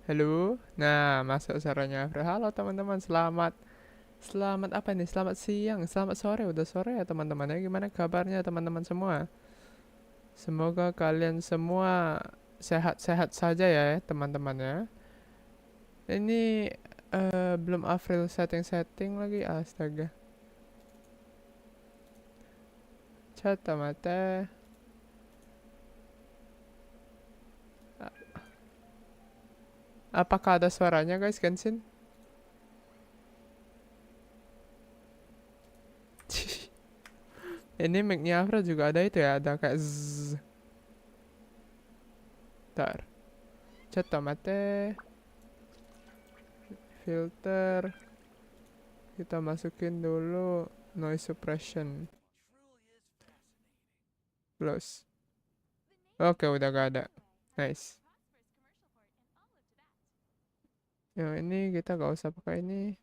Halo. Nah, masuk suaranya Avreel. Halo teman-teman, selamat. Selamat apa nih? Selamat siang, selamat sore. Udah sore ya teman-teman ya. Gimana kabarnya teman-teman semua? Semoga kalian semua sehat-sehat saja ya teman-teman ya. Ini belum Avreel setting-setting lagi. Astaga. Chatnya. Apakah ada suaranya guys, Genshin? Ini mic-nya Avreel juga ada itu ya, ada kayak zzz. Bentar. Chatnya. Filter. Kita masukin dulu noise suppression. Close. Oke, udah gak ada. Nice. Yang ini kita gak usah pakai ini.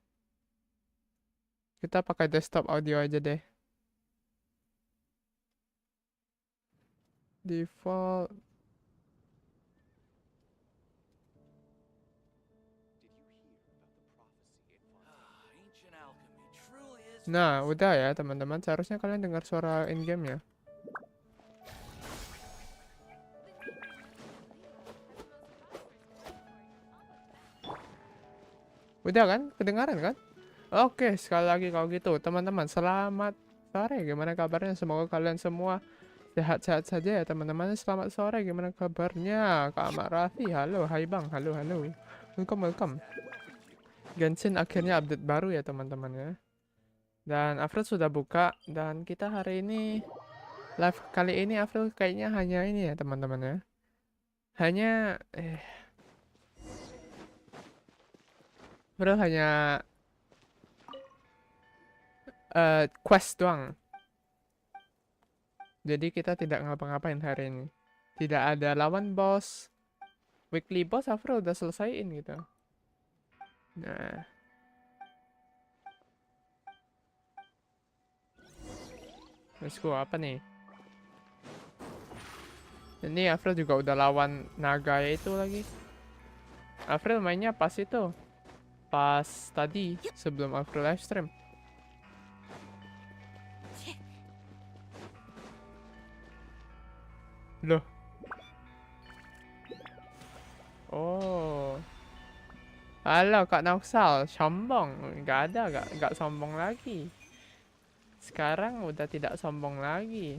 Kita pakai desktop audio aja deh. Default. Nah, udah ya teman-teman. Seharusnya kalian dengar suara in-game ya. Udah kan? Kedengaran kan? Oke, sekali lagi kalau gitu. Teman-teman, selamat sore. Gimana kabarnya? Semoga kalian semua sehat-sehat saja ya teman-teman. Selamat sore. Gimana kabarnya? Kak Mak Raffi. Halo, hai Bang. Halo, halo. Welcome, welcome. Genshin akhirnya update baru ya teman-teman ya. Dan Avril sudah buka dan kita hari ini live kali ini Avril kayaknya hanya ini ya teman-teman ya. Hanya Avril hanya quest doang. Jadi kita tidak ngapa-ngapain hari ini. Tidak ada lawan boss. Weekly boss Avril udah selesaiin gitu. Nah, let's go apa nih? Ini Avril juga udah lawan naga itu lagi. Avril mainnya pas itu. Pas tadi sebelum Avril live stream. Loh. Oh. Halo Kak Naufsal, sombong. Nggak ada, nggak sombong lagi. Sekarang udah tidak sombong lagi.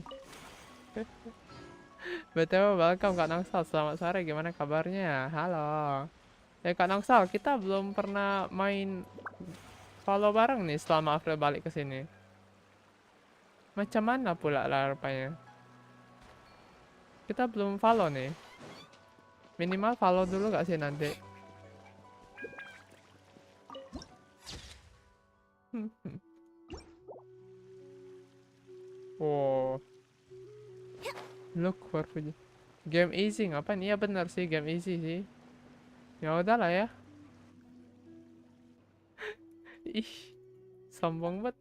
Betul, welcome Kak Naufsal. Selamat sore, gimana kabarnya? Halo. Kak Naufsal, kita belum pernah main follow bareng nih selama April balik ke sini. Macam mana pula lah rupanya? Kita belum follow nih. Minimal follow dulu gak sih nanti? Oh, look for Fuji. Game easy ngapain? Iya benar sih game easy sih. Ya udahlah ya. Ih, sombong banget.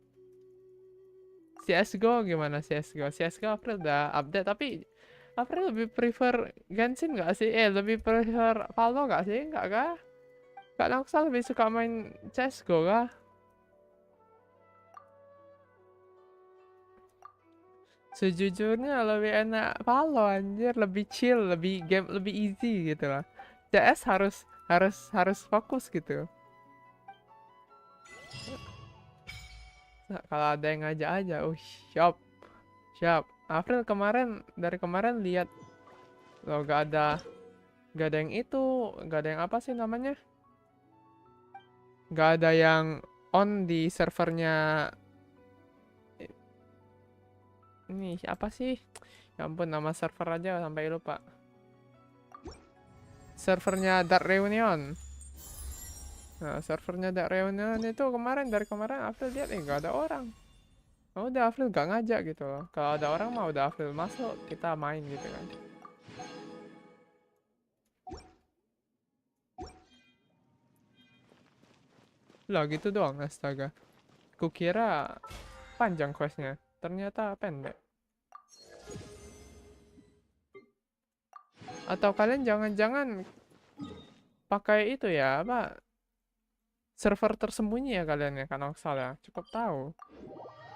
CSGO gimana CSGO? CSGO April udah update tapi April lebih prefer Genshin gak sih? Lebih prefer Valo gak sih? Enggak kah? Kak Naksa lebih suka main CSGO kah? Sejujurnya lebih enak Valo anjir, lebih chill, lebih game lebih easy gitu lah. CS harus fokus gitu. Nah, kalau ada yang ngajak aja, siap, siap. April dari kemarin lihat loh gak ada yang itu, gak ada yang apa sih namanya? Gak ada yang on di servernya ini apa sih? Ya ampun nama server aja sampai lupa. Servernya Dark Reunion. Nah, servernya Dark Reunion itu dari kemarin April lihat gak ada orang. Oh, udah April gak ngajak gitu loh. Kalau ada orang mah udah April masuk, kita main gitu kan. Lah gitu doang astaga. Kukira panjang questnya, ternyata pendek. Atau kalian jangan-jangan pakai itu ya, apa? Server tersembunyi ya kalian ya, kan Oksal ya. Cukup tahu.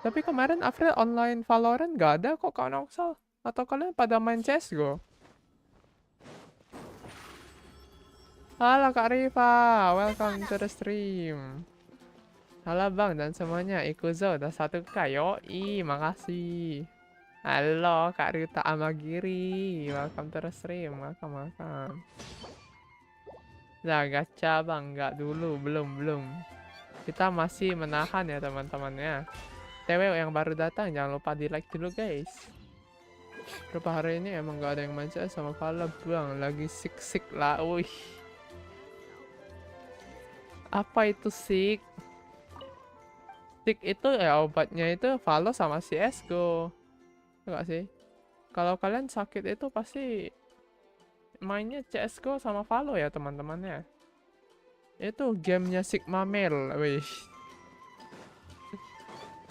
Tapi kemarin Avril online Valorant gak ada kok kan Oksal. Atau kalian pada main CSGO? Halo Kak Riva, welcome to the stream. Halo Bang dan semuanya, Ikuzo udah 1K, yoi, makasih. Halo Kak Rita Amagiri, welcome to the stream, welcome. Nah, gacha Bang, nggak dulu, belum. Kita masih menahan ya teman-temannya. TW yang baru datang, jangan lupa di like dulu guys. Berapa hari ini emang gak ada yang manja sama Vala Bang, lagi sik lah, wih. Apa itu sik? Sik itu ya obatnya itu Valo sama CSGO. Enggak sih? Kalau kalian sakit itu pasti mainnya CSGO sama Valo ya teman-temannya. Itu gamenya Sigma Male, wih.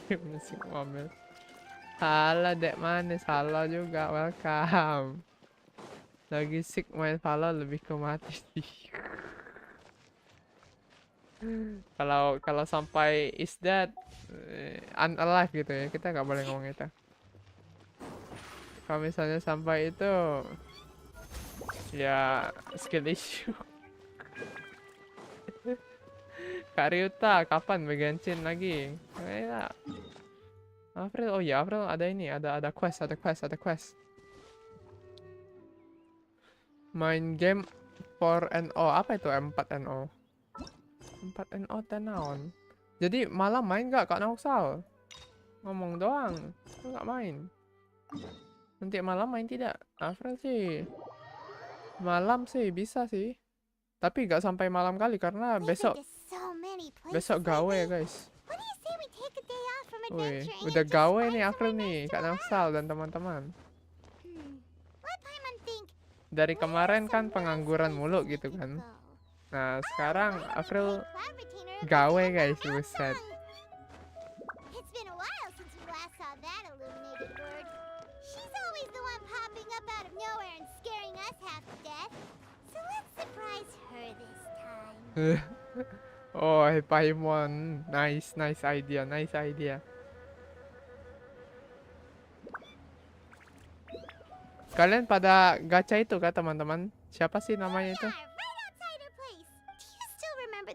Gamenya Sigma Male. Halo Dek Manis, halo juga, welcome. Lagi sick main Valo lebih ke mati sih. Kalau sampai is that unalive gitu ya, kita nggak boleh ngomong itu. Kalau misalnya sampai itu ya skill issue. Kak Ryuta, kapan Genshin lagi? Ya. Avril, oh ya Avril ada ini, ada quest. Main game 4NO, apa itu 4NO? 4NO tenaon. Jadi malam main gak Kak Nauksal? Ngomong doang, nggak main. Nanti malam main tidak? Avril sih malam sih bisa sih. Tapi nggak sampai malam kali karena besok gawe ya guys. Wih, udah gawe nih Avril nih, Kak Nauksal dan teman-teman. Dari kemarin kan pengangguran mulu gitu kan. Nah, sekarang Avril gawe guys, buset. Oh, Paimon. Nice idea. Kalian pada gacha itu kah teman-teman? Siapa sih namanya itu?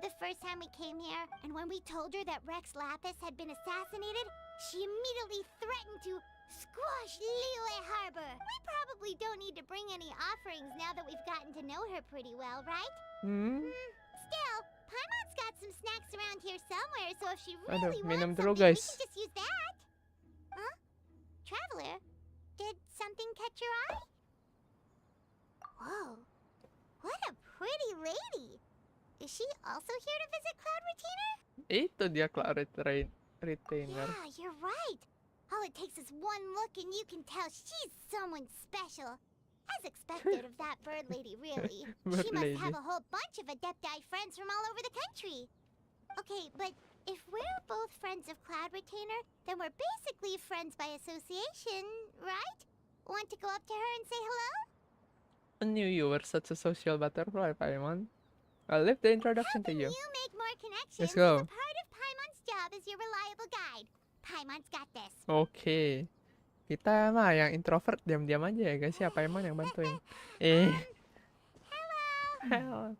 The first time we came here, and when we told her that Rex Lapis had been assassinated, she immediately threatened to squash Liyue Harbor. We probably don't need to bring any offerings now that we've gotten to know her pretty well, right? Still, Paimon's got some snacks around here somewhere, so if she really minum wants dulu something, we guys. can just use that. Huh? Traveler, did something catch your eye? Whoa, what a pretty lady. Is she also here to visit Cloud Retainer? Itu dia Cloud Retainer. Yeah, you're right. All it takes is one look and you can tell she's someone special. As expected of that bird lady, really. She must have a whole bunch of Adepti friends from all over the country. Okay, but if we're both friends of Cloud Retainer, then we're basically friends by association, right? Want to go up to her and say hello? I knew you were such a social butterfly, Paimon. I'll leave the introduction to you. You make more connections. Let's go. As a part of Paimon's job as your reliable guide. Paimon's got this. Oke. Kita mah yang introvert diam-diam aja ya guys ya, Paimon yang bantuin. Hello.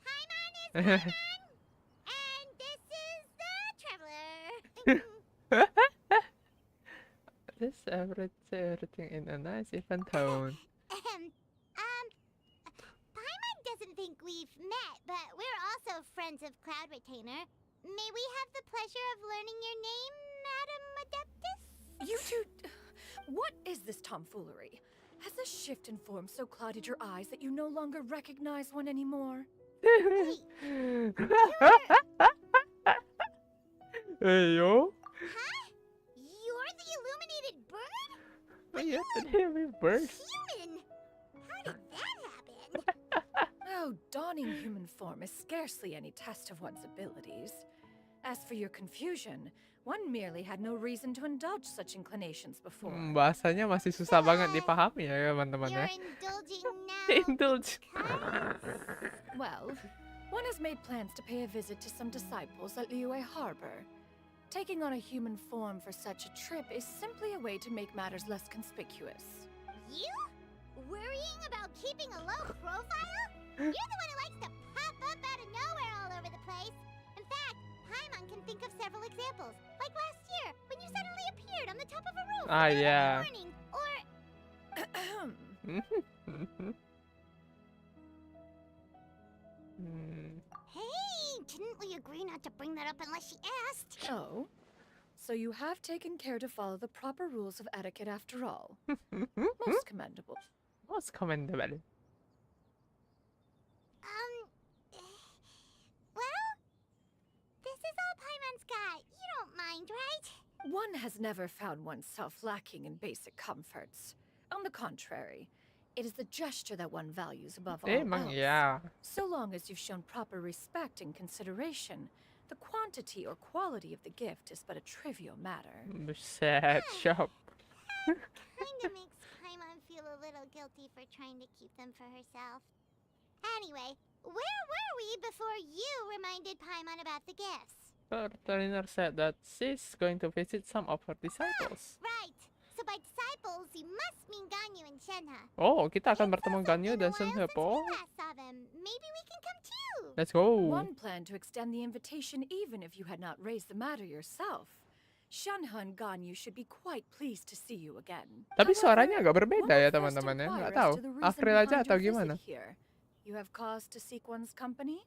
Paimon is Paimon. And this is the Traveler. This everything in a nice even tone. Paimon doesn't think we've met, but we're also friends of Cloud Retainer. May we have the pleasure of learning your name, Madam Adeptus? You two... What is this tomfoolery? Has the shift in form so clouded your eyes that you no longer recognize one anymore? Wait, Hey yo. huh? You're the illuminated bird? Yeah, the bird. Human? How did that happen? Oh, donning human form is scarcely any test of one's abilities. As for your confusion, one merely had no reason to indulge such inclinations before. Bahasanya masih susah banget dipahami ya teman-teman ya. You're indulging now? Indulge. Well, one has made plans to pay a visit to some disciples at Liyue Harbor. Taking on a human form for such a trip is simply a way to make matters less conspicuous. You? Worrying about keeping a low profile? You're the one who likes to pop up out of nowhere all over the place. In fact, Paimon can think of several examples. Like last year, when you suddenly appeared on the top of a roof Ah, in the middle of yeah. the morning. Or, hey, didn't we agree not to bring that up unless she asked? Oh? So you have taken care to follow the proper rules of etiquette after all. Most commendable. Most commendable. Well, this is all Paimon's got. You don't mind, right? One has never found oneself lacking in basic comforts. On the contrary, it is the gesture that one values above all Emang else. ya. So long as you've shown proper respect and consideration, the quantity or quality of the gift is but a trivial matter. Buset, shop. Kinda makes Paimon feel a little guilty for trying to keep them for herself. Anyway, where were we before you reminded Paimon about the gifts? The trainer said that she's going to visit some of her disciples. Right. So by disciples, you must mean Ganyu and Shenhe. Oh, kita akan It's bertemu also Ganyu been a dan while Shenhe since po. we last saw them. Maybe we can come too. Let's go. One planned to extend the invitation even if you had not raised the matter yourself. Shenhe and Ganyu should be quite pleased to see you again. Tapi However, suaranya agak one berbeda ya would first teman-teman ya. inquire Nggak as tahu. to the reason Avreel aja behind atau your visit gimana? here. You have cause to seek one's company?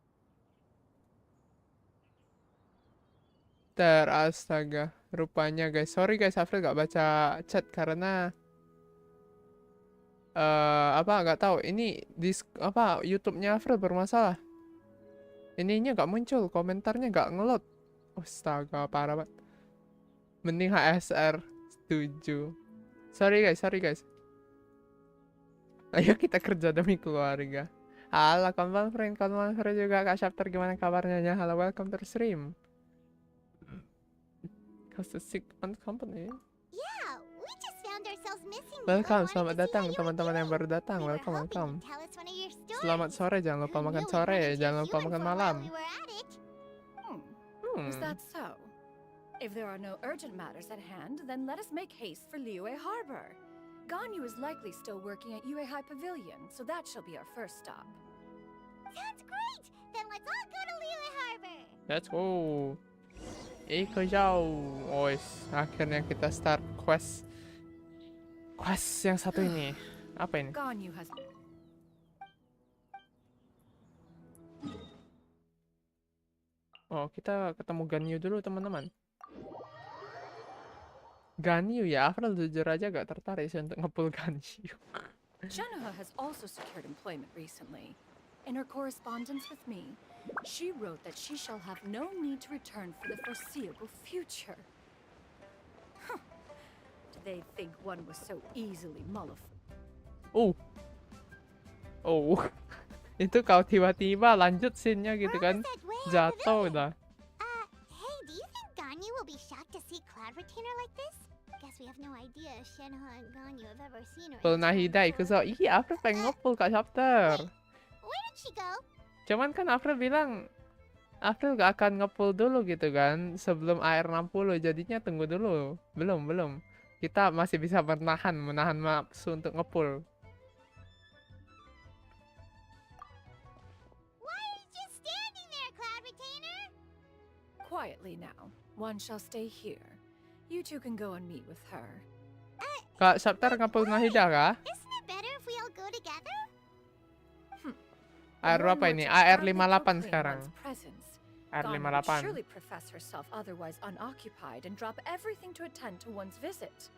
Astaga. Rupanya guys. Sorry guys, Avreel gak baca chat karena nggak tahu. Ini YouTube-nya Avreel bermasalah. Ininya gak muncul, komentarnya gak ngelot. Astaga, parah banget. Mending HSR. Setuju. Sorry guys. Ayo kita kerja demi keluarga. Halo, konfirm friend juga Kak Chapter, gimana kabarnya ya? Halo, welcome to the stream. Cause the sick on company. Yeah, we just found ourselves missing you. Welcome, I wanted selamat to see datang how you were teman-teman yang doing. baru datang. We were Welcome. hoping you'd tell us one of your stories. Selamat sore, jangan lupa Who makan knew we'd sore, run into jangan a lupa human makan form malam. while we were at it. Is that so? If there are no urgent matters at hand, then let us make haste for Liyue Harbor. Ganyu is likely still working at Yuehai Pavilion, so that shall be our first stop. Sounds great. Then let's all go to Liyue Harbor. Let's go. Iko jauh. Akhirnya kita start quest. Quest yang satu ini. Apa ini? Ganyu has Oh, kita ketemu Ganyu dulu teman-teman. Ganyu ya, Avreel jujur aja gak tertarik sih untuk ngepul Ganyu. Shenhe has also secured employment recently. In her correspondence with me, she wrote that she shall have no need to return for the foreseeable future. Huh. Do they think one was so easily mollified? Oh. Itu kau tiba-tiba lanjut scene-nya gitu We're kan. almost at way out Jatuh pavilion. udah. Hey, do you think Ganyu will be shocked to see Cloud Retainer like this? Guess we have no idea if Shenhe and Ganyu have ever seen her. in Pul this Nahida form ikut before. so. Iya, Avreel pengen ngepul Kak Chapter. Where did she go? Cuman kan Avreel bilang Avreel gak akan ngepul dulu gitu kan sebelum AR 60, jadinya tunggu dulu. Belum. Kita masih bisa menahan nafsu untuk ngepul. Why are you just standing there, Cloud Retainer? Quietly now. One shall stay here. You two can go and meet with her. Kak Chapter ngepul Nahida kah? Isn't it better if we all go together? AR One berapa were ini? to AR proudly 58 proclaim sekarang. one's presence, AR Ganyu would 58. surely profess herself otherwise unoccupied and drop everything to attend to one's visit.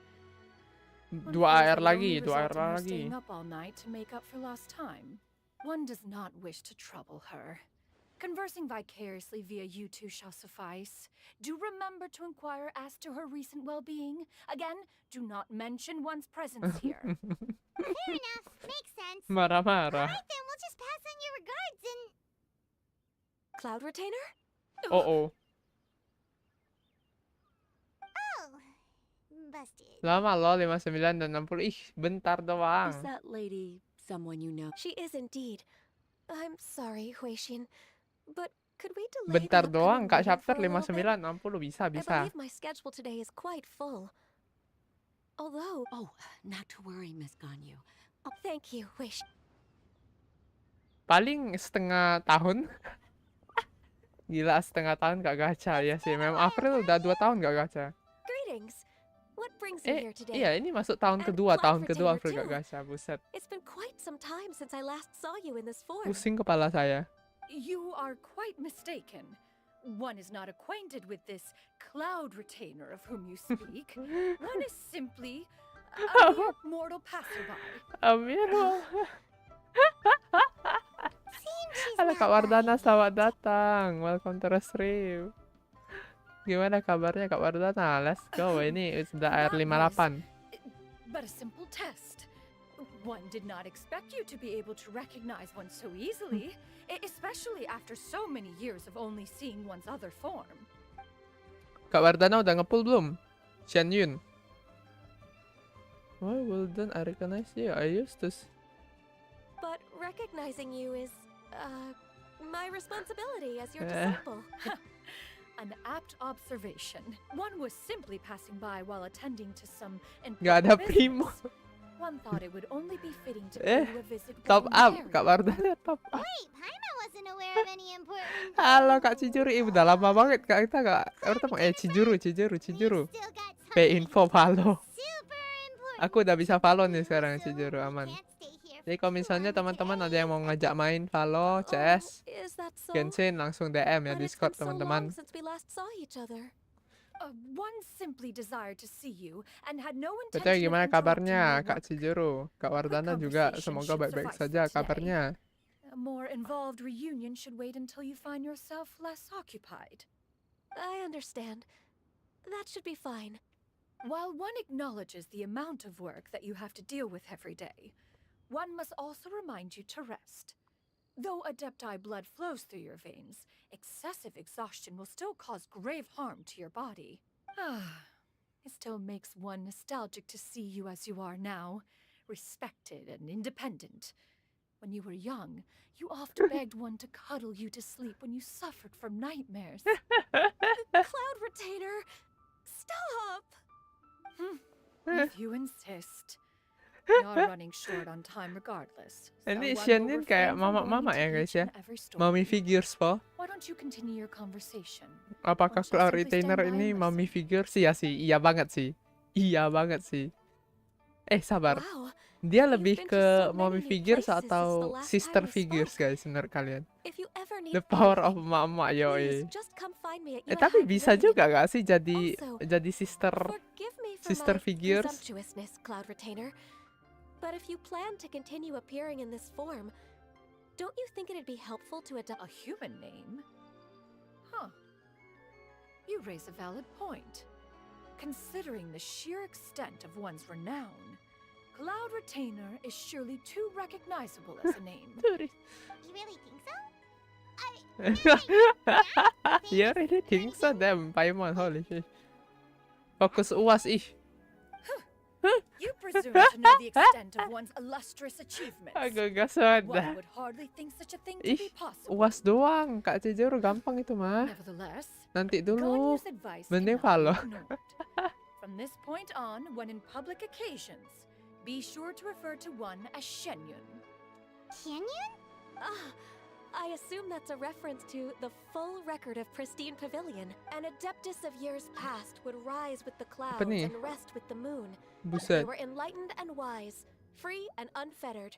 One Dua feels AR the lagi, only dua AR result in her lagi. staying up all night to make up for lost time. One does not wish to trouble her. Conversing vicariously via you two shall suffice. Do remember to inquire as to her recent well-being. Again, do not mention one's presence here. Fair enough. Makes sense. Marah-marah. Alright then, we'll just pass on your regards and... Cloud Retainer? Oh. Oh. Busted. Lama loh 59 dan 60. Ih, bentar Is doang. that lady someone you know? She is indeed. I'm sorry, Huixin, but could we delay Bentar the doang, upcoming Kak meeting chapter for a little bit? 59 60 bisa I bisa. believe my schedule today is quite full. Although, Oh, not to worry, Miss Ganyu. thank you, Huixin. Paling setengah tahun. Gila, setengah tahun gak gacha ya sih. Memang April udah 2 tahun gak gacha. Greetings. What brings you here today? Iya, ini masuk tahun And kedua Cloud April Retainer gak too. gacha, buset. It's been quite some time since I last saw you in this form. Pusing kepala saya. You are quite mistaken. One is not acquainted with this cloud retainer of whom you speak. One is simply a mere mortal passerby. Amirul. Seems she's Halo not Kak Wardana, lying. selamat datang. Welcome to the stream. Gimana kabarnya Kak Wardana? Let's go. Ini sudah air 58. But a simple test. One did not expect you to be able to recognize one so easily, especially after so many years of only seeing one's other form. Kak Wardana udah ngepull belum? Shen Yun. Why wouldn't I recognize you? I used to. But recognizing you is, my responsibility as your disciple. An apt observation. One was simply passing by while attending to some Gak ada important primo. business. One thought it would only be fitting to Eh, pay you a visit Top up, voluntarily. Kak Wardana top up. Wait, Paima wasn't aware of any important. Halo Kak Cijuru, udah lama banget Kak kita gak Cijuru. Still got Pay info follow. super important. Aku udah bisa follow nih sekarang Cijuru, So, aman. can't stay here Jadi for kalau too misalnya long teman-teman ada today. yang mau ngajak main follow CS, Is that so? Genshin, langsung DM ya But it's Discord been so teman-teman. long since we last saw each other. One simply desired to see you and had no Betul, intention of gimana interrupting kabarnya your Kak work. Cijuru? Kak Wardana juga conversation semoga should baik-baik suffice saja for today. kabarnya. A more involved reunion should wait until you find yourself less occupied. I understand. That should be fine. While one acknowledges the amount of work that you have to deal with every day, one must also remind you to rest. Though Adepti blood flows through your veins, excessive exhaustion will still cause grave harm to your body. It still makes one nostalgic to see you as you are now, respected and independent. When you were young, you oft begged one to cuddle you to sleep when you suffered from nightmares. Cloud Retainer! Stop! If you insist. We are running short on time regardless. So Ini one Shen will Yun kayak refrain from going mama-mama into ya guys each ya. and every story. Mommy figures po. Why don't you continue your conversation? Apakah Why don't you Cloud simply Retainer stand by ini and mommy listen? figures? Iya sih, iya banget sih. Iya banget sih. Sabar. Wow. Dia You've lebih been to ke so many mommy new figures places since the atau last sister time we figures spoke. guys menurut kalian? If you ever need The power of anything, mama please yoi. just come find me at your Tapi high bisa pavilion. juga gak sih jadi Also, sister Forgive me for sister my figures? presumptuousness, Cloud Retainer. But if you plan to continue appearing in this form, don't you think it'd be helpful to adopt A human name? Huh. You raise a valid point. Considering the sheer extent of one's renown, Cloud Retainer is surely too recognizable as a name. You really think so? You really think so? Damn, Paimon, holy shit. Fokus UAS ih. You presume to know the extent of one's illustrious achievements. Agak gak One sadar. would hardly think such a thing to Ih, be possible. UAS doang. Kak Cijuru gampang itu mah. Nevertheless, Nanti dulu. Ganyu's advice Mending cannot be follow. ignored. From this point on, when in public occasions, be sure to refer to one as Shenyun. Canyon? I assume that's a reference to the full record of Pristine Pavilion. An adeptus of years past would rise with the clouds nih? and rest with the moon. They Buset. were enlightened and wise, free and unfettered.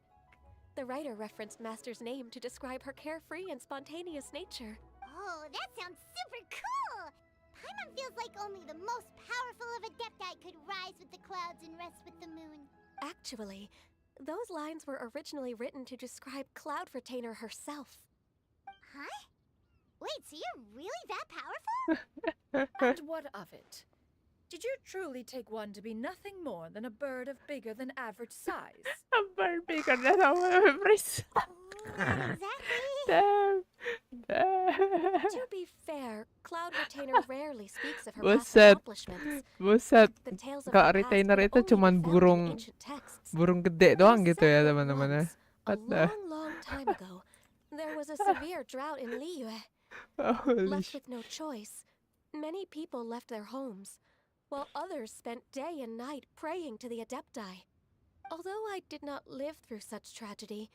The writer referenced Master's name to describe her carefree and spontaneous nature. Oh, that sounds super cool! Paimon feels like only the most powerful of Adepti could rise with the clouds and rest with the moon. Actually, those lines were originally written to describe Cloud Retainer herself. Huh? Wait, so you're really that powerful? And what of it? Did you truly take one to be nothing more than a bird of bigger than average size? A bird bigger than our memories. Exactly. Damn. Damn. To be fair, Cloud Retainer rarely speaks of her past Buset. accomplishments. Buset. The tales of Kak her past retainer can itu only be cuman found in burung ancient texts. gede It doang is gitu ya said that teman-teman ya. once, a What the? long time ago, there was a severe drought in Liyue. Holy Left sh... with no choice, many people left their homes, while others spent day and night praying to the Adepti. Although I did not live through such tragedy,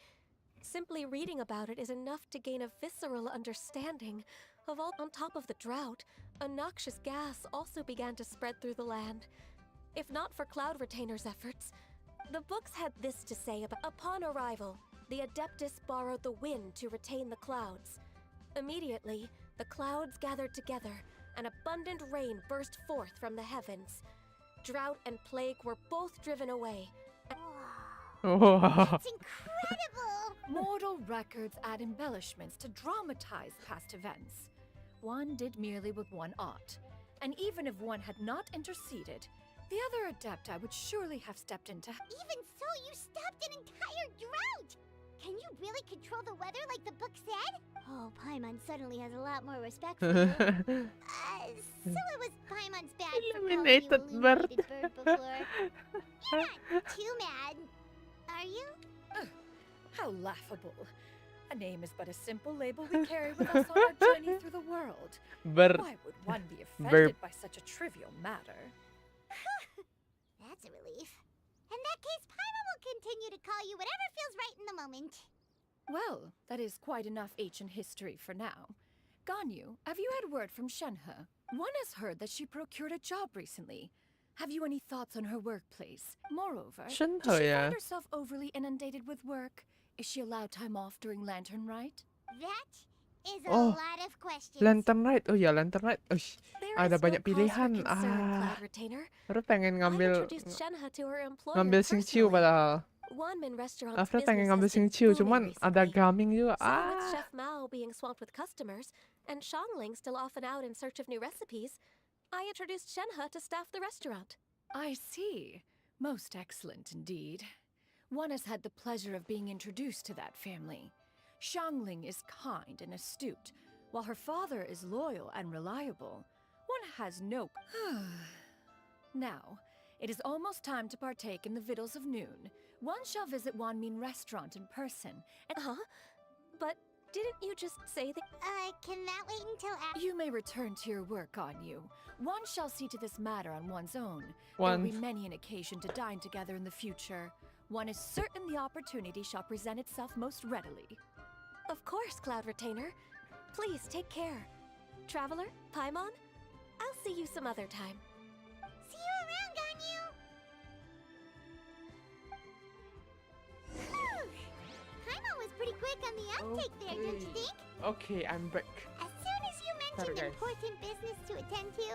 simply reading about it is enough to gain a visceral understanding of all. On top of the drought, a noxious gas also began to spread through the land. If not for Cloud Retainer's efforts, the books had this to say about. Upon arrival, the Adeptus borrowed the wind to retain the clouds. Immediately, the clouds gathered together, and abundant rain burst forth from the heavens. Drought and plague were both driven away. Wow. That's incredible! Mortal records add embellishments to dramatize past events. One did merely with one art, and even if one had not interceded, the other Adepti would surely have stepped into. Even so, you stopped an entire drought! Can you really control the weather like the book said? Oh, Paimon suddenly has a lot more respect for you. So it was Paimon's bad for calling you Illuminated bird. illuminated bird before. You're not too mad, are you? How laughable. A name is but a simple label we carry with us on our journey through the world. Ber... Why would one be Burp. offended by such a trivial matter? That's a relief. In that case, Paimon will continue to call you whatever feels right in the moment. Well, that is quite enough ancient history for now. Ganyu, have you had word from Shenhe? One has heard that she procured a job recently. Have you any thoughts on her workplace? Moreover, Shenhe, does she yeah. find herself overly inundated with work? Is she allowed time off during Lantern Rite? That is a Oh, lot of questions. Lantern Rite. Oh ya, Lantern Rite. Uish, There ada is no banyak cause for pilihan. concern, Ah, Cloud Retainer. Baru pengen I ngambil introduced Shenhe to her employer ngambil Xingqiu personally. padahal. Wanmin Restaurant's After pengen business ngambil has been Xingqiu, booming cuman ada recently. gaming juga. So with Ah. Chef Mao being swamped with customers, and Shangling still off and out in search of new recipes, I introduced Shenhe to staff the restaurant. I see. Most excellent indeed. One has had the pleasure of being introduced to that family. Shangling is kind and astute, while her father is loyal and reliable. One has no... Now, it is almost time to partake in the victuals of noon. One shall visit Wanmin Restaurant in person, and... Huh? But didn't you just say that? Can that wait until after? You may return to your work, Ganyu. One shall see to this matter on one's own. There will be many an occasion to dine together in the future. One is certain the opportunity shall present itself most readily. Of course, Cloud Retainer. Please take care. Traveler, Paimon, I'll see you some other time. See you around, Ganyu! Phew. Paimon was pretty quick on the uptake there, don't you think? Okay, I'm back. As soon as you mentioned Sorry, guys. important business to attend to,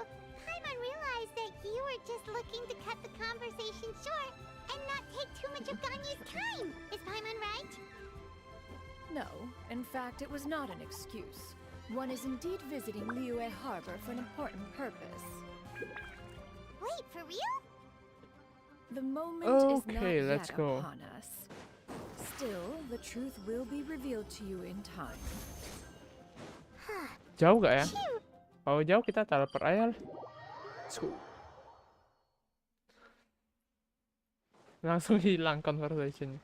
Paimon realized that you were just looking to cut the conversation short and not take too much of Ganyu's time. Is Paimon right? No, in fact, it was not an excuse. One is indeed visiting Liyue Harbor for an important purpose. Wait, for real? The moment is not Okay, let's yet go. upon us. Still, the truth will be revealed to you in time. Jauh gak ya? Phew. Kalau jauh kita teleport aja lah. Let's go. Langsung hilang conversation.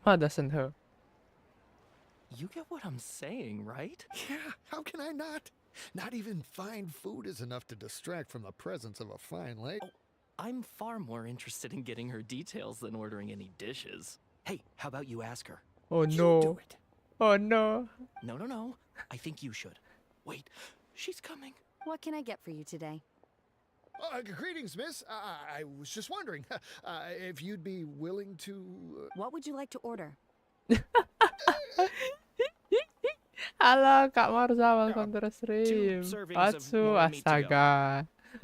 Why doesn't her? You get what I'm saying, right? Yeah, how can I not? Not even fine food is enough to distract from the presence of a fine lady. Oh, I'm far more interested in getting her details than ordering any dishes. Hey, how about you ask her? Oh You no. do it. Oh no. No. I think you should. Wait, she's coming. What can I get for you today? Greetings, miss. I was just wondering if you'd be willing to... What would you like to order? Halo Kak Marza, welcome to the stream. servings of Atsu, more meat to go. astaga.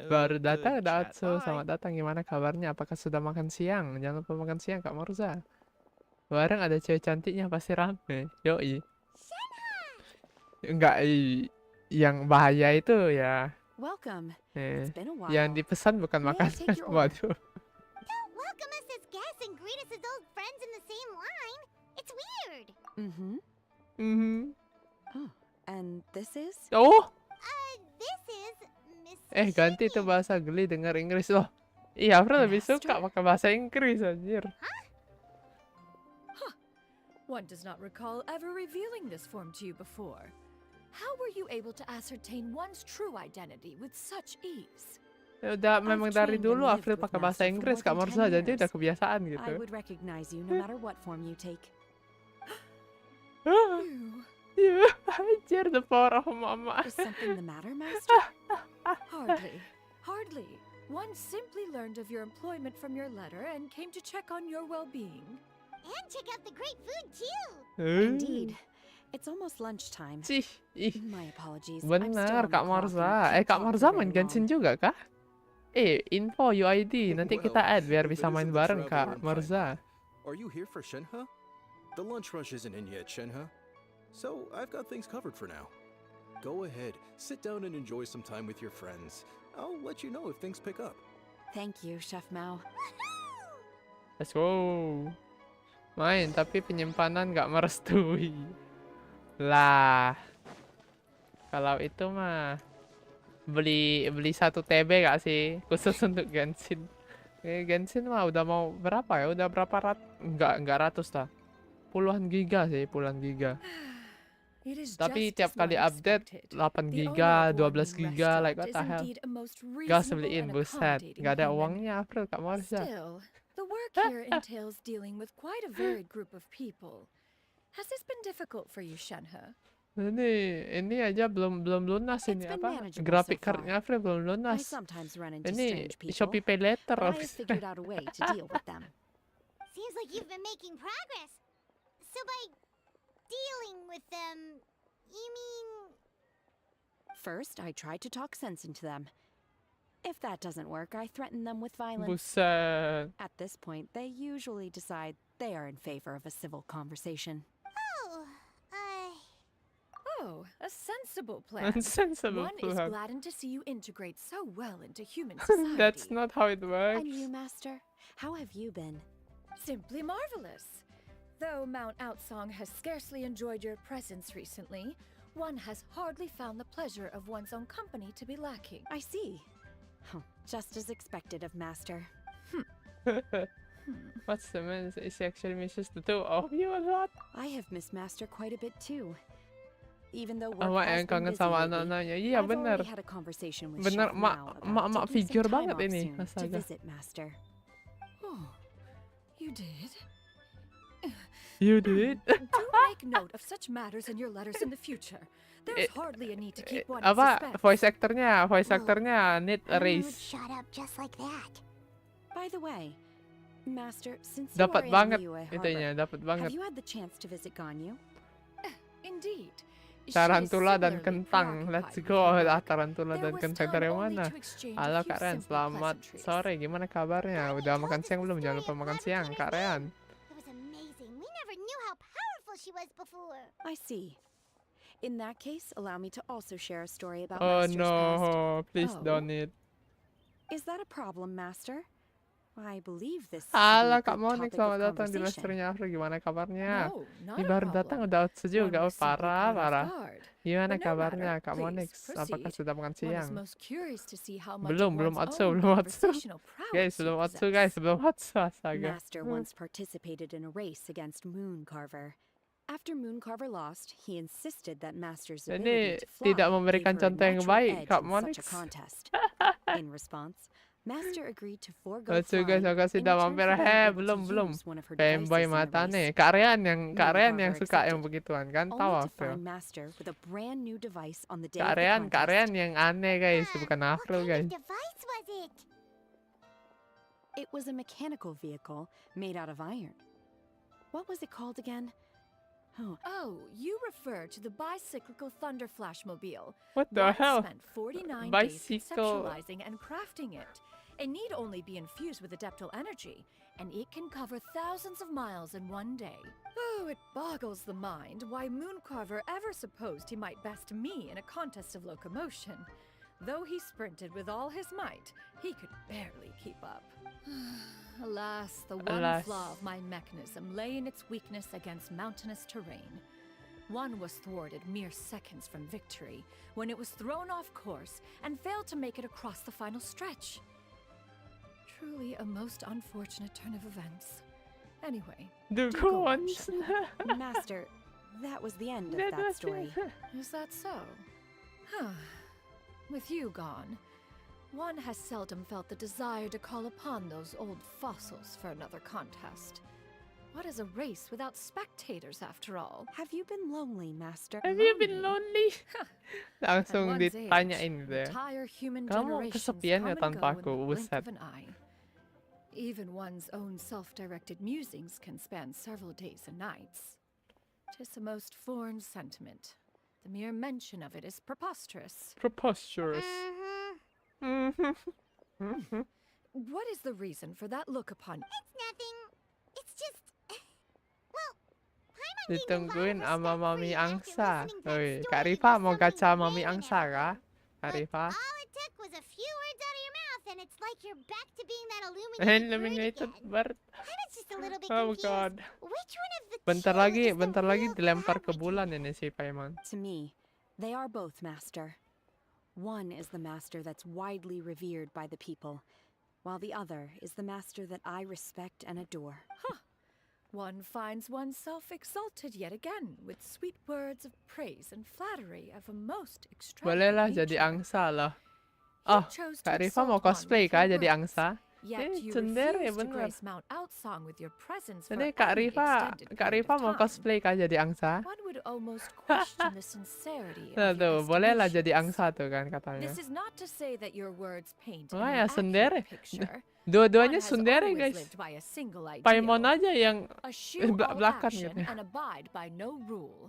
Baru Good datang ada chat. Atsu. Bye. Selamat datang, gimana kabarnya? Apakah sudah makan siang? Jangan lupa makan siang Kak Marza. Bareng ada cewek cantiknya pasti rame. Yoi. Enggak, yang bahaya itu ya. Welcome. Eh, It's been a while. yang dipesan bukan May I makanan. take your order? Waduh. Don't welcome us as guests and greet us as old friends in the same line. It's weird. Mm-hmm. Mhm. Oh, and this is? Oh, This is Miss ganti tuh Chatnya. bahasa geli denger Inggris. Oh, iya, Avril lebih suka Master? pakai bahasa Inggris anjir. One does not recall ever revealing this form to you before. How were you able to ascertain one's true identity with such ease? Ya udah memang dari trained and dulu lived Avril with pakai bahasa Master for Inggris more Kak than Morsa, 10 jadi udah years. kebiasaan I gitu. would recognize you no matter what form you take. You. Iya, anjir, the power of mama. Is something the matter, Master? Hardly. Hardly. One simply learned of your employment from your letter and came to check on your well-being. And check out the great food too. Indeed. It's almost lunchtime. Cih, ih. My apologies. I'm still Bener, on the Kak clock and Morza. can't Kak talk Morza for main very Genshin long. juga kah? Info UID, nanti kita Well, add biar if bisa it main isn't the bareng traveler Kak in Morza. Are you here for Shenhe? The lunch rush isn't in yet, Shenhe. So I've got things covered for now. Go ahead, sit down and enjoy some time with your friends. I'll let you know if things pick up. Thank you, Chef Mao. Let's go. Main, tapi penyimpanan nggak merestui. Lah. Kalau itu mah beli 1 TB gak sih? Khusus untuk Genshin. Genshin mah udah mau berapa ya? Udah berapa enggak ratus lah. Puluhan giga sih, puluhan giga. It is Tapi just tiap as kali one update expected. 8 The giga, owner of 12 Warming giga, like Restaurant what is the hell. indeed a most Gas reasonable beliin, and buset. accommodating Gak ada human. uangnya, April, Kak Marsha. Still, the work here entails dealing with quite a varied group of people. Has this been difficult for you, Shenhe? Ini aja belum lunas It's ini been apa? manageable Graphic so far. cardnya April belum I lunas. sometimes run into Ini strange people, Shopee Pay Later. but I have figured out a way to deal with them. Seems like you've been making progress. So by dealing with them, you mean... First, I try to talk sense into them. If that doesn't work, I threaten them with violence. Buset. At this point, they usually decide they are in favor of a civil conversation. Oh, a sensible plan. Sensible One is plan. gladdened to see you integrate so well into human society. That's not how it works. And you, Master? How have you been? Simply marvelous. Though Mount Outsong has scarcely enjoyed your presence recently, one has hardly found the pleasure of one's own company to be lacking. I see. Huh, just as expected of Master. What's the man? Is he actually misses the two of you a lot? I have missed Master quite a bit too. Even though work Ama has yang been kangen busy sama lately, anak-anaknya. Iya I've bener. already had a conversation with Bener, Chef Mao about mak taking some figure time banget off ini, soon to astaga. visit Master. Oh, you did? You did? Do make note of such matters in your letters in the future. There's hardly a need to keep one in Apa suspense. voice actornya need a Mood raise. shut up just like that. By the way, Master, since Dapat you are banget in Liyue itunya, Harbor, dapat banget. have you had the chance to visit Ganyu? Indeed. She is Tarantula dan similarly kentang. Let's preoccupied with go. her Ah, work. tarantula There dan was kentang time dari only mana? to exchange a Halo few Kak Ren, simple selamat pleasantries. sore. Gimana kabarnya? Udah makan siang belum? Jangan lupa makan siang, Kak Ren. It was amazing. We never knew how powerful she was before. I see. In that case, allow me to also share a story about Oh Master's past. no, please Oh. don't it. Is that a problem, Master? I believe this should be Halo a Kak good Monik, topic selamat of datang di conversation. Illustrator Rigger. Gimana kabarnya? No, not Ini a baru datang problem. udah outsu juga. One Oh, was simply parah, caught off parah. guard. Gimana But no kabarnya matter, Kak please Monix? Apakah proceed. sudah makan One is siang? most curious to see how much Belum of one's outsu, own belum outsu. conversational prowess Guys, you belum outsu possess. guys, belum outsu astaga. Master once participated in a race against Mooncarver. After Mooncarver lost, he insisted that Master's Ini ability to fly tidak gave memberikan her a contoh yang natural baik, edge Kak in Monix. such a contest. In response, Master agreed to forego Outsu guys, flying aku in sudah return mampir. for being able to Belum. use one of her Fanboy devices in the mata race. nih. Kak Rian yang Mooncarver suka yang accepted, begituan kan? Tahu only to April. find Master with a brand new device on the day Kak of the Rian contest. yang aneh guys, bukan What April kind guys. of device was it? It was a mechanical vehicle made out of iron. What was it called again? Oh, Oh, you refer to the bicyclical Thunder Flashmobile. What the One hell? spent 49 days Bicycle. conceptualizing and crafting it. It need only be infused with adeptal energy, and it can cover thousands of miles in one day. Oh, it boggles the mind why Mooncarver ever supposed he might best me in a contest of locomotion. Though he sprinted with all his might, he could barely keep up. Alas, the one Alas. flaw of my mechanism lay in its weakness against mountainous terrain. One was thwarted mere seconds from victory when it was thrown off course and failed to make it across the final stretch. Truly a most unfortunate turn of events. Anyway, The do go on, ones. Shenhe. Master, that was the end of That that was story. Is that so? With you gone, one has seldom felt the desire to call upon those old fossils for another contest. What is a race without spectators, after all? Have you been lonely, Master? Have you been lonely? At Langsung one's ditanyain age, gitu ya. entire human Kamu generations kesepian come ya and tanpa go in aku? the blink Buset. of an eye. Even one's own self-directed musings can span several days and nights. 'Tis a most foreign sentiment. The mere mention of it is preposterous. Preposterous. Mm-hmm. Mhm. What is the reason for that look upon? It's nothing. It's just... Well, Paimon gained a lot of Ditungguin respect sama for Mami you after Angsa. listening to that Oi, story Kak and Rifa for mau something gacha big Mami and Angsa kah? everything. Kak But Rifa? all it took was a few words out of your mouth, and it's like you're back to being that illuminated bird Illuminated again. bird. I was just a little bit Oh confused. god. Which one of the Bentar two lagi, is the bentar lagi real dilempar ke celebrity? bulan ini si Paimon. To me, they are both, Master. One is the master that's widely revered by the people, while the other is the master that I respect and adore. One finds oneself exalted yet again with sweet words of praise and flattery of a most Bolehlah extravagant jadi nature. angsa loh. You Oh, chose to Kak Rifa exalt mau one cosplay with kah your jadi words, angsa? Yet you Sendiri refuse to bener. grace Mount Outsong with your presence for Jadi any extended Kak period Rifa of mau time. cosplay kah jadi angsa? One would almost question the sincerity Nah of your tuh, bolehlah jadi estimations. angsa tuh kan katanya. This is not to say that your words paint Oh an ya, inaccurate sendiri. picture. Dua-duanya One has sendiri always guys. lived by a single Paimon ideal. aja yang Eschew all belak-belakan action gitu ya. and abide by no rule.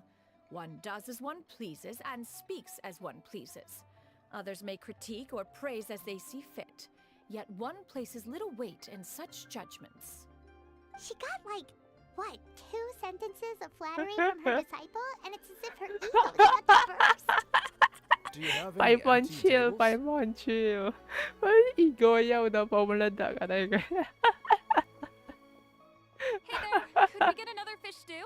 One does as one pleases and speaks as one pleases. Others may critique or praise as they see fit. Yet one places little weight in such judgments. She got like, what, 2 sentences of flattery from her disciple, and it's as if her ego is about to burst. Do you have any Paimon empty chill, tables? Paimon chill. Egonya udah mau meledak katanya guys. Hey there, could we get another fish stew?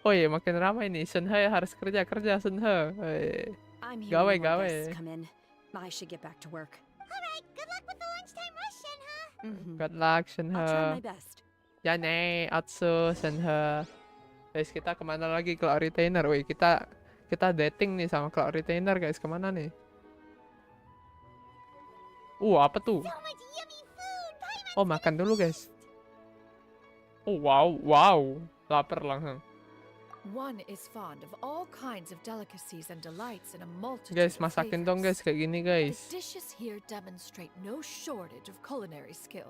Oh iya, makin ramai nih. Shenhe harus kerja Shenhe. Woi. I'm Gawe, hearing more gawe. guests come in. I should get back to work. All right, good luck with the lunchtime rush, Shenhe. Good luck I'll try my Shenhe. best. Yane, Atsu, Shenhe. Guys, kita kemana lagi? Cloud Retainer. Woi, kita dating nih sama Cloud Retainer guys. Kemana nih? Apa tuh? So much yummy food. Paimon's Oh, makan gonna dulu guys. feast. Oh, wow. Lapar langsung. One is fond of all kinds of delicacies and delights in a multitude Guys, of masakin dong flavors. guys kayak gini The guys. dishes here demonstrate no shortage of culinary skill.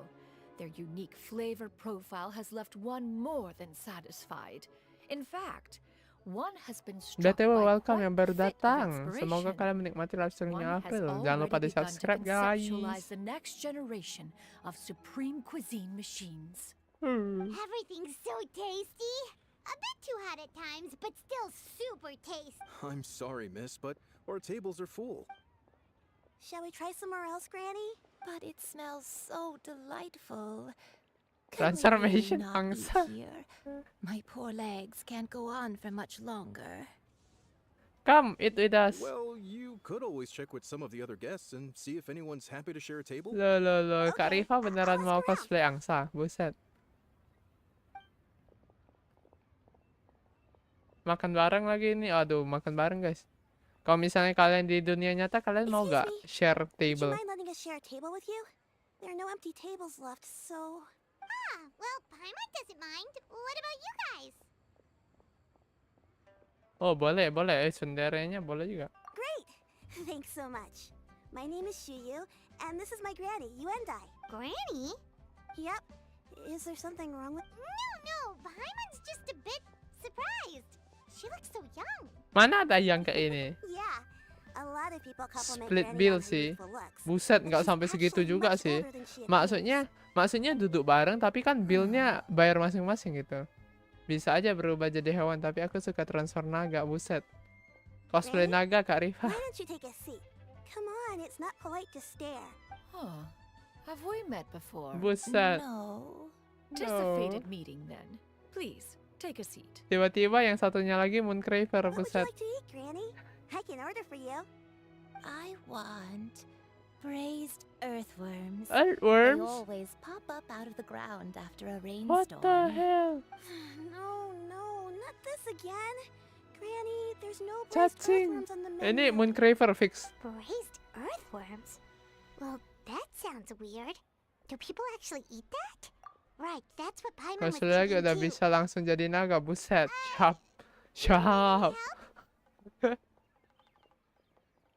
Their unique flavor profile has left one more than satisfied. In fact, one has been struck BTW by welcome quite yang the baru fit of datang. Semoga inspiration. kalian menikmati live streamnya One has Avreel. Jangan lupa already di begun to subscribe conceptualize guys. the next generation of supreme cuisine machines. Everything's so tasty. A bit too hot at times, but still super tasty. I'm sorry, miss, but our tables are full. Shall we try somewhere else, Granny? But it smells so delightful. Transformation angsa. Here? My poor legs can't go on for much longer. Come, eat with us. Well, you could always check with some of the other guests and see if anyone's happy to share a table. Loh. Kak Okay, Rifa beneran I'll mau ask around. cosplay angsa. Buset. Makan bareng lagi nih. Aduh, makan bareng guys. Kalau misalnya kalian di dunia nyata, kalian mau Excuse gak me? share Would you table? mind letting us share a table with you? There are no empty tables left, so... Ah, well, Paimon doesn't mind. What about you guys? Oh, boleh. Senderenya boleh juga. Great! Thanks so much. My name is Shuyu, and this is my granny, Yuendai. Granny? Yep. Is there something wrong with... No, Paimon's just a bit surprised. She looks so young. Mana ada yang kayak ini? Yeah. A lot of people compliment Split Granny bill on her sih. youthful looks. Buset, But nggak she's sampai segitu actually juga much sih. older than she appears. Maksudnya duduk bareng tapi kan billnya bayar masing-masing gitu. Bisa aja berubah jadi hewan, tapi aku suka transfer naga, buset. Cosplay Ready? naga Kak Rifa. Why don't you take a seat? Come on, it's not polite to stare. Huh. Have we met before? Buset. No. Dissipated meeting then. Please, take a seat. Tiba-tiba yang satunya lagi Mooncraver, What would you buset. like to eat, Granny? I can order for you. I want braised earthworms. They Earthworms? always pop up out of the ground after a What rainstorm. the hell? No, not this again. Granny, there's no braised Cacing. earthworms on the Ini menu. Mooncraver fix. Braised earthworms? Well, that sounds weird. Do people actually eat that? Right, that's what Paimon was Maksudnya lagi thinking udah too. bisa langsung jadi naga, buset. Syap. Syap.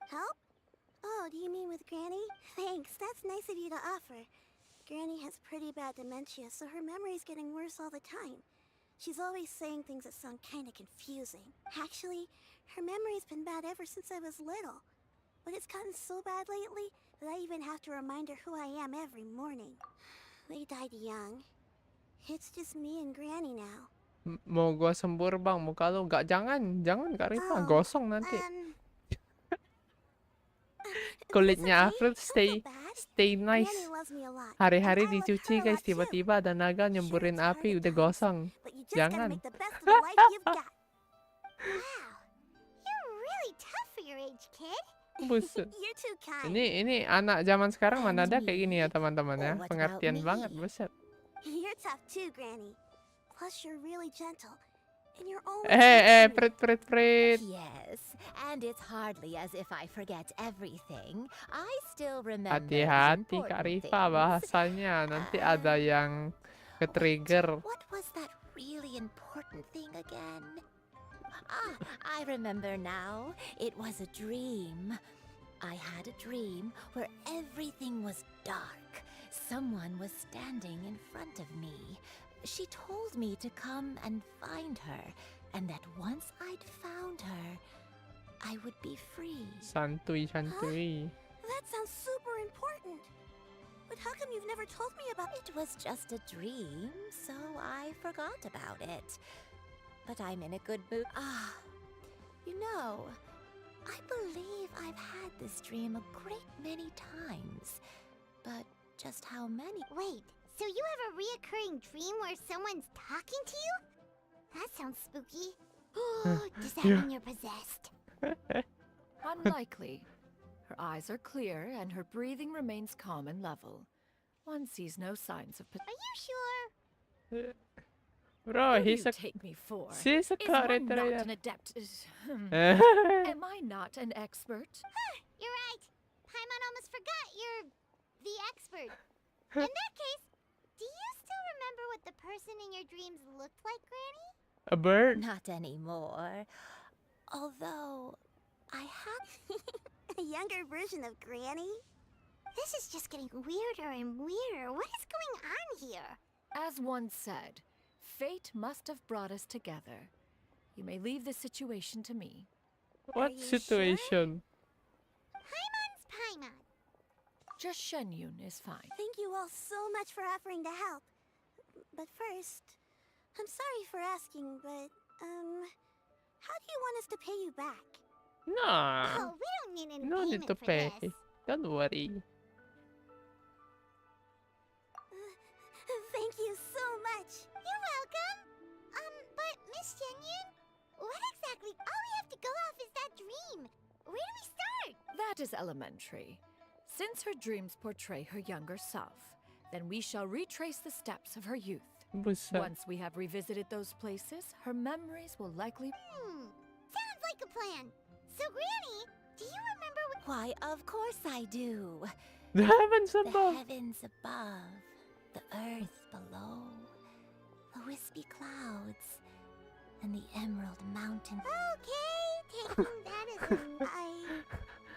Help? Oh, do you mean with Granny? Thanks, that's nice of you to offer. Granny has pretty bad dementia, so her memory's getting worse all the time. She's always saying things that sound kinda confusing. Actually, her memory's been bad ever since I was little. But it's gotten so bad lately that I even have to remind her who I am every morning. They died young. It's just me and Granny now. Mau gua sembur bang muka lu? Gak, jangan Kak Rifa, Oh, gosong nanti. It's Kulitnya okay, Avril don't feel bad. stay nice. Granny loves me a lot. Hari-hari and I love dicuci her a guys, lot too. tiba-tiba ada naga nyemburin Sure, it's hard api, at udah times, gosong. But you just Jangan. gotta make the best of the life you've got. Wow, you're really tough for your age, kid. Buset. You're too kind. Ini anak zaman sekarang mana ada kayak gini ya teman-teman ya. Oh, what Pengertian about banget, me? buset. You're tough too, Granny. Plus, you're really gentle. And you're always Prit. Yes, and it's hardly as if I forget everything. I still remember Hati-hati Kak important Rifa things. bahasanya. Nanti ada yang ke-trigger. What was that really important thing again? Ah, I remember now. It was a dream. I had a dream where everything was dark. Someone was standing in front of me. She told me to come and find her, and that once I'd found her, I would be free. Santuy. That sounds super important. But how come you've never told me about it? It was just a dream, so I forgot about it. But I'm in a good mood. You know, I believe I've had this dream a great many times. But just how many? Wait, so you have a reoccurring dream where someone's talking to you? That sounds spooky. Does that mean you're possessed? Unlikely. Her eyes are clear and her breathing remains calm and level. One sees no signs of Are you sure? Bro, Who do he's you a take me for? She's a Is one character. not an adept? Am I not an expert? You're right. Paimon almost forgot you're the expert. In that case, do you still remember what the person in your dreams looked like, Granny? A bird? Not anymore. Although, I have... A younger version of Granny? This is just getting weirder and weirder. What is going on here? As one said, fate must have brought us together. You may leave the situation to me. What you situation? Paimon's Paimon. Just Shenyun is fine. Thank you all so much for offering to help. But first, I'm sorry for asking, but, how do you want us to pay you back? No. Oh, we don't need any No need payment to for pay. this. Don't worry. Thank you so much. You're welcome. But Miss Shenyun, what exactly? All we have to go off is that dream. Where do we start? That is elementary. Since her dreams portray her younger self, then we shall retrace the steps of her youth. Buset. Once we have revisited those places, her memories will likely... Sounds like a plan. So, Granny, do you remember what... Why, of course I do. The heavens The above. heavens above, the earth below, the wispy clouds, and the emerald mountain. Okay, taking that as a...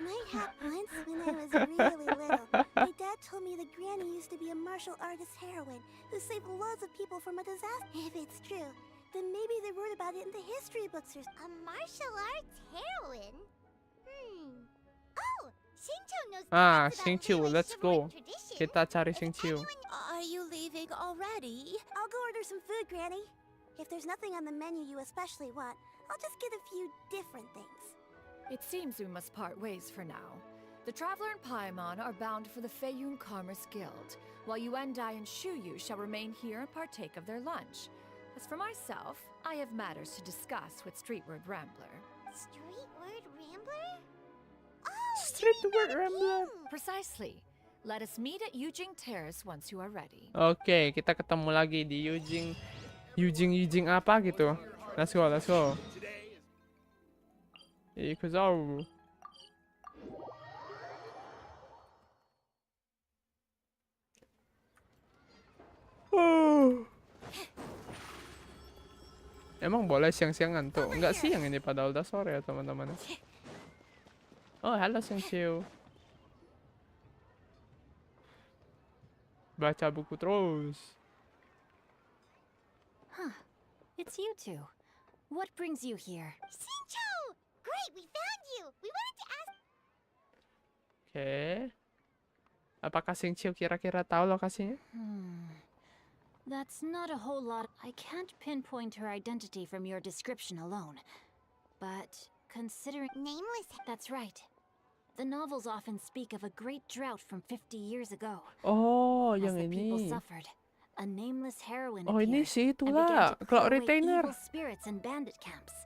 My hat once, when I was really little, my dad told me that Granny used to be a martial artist heroine who saved loads of people from a disaster. If it's true, then maybe they wrote about it in the history books or A martial arts heroine? Oh, Shincho knows Ah, lots about Shinchu, Liyue let's chivalric go. tradition. Kita cari If Shinchu. anyone- Are you leaving already? I'll go order some food, Granny. If there's nothing on the menu you especially want, I'll just get a few different things. It seems we must part ways for now. The Traveler and Paimon are bound for the Feiyun Commerce Guild, while Yuendai and Shuyu shall remain here and partake of their lunch. As for myself, I have matters to discuss with Streetward Rambler. Streetward Rambler? Oh, Streetward Rambler. Precisely. Let us meet at Yujing Terrace once you are ready. Oke, kita ketemu lagi di Yujing apa gitu. Let's go, let's go. Ikuzau. Emang boleh siang-siangan tuh? Enggak siang ini, padahal udah sore ya teman-teman. Oh, halo Siang-Siu. Baca buku terus. Huh. It's you two. What brings you here? Shincho! Great, we found you! We wanted to ask... Oke. Apakah Siang-Siu kira-kira tahu lokasinya? That's not a whole lot. I can't pinpoint her identity from your description alone. But considering... Nameless... That's right. The novels often speak of a great drought from 50 years ago. Oh, As yang the people ini. suffered, a nameless heroine Oh, ini appeared sih and began itulah. to Clock put away Retainer. evil spirits and bandit camps.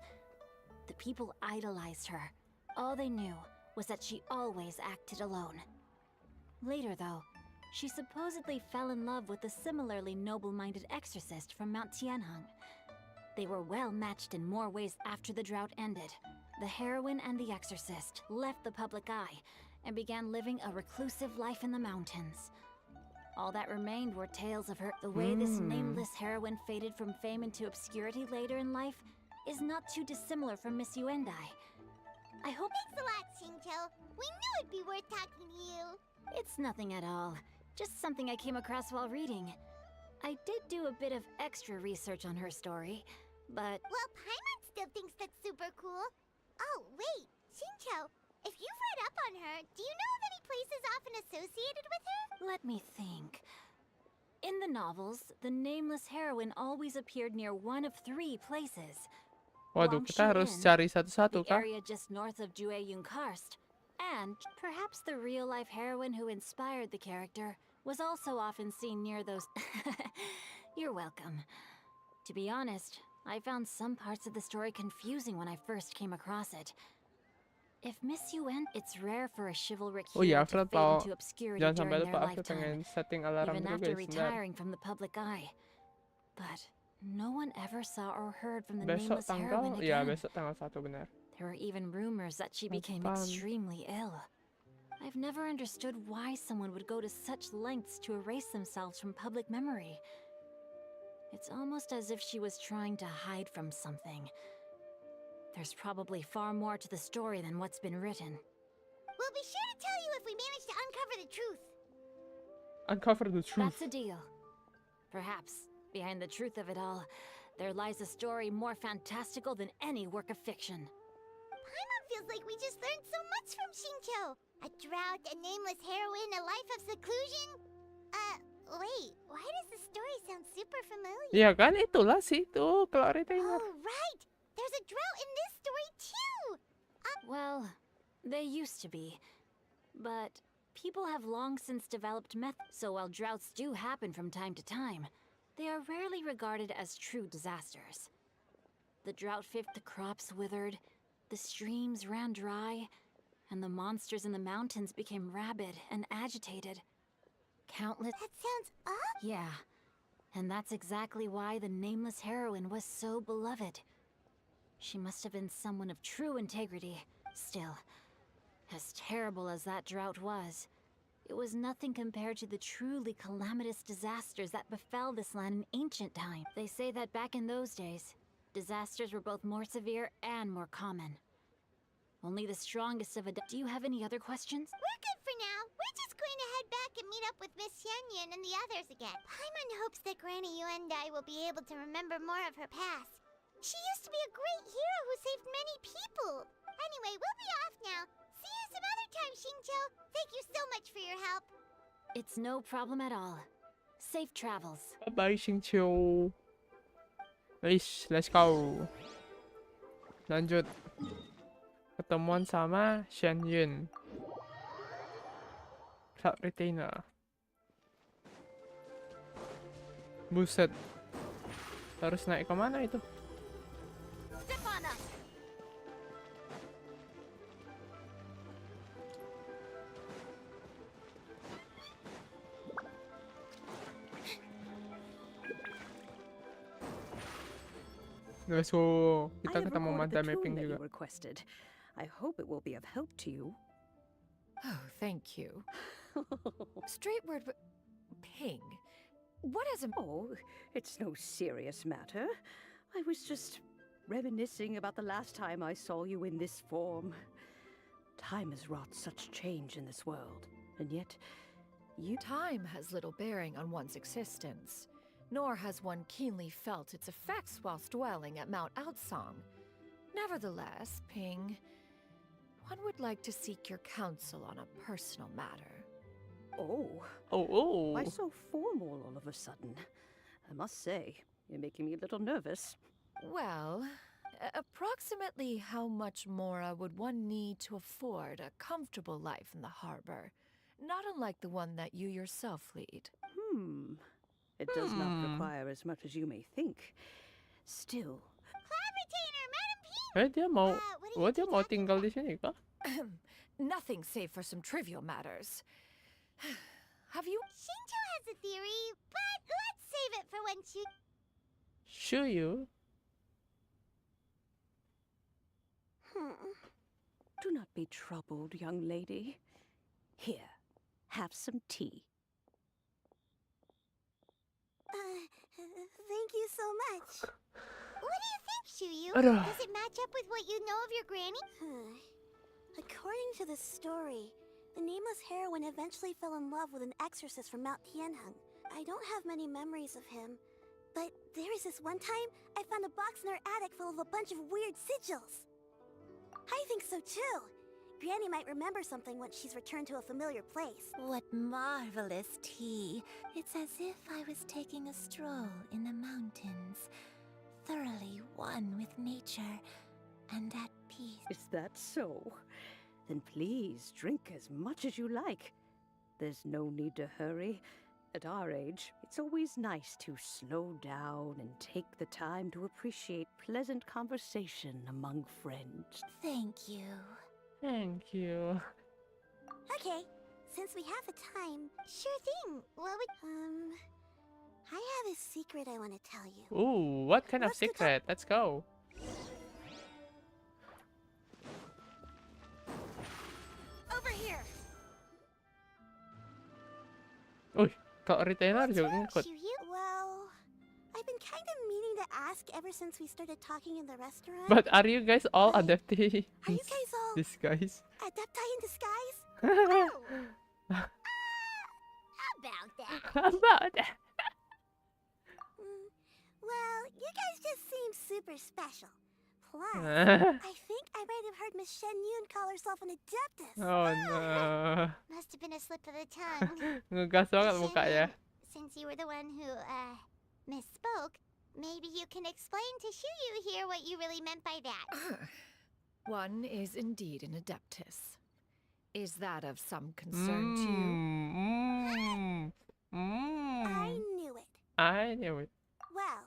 The people idolized her. All they knew was that she always acted alone. Later, though, she supposedly fell in love with a similarly noble-minded exorcist from Mount Tianheng. They were well matched in more ways after the drought ended. The heroine and the exorcist left the public eye and began living a reclusive life in the mountains. All that remained were tales of her. The way this nameless heroine faded from fame into obscurity later in life is not too dissimilar from Miss Yuendai. I hope... Thanks a lot, Shincho. We knew it'd be worth talking to you. It's nothing at all. Just something I came across while reading. I did do a bit of extra research on her story, but... Well, Paimon still thinks that's super cool. Oh, wait, Shincho, if you've read up on her, do you know of any places often associated with her? Let me think. In the novels, the nameless heroine always appeared near one of 3 places. Waduh, kita harus cari satu-satu The kah? area just north of Jueyun Karst. And perhaps the real-life heroine who inspired the character was also often seen near those... You're welcome. To be honest, I found some parts of the story confusing when I first came across it. If Miss Yuen, it's rare for a chivalric Oh iya, hero to Alfred fade mau into obscurity jangan sampai during lupa, their aku lifetime, pengen setting alarm even dulu after guys. Bentar. retiring from the public eye. But no one ever saw or heard from the Besok nameless heroine tanggal, ya again. besok tanggal 1 benar. There were even rumors that she became Apaan? extremely ill. I've never understood why someone would go to such lengths to erase themselves from public memory. It's almost as if she was trying to hide from something. There's probably far more to the story than what's been written. We'll be sure to tell you if we manage to uncover the truth. Uncover the truth. That's a deal. Perhaps, behind the truth of it all, there lies a story more fantastical than any work of fiction. Paimon feels like we just learned so much from Shincho. A drought, a nameless heroine, a life of seclusion. Wait, why does the story sound super familiar? Iya kan, itulah sih itu Clock Retainer. Oh, right! There's a drought in this story too! Well, they used to be. But people have long since developed methods, so while droughts do happen from time to time, they are rarely regarded as true disasters. The drought the crops withered, the streams ran dry, and the monsters in the mountains became rabid and agitated. Countless... That sounds awful. Yeah, and that's exactly why the nameless heroine was so beloved. She must have been someone of true integrity. Still, as terrible as that drought was, it was nothing compared to the truly calamitous disasters that befell this land in ancient times. They say that back in those days, disasters were both more severe and more common. Only the strongest of do you have any other questions? We're good for now. We're just going to head back and meet up with Miss Xianyun and the others again. Paimon hopes that Granny Yuendai will be able to remember more of her past. She used to be a great hero who saved many people. Anyway, we'll be off now. See you some other time, Xingqiu. Thank you so much for your help. It's no problem at all. Safe travels. Bye-bye, Xingqiu. Guys, let's go. Lanjut. Ketemuan sama Xianyun. Cloud retainer. Buset. Harus naik kemana itu? Step on us. So, I kita have ketemu recorded mantan the mapping tune that juga. you requested. I hope it will be of help to you. Oh, thank you. Straight word ping. What is a Oh, it's no serious matter. I was just reminiscing about the last time I saw you in this form. Time has wrought such change in this world, and yet you... time has little bearing on one's existence, nor has one keenly felt its effects whilst dwelling at Mount Outsong. Nevertheless, Ping, one would like to seek your counsel on a personal matter. Oh, Oh. why so formal all of a sudden? I must say, you're making me a little nervous. Well, approximately how much more would one need to afford a comfortable life in the harbor, not unlike the one that you yourself lead? It does not require as much as you may think. Still, Cloud retainer, Madam P! Dia mau, what are you dia mau talking tinggal di sini kah? Nothing save for some trivial matters. Have you? Shinto has a theory, but let's save it for when she... Shuyu. do not be troubled, young lady. Here, have some tea. Thank you so much. What do you think, Shuyu? Aduh. Does it match up with what you know of your granny? According to the story, the nameless heroine eventually fell in love with an exorcist from Mount Tianheng. I don't have many memories of him, but there was this one time I found a box in her attic full of a bunch of weird sigils. I think so too. Granny might remember something once she's returned to a familiar place. What marvelous tea. It's as if I was taking a stroll in the mountains, thoroughly one with nature and at peace. Is that so? Then please drink as much as you like. There's no need to hurry. At our age, it's always nice to slow down and take the time to appreciate pleasant conversation among friends. Thank you. Thank you. Okay, since we have the time, Sure thing. What would... I have a secret I want to tell you. Ooh, what kind of Let's go secret? Let's go. Over here! Uy, kau retainer What's juga wrong, ngikut. Shuyu? Well, I've been kind of meaning to ask ever since we started talking in the restaurant. But are you guys all Are adaptee? Are you guys all Disguise. adepti in disguise? About that. About that. Well, you guys just seem super special. Plus, I think I might have heard Miss Shen Yun call herself an adeptus. Oh no. Must have been a slip of the tongue. Ngegas banget mukanya. Since you were the one who, misspoke, maybe you can explain to Shuyu here what you really meant by that. One is indeed an adeptus. Is that of some concern to you? I knew it. I knew it. Well,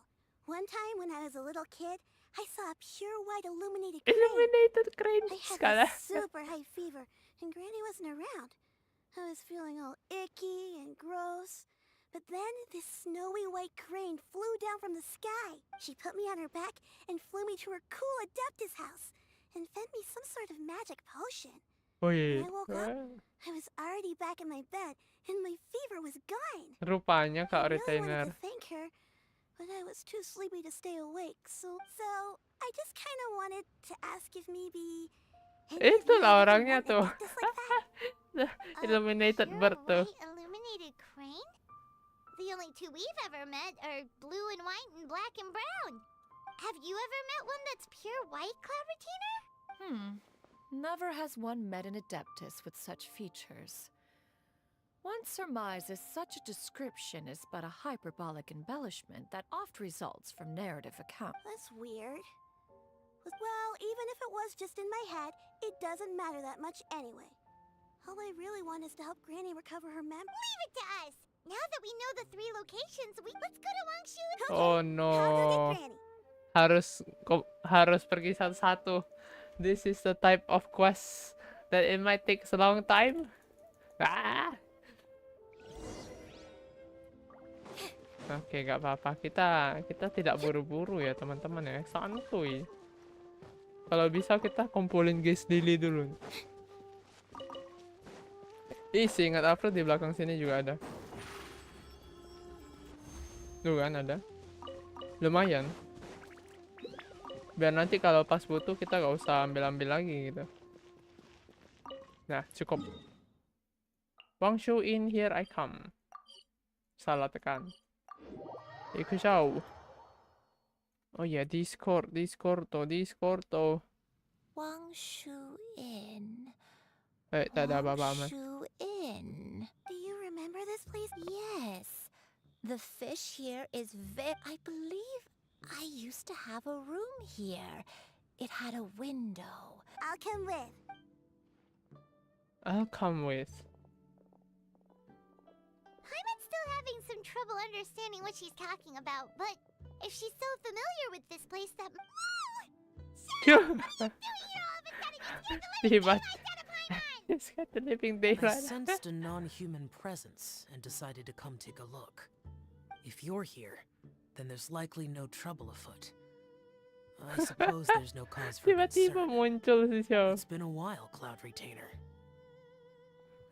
one time when I was a little kid, I saw a pure white illuminated crane. Illuminated crane I had skala. this super high fever, and Granny wasn't around. I was feeling all icky and gross. But then this snowy white crane flew down from the sky. She put me on her back and flew me to her cool adeptus house and fed me some sort of magic potion. Wih, When I woke up, I was already back in my bed and my fever was gone. rupanya I Kak really wanted Retainer. to thank her, but I was too sleepy to stay awake. So I just kind of wanted to ask if maybe... any of you Itulah have orangnya an tuh. adeptus like that? Illuminated Pure bird tuh. white illuminated crane? The only two we've ever met are blue and white and black and brown. Have you ever met one that's pure white, Cloud Retainer? Never has one met an adeptus with such features. One surmises such a description is but a hyperbolic embellishment that oft results from narrative account. That's weird. Well, even if it was just in my head, it doesn't matter that much anyway. All I really want is to help Granny recover her memory. Leave it to us! Now that we know the 3 locations, let's go to Wangshu. Oh I'll go no. get Granny. Harus pergi satu-satu. This is the type of quest that it might take a long time. Ah. Oke, gak apa-apa. Kita tidak buru-buru ya, teman-teman ya. Santuy. Kalau bisa kita kumpulin guys daily dulu. Ih, ingat Avreel di belakang sini juga ada. Tuh kan ada. Lumayan. Biar nanti kalau pas butuh kita gak usah ambil-ambil lagi gitu. Nah, cukup. Wangshu in, here I come. Salah tekan. Ikusau. Oh ya, Discord to. Wangshu in. Tak ada apa-apa aman. Wangshu in. Do you remember this place? Yes. The fish here is I believe I used to have a room here. It had a window. I'll come with. I'll come with. Paimon's still having some trouble understanding what she's talking about, but if she's so familiar with this place that... It's got the living I daylight. sensed a non-human presence and decided to come take a look. If you're here, then there's likely no trouble afoot. I suppose there's no cause for Tiba-tiba concern. muncul si Xiao. It's been a while, Cloud Retainer.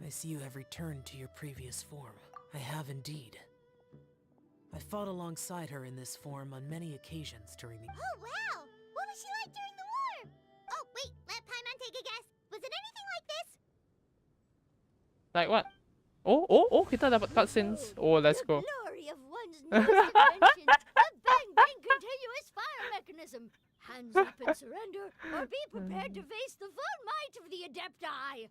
I see you have returned to your previous form. I have indeed. I fought alongside her in this form on many occasions during the... Oh, wow! What was she like during the war? Oh, wait, let Paimon take a guess. Was it anything like this? Like what? Oh, kita dapat cutscenes. Oh, let's go. Glory of one's newest invention, a bang-bang continuous fire mechanism. Hands up and surrender, or be prepared to face the full might of the Adepti.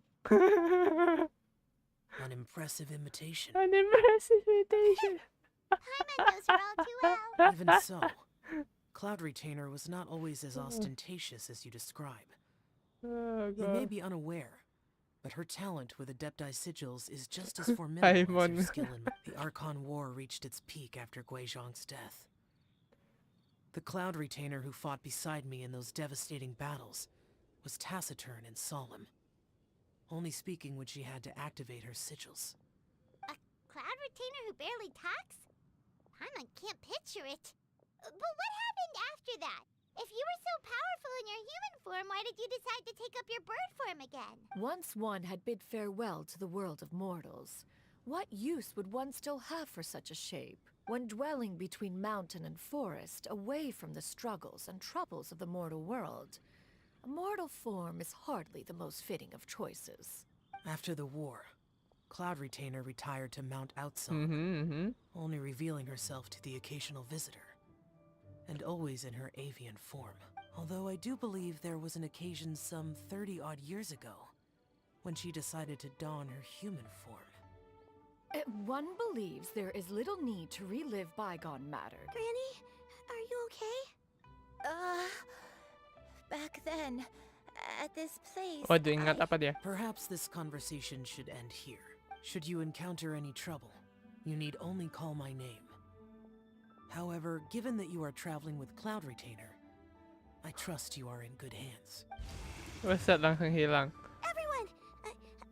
An impressive imitation. An impressive imitation. Paimon knows her all too well. Even so, Cloud Retainer was not always as ostentatious as you describe. Oh, You may God. be unaware, but her talent with Adepti sigils is just as formidable as Paimon. her skill in... The Archon War reached its peak after Guizhong's death. The Cloud Retainer who fought beside me in those devastating battles was taciturn and solemn, only speaking when she had to activate her sigils. A cloud retainer who barely talks? Paimon can't picture it. But what happened after that? If you were so powerful in your human form, why did you decide to take up your bird form again? Once one had bid farewell to the world of mortals, what use would one still have for such a shape? When dwelling between mountain and forest, away from the struggles and troubles of the mortal world, a mortal form is hardly the most fitting of choices. After the war, Cloud Retainer retired to Mount Outsong, only revealing herself to the occasional visitor, and always in her avian form. Although I do believe there was an occasion some 30-odd years ago, when she decided to don her human form. One believes there is little need to relive bygone matter. Granny, are you okay? Back then, at this place, Waduh, ingat apa dia? Perhaps this conversation should end here. Should you encounter any trouble, you need only call my name. However, given that you are traveling with Cloud Retainer, I trust you are in good hands. Buset, langsung hilang. Everyone,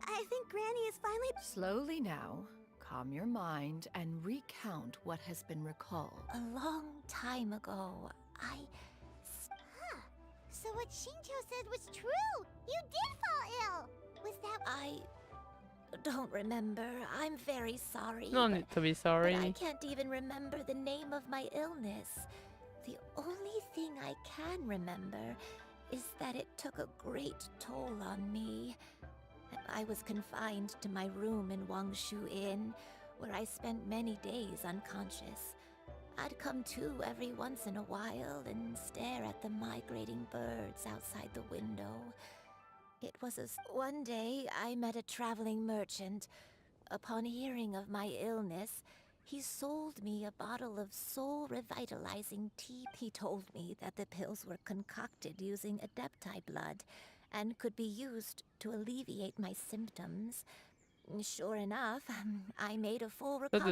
I think Granny is finally... Slowly now, calm your mind and recount what has been recalled. a long time ago, Huh. So what Shincho said was true! You did fall ill! Was that... I don't remember. I'm very sorry. No need to be But I sorry. can't even remember the name of my illness. The only thing I can remember is that it took a great toll on me. I was confined to my room in Wangshu Inn, where I spent many days unconscious. I'd come to every once in a while and stare at the migrating birds outside the window. It was as one day I met a traveling merchant. Upon hearing of my illness, he sold me a bottle of soul-revitalizing tea. He told me that the pills were concocted using Adepti blood, and could be used to alleviate my symptoms. Sure enough, I made a full recovery.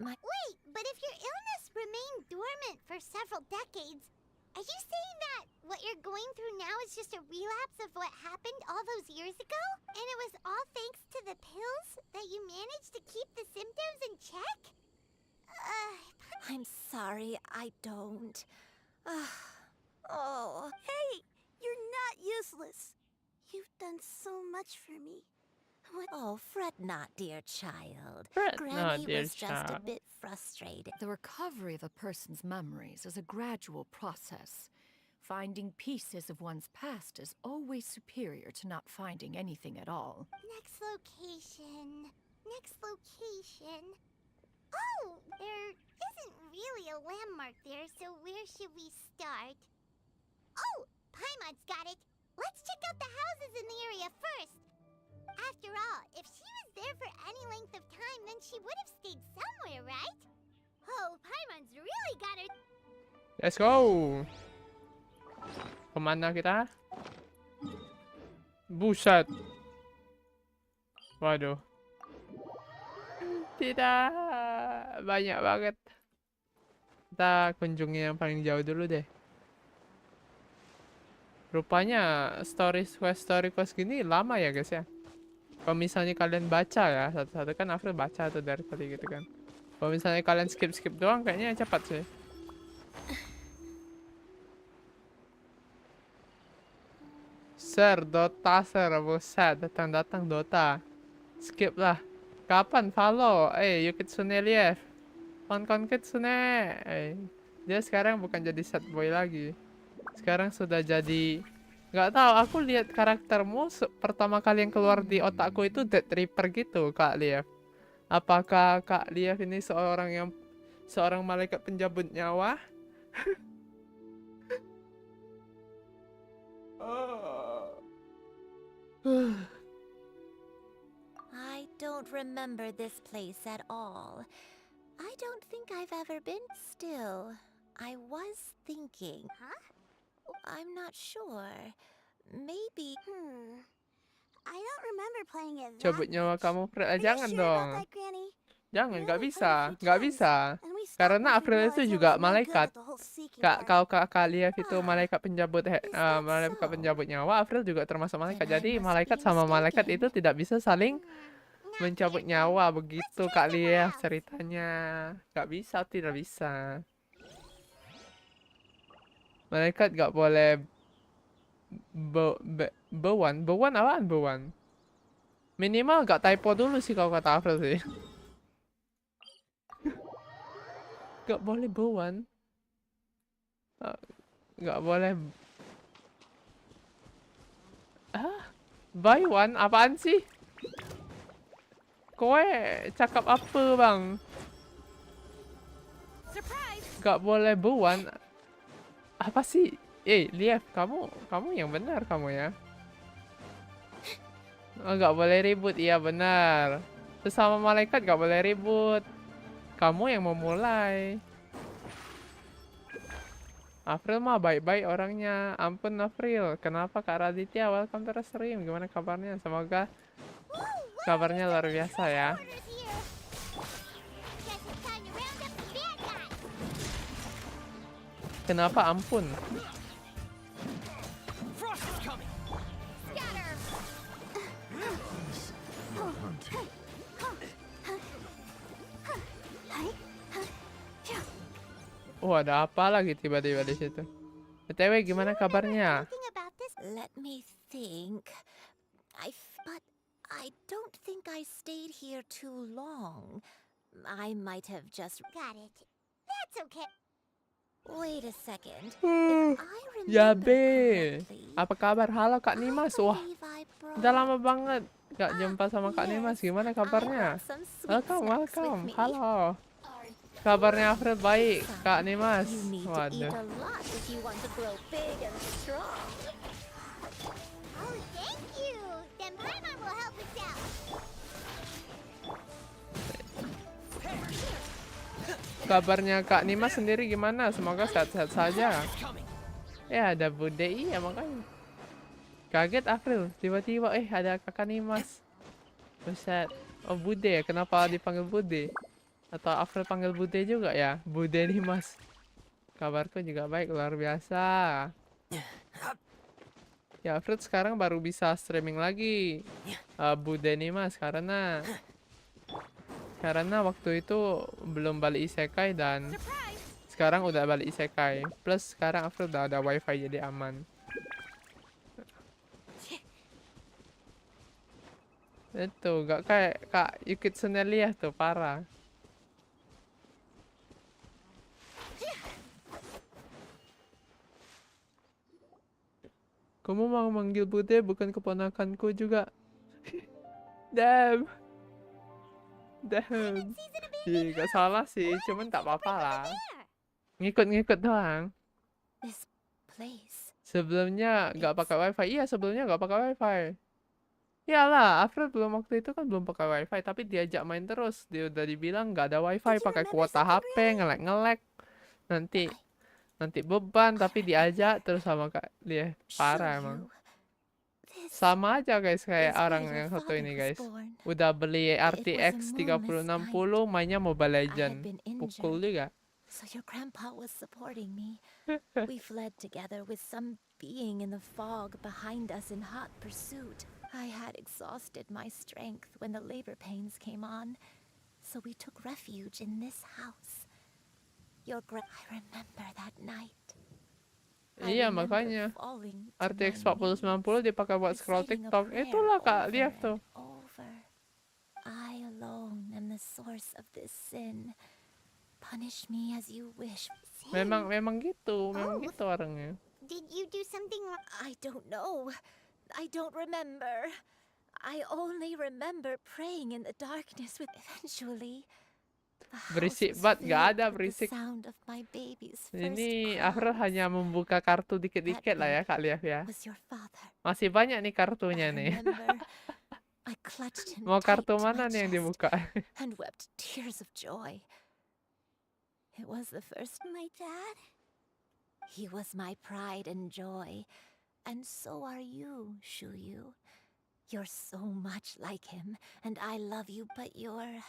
Wait, but if your illness remained dormant for several decades, are you saying that what you're going through now is just a relapse of what happened all those years ago? And it was all thanks to the pills that you managed to keep the symptoms in check? I'm sorry, I don't. Oh. Hey, you're not useless. You've done so much for me. Oh, fret not, dear child. Fret Granny not, dear was just a child. bit frustrated. The recovery of a person's memories is a gradual process. Finding pieces of one's past is always superior to not finding anything at all. Next location. Next location. Oh, there isn't really a landmark there, so where should we start? Oh, Paimon's got it. Let's check out the houses in the area first. After all, if she was there for any length of time, then she would have stayed somewhere, right? Oh, Paimon's really got her. Let's go. Kemana kita? Buset. Waduh. Tidak. Banyak banget. Kita kunjungi yang paling jauh dulu deh. Rupanya story quest gini lama ya guys ya. Kalau misalnya kalian baca ya satu-satu, kan Avreel baca tuh dari tadi gitu kan. Kalau misalnya kalian skip doang kayaknya cepat sih. Sir, Dota sir, buset, datang Dota. Skip lah. Kapan follow? Yukitsune Lief. Kon kitsune. Dia sekarang bukan jadi sad boy lagi. Sekarang sudah jadi, nggak tahu, aku lihat karaktermu pertama kali yang keluar di otakku itu Death Reaper gitu, Kak Lief. Apakah Kak Lief ini seorang malaikat penjabut nyawa? I don't remember this place at all. I don't think I've ever been. Still, I was thinking. Huh? I'm not sure. Maybe. I don't remember playing it that Cabut nyawa much. kamu, Avreel. Are you Jangan sure dong. about that, Granny? Jangan, nggak We only bisa, played a few nggak times, bisa. and we stopped Karena when we Avreel itu realized juga there was no good malaikat. with the whole seeking Kak, part. kalau Kak Lief itu malaikat penjabut Is that malaikat so? penjabut nyawa, Avreel juga termasuk malaikat. Then I Jadi must malaikat be sama malaikat mistaken. itu tidak bisa saling Not mencabut here, then. nyawa begitu, Let's Kak try somewhere Lief else. ceritanya. Nggak bisa, tidak bisa. Malaikat nggak boleh bewan apaan bewan? Minimal nggak typo dulu sih kalau kata Avreel sih. Nggak boleh bewan. Nggak boleh. Buy one apaan sih? Kowe cakap apa bang? Nggak boleh bewan. Apa sih? Lief, kamu yang benar kamu ya. Oh, nggak boleh ribut, iya benar. Sesama malaikat nggak boleh ribut. Kamu yang memulai. Avreel mah baik-baik orangnya. Ampun Avreel, kenapa Kak Raditya? Welcome to the stream. Gimana kabarnya? Semoga kabarnya luar biasa ya. Orders here. Guess it's time to round up the bad guys. Kenapa ampun? Frost is coming. Scatter. Oh, ada apa lagi tiba-tiba di situ? BTW gimana kabarnya? Anything about this? Let me think. But I don't think I stayed here too long. I might have just. Got it. That's okay. Wait a second. Uh, If I remember Yabe. correctly, Apa kabar? Halo Kak I Nimas. Wah, believe I brought- udah lama banget gak jumpa sama Kak Nimas. yes, Gimana I kabarnya? brought some sweet Welcome, snacks welcome. with me. Halo. Kabarnya Avreel baik, Kak Nimas. You need to eat Waduh. a lot if you want to grow big and strong. Oh, thank you. Then Paimon will help us out. Kabarnya Kak Nimas sendiri gimana? Semoga sehat-sehat saja. Coming. Ya, ada Bude, iya makanya. Kaget Avril, tiba-tiba ada kakak nih mas. Buset. Oh Bude, kenapa dipanggil Bude? Atau Avril panggil Bude juga ya? Bude nih mas. Kabarku juga baik, luar biasa. Ya Avril sekarang baru bisa streaming lagi. Bude nih mas, karena waktu itu belum balik isekai dan sekarang udah balik isekai. Plus sekarang Avril udah ada wifi jadi aman. Itu gak kayak Kak Yukit Sunelia tuh, parah. Kamu mau manggil Bude bukan keponakanku juga. Damn. Damn. Ih, gak salah sih, cuman tak apa-apa lah. Ngikut-ngikut doang. This place. Sebelumnya gak pakai wifi. Iya, sebelumnya gak pakai wifi. Iyalah, Avril belum waktu itu kan belum pakai wifi, tapi diajak main terus. Dia udah dibilang nggak ada wifi, pakai kuota HP, ngelek-ngelek. Nanti beban, tapi diajak terus sama Kak dia. Parah emang. Sama aja guys kayak orang yang satu ini guys. Udah beli RTX 3060, mainnya Mobile Legend. Pukul juga. So your grandpa was supporting me. We fled together with some being in the fog behind us in hot pursuit. I had exhausted my strength when the labor pains came on, so we took refuge in this house. I remember that night. Iya makanya RTX 4090 dipakai buat scroll TikTok. Itulah Kak Liaf tuh. I alone am the source of this sin. Punish me as you wish. Memang gitu orangnya. Did you do something wrong? I don't know. I don't remember. I only remember praying in the darkness with eventually. Berisik banget, gak ada berisik. Ini Avril hanya membuka kartu dikit-dikit lah ya Kak Liaf ya. Masih banyak nih kartunya nih. Mau kartu mana nih yang dibuka? And wept tears of joy. It was the first. My dad? He was my pride and joy. And so are you, Shuyu. You're so much like him, and I love you, but you're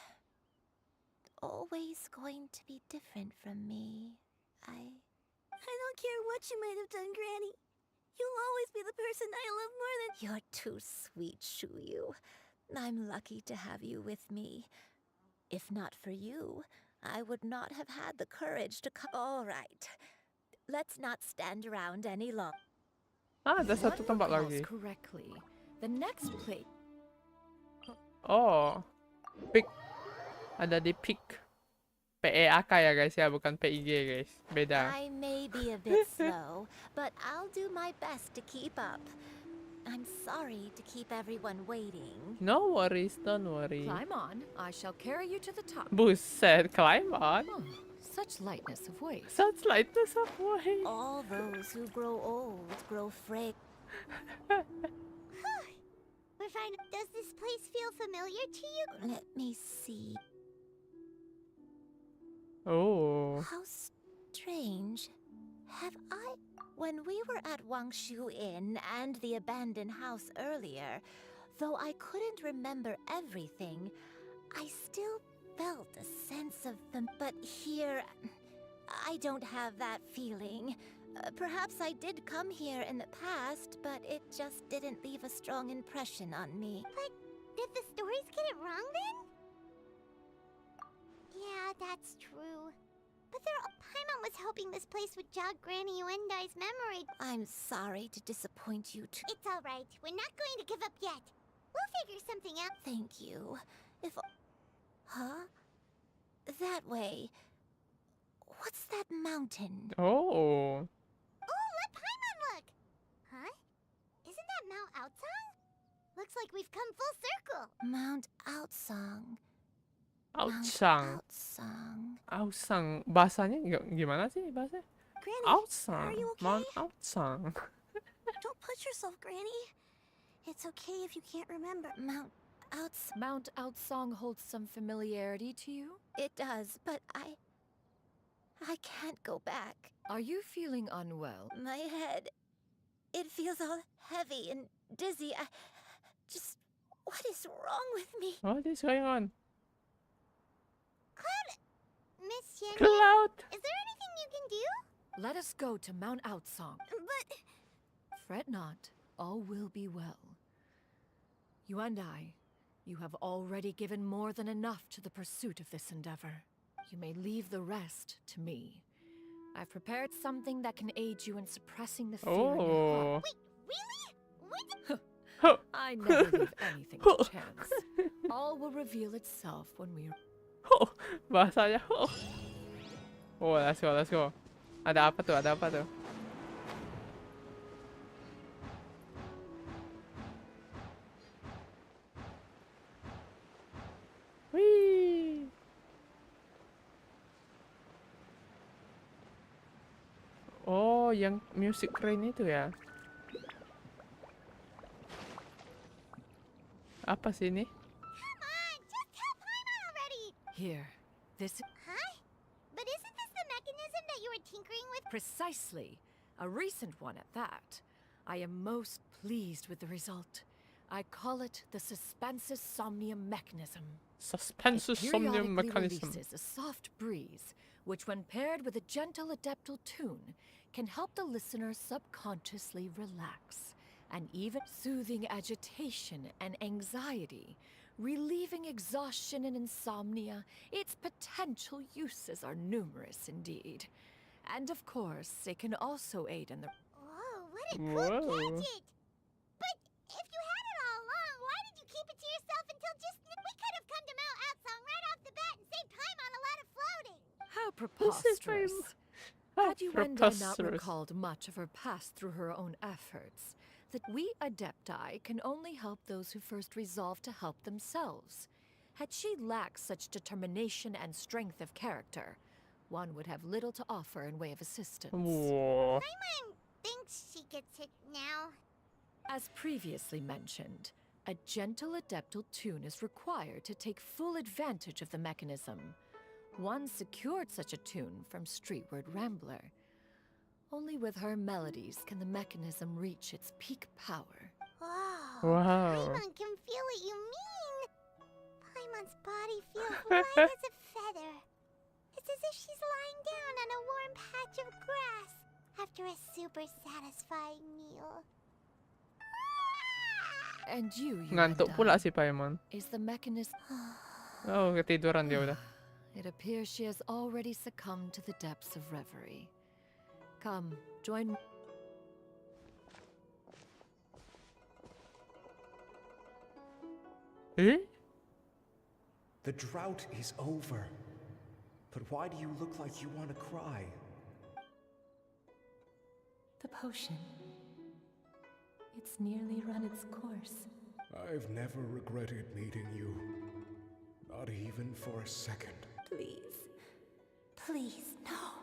always going to be different from me. I don't care what you might have done, Granny. You'll always be the person I love more than— You're too sweet, Shuyu. I'm lucky to have you with me. If not for you, I would not have had the courage to come. All right. Let's not stand around any longer. Ada satu tempat lagi. Correctly. The next place. Oh. Pick. Ada di pick. PEAK ya guys ya, bukan PIG guys. Beda. I may be a bit slow, but I'll do my best to keep up. I'm sorry to keep everyone waiting. No worries, don't worry. Climb on. I shall carry you to the top. Buset, climb on. Oh, such lightness of weight. Such lightness of weight. All those who grow old grow frail. We're fine. Does this place feel familiar to you? Let me see. Oh. How strange. Have I... When we were at Wangshu Inn and the abandoned house earlier, though I couldn't remember everything, I still felt a sense of them. But here, I don't have that feeling. Perhaps I did come here in the past, but it just didn't leave a strong impression on me. But did the stories get it wrong then? Yeah, that's true. But Paimon was hoping this place would jog Granny Uendai's memory. I'm sorry to disappoint you too. It's all right. We're not going to give up yet. We'll figure something out. Thank you. Huh? That way. What's that mountain? Oh. Oh, let Paimon look! Huh? Isn't that Mount Outsang? Looks like we've come full circle. Mount Outsang. Outsang. Outsang. Bahasanya gimana sih bahasanya? Granny, Outsang. are you okay? Mount Outsang. Don't push yourself, Granny. It's okay if you can't remember. Mount Outsang. Mount Outsang holds some familiarity to you? It does, but I can't go back. Are you feeling unwell? My head. It feels all heavy and dizzy. What is wrong with me? What is going on? Cloud, Miss Chenye, Cloud! is there anything you can do? Let us go to Mount Outsong. But Fret not, all will be well. You and I, you have already given more than enough to the pursuit of this endeavor. You may leave the rest to me. I've prepared something that can aid you in suppressing the fear in your heart. wait, really? I never leave anything to chance. All will reveal itself when we are... Bahasanya. Oh, let's go, let's go. Ada apa tuh? Ada apa tuh? Wih. Oh, yang music crane itu ya? Apa sih ini? Come on, just tell Paimon already. Here, this... Huh? But isn't this the mechanism that you were tinkering with? Precisely. A recent one at that. I am most pleased with the result. I call it the suspensus somnium mechanism. Suspensus somnium mechanism. Releases a soft breeze, which when paired with a gentle adeptal tune, can help the listener subconsciously relax, and even soothing agitation and anxiety, relieving exhaustion and insomnia. Its potential uses are numerous indeed. And of course, it can also aid in the... Whoa, what a cool gadget! But if you had it all along, why did you keep it to yourself until just... We could have come to Mount Outsong right off the bat and saved Paimon a lot of floating! How preposterous! Had you and I not recalled much of her past through her own efforts, that we Adepti can only help those who first resolve to help themselves. Had she lacked such determination and strength of character, one would have little to offer in way of assistance. Paimon thinks she gets it now. As previously mentioned, a gentle adeptal tune is required to take full advantage of the mechanism. One secured such a tune from Streetward Rambler. Only with her melodies can the mechanism reach its peak power. Wow. Paimon can feel what you mean. Paimon's body feels light as a feather. It's as if she's lying down on a warm patch of grass after a super satisfying meal. And you Ngantuk pula si Paimon. Is the mechanism... Oh, ketiduran dia udah. It appears she has already succumbed to the depths of reverie. Come, join me. Eh? The drought is over. But why do you look like you want to cry? The potion. It's nearly run its course. I've never regretted meeting you. Not even for a second. Please. Please, no.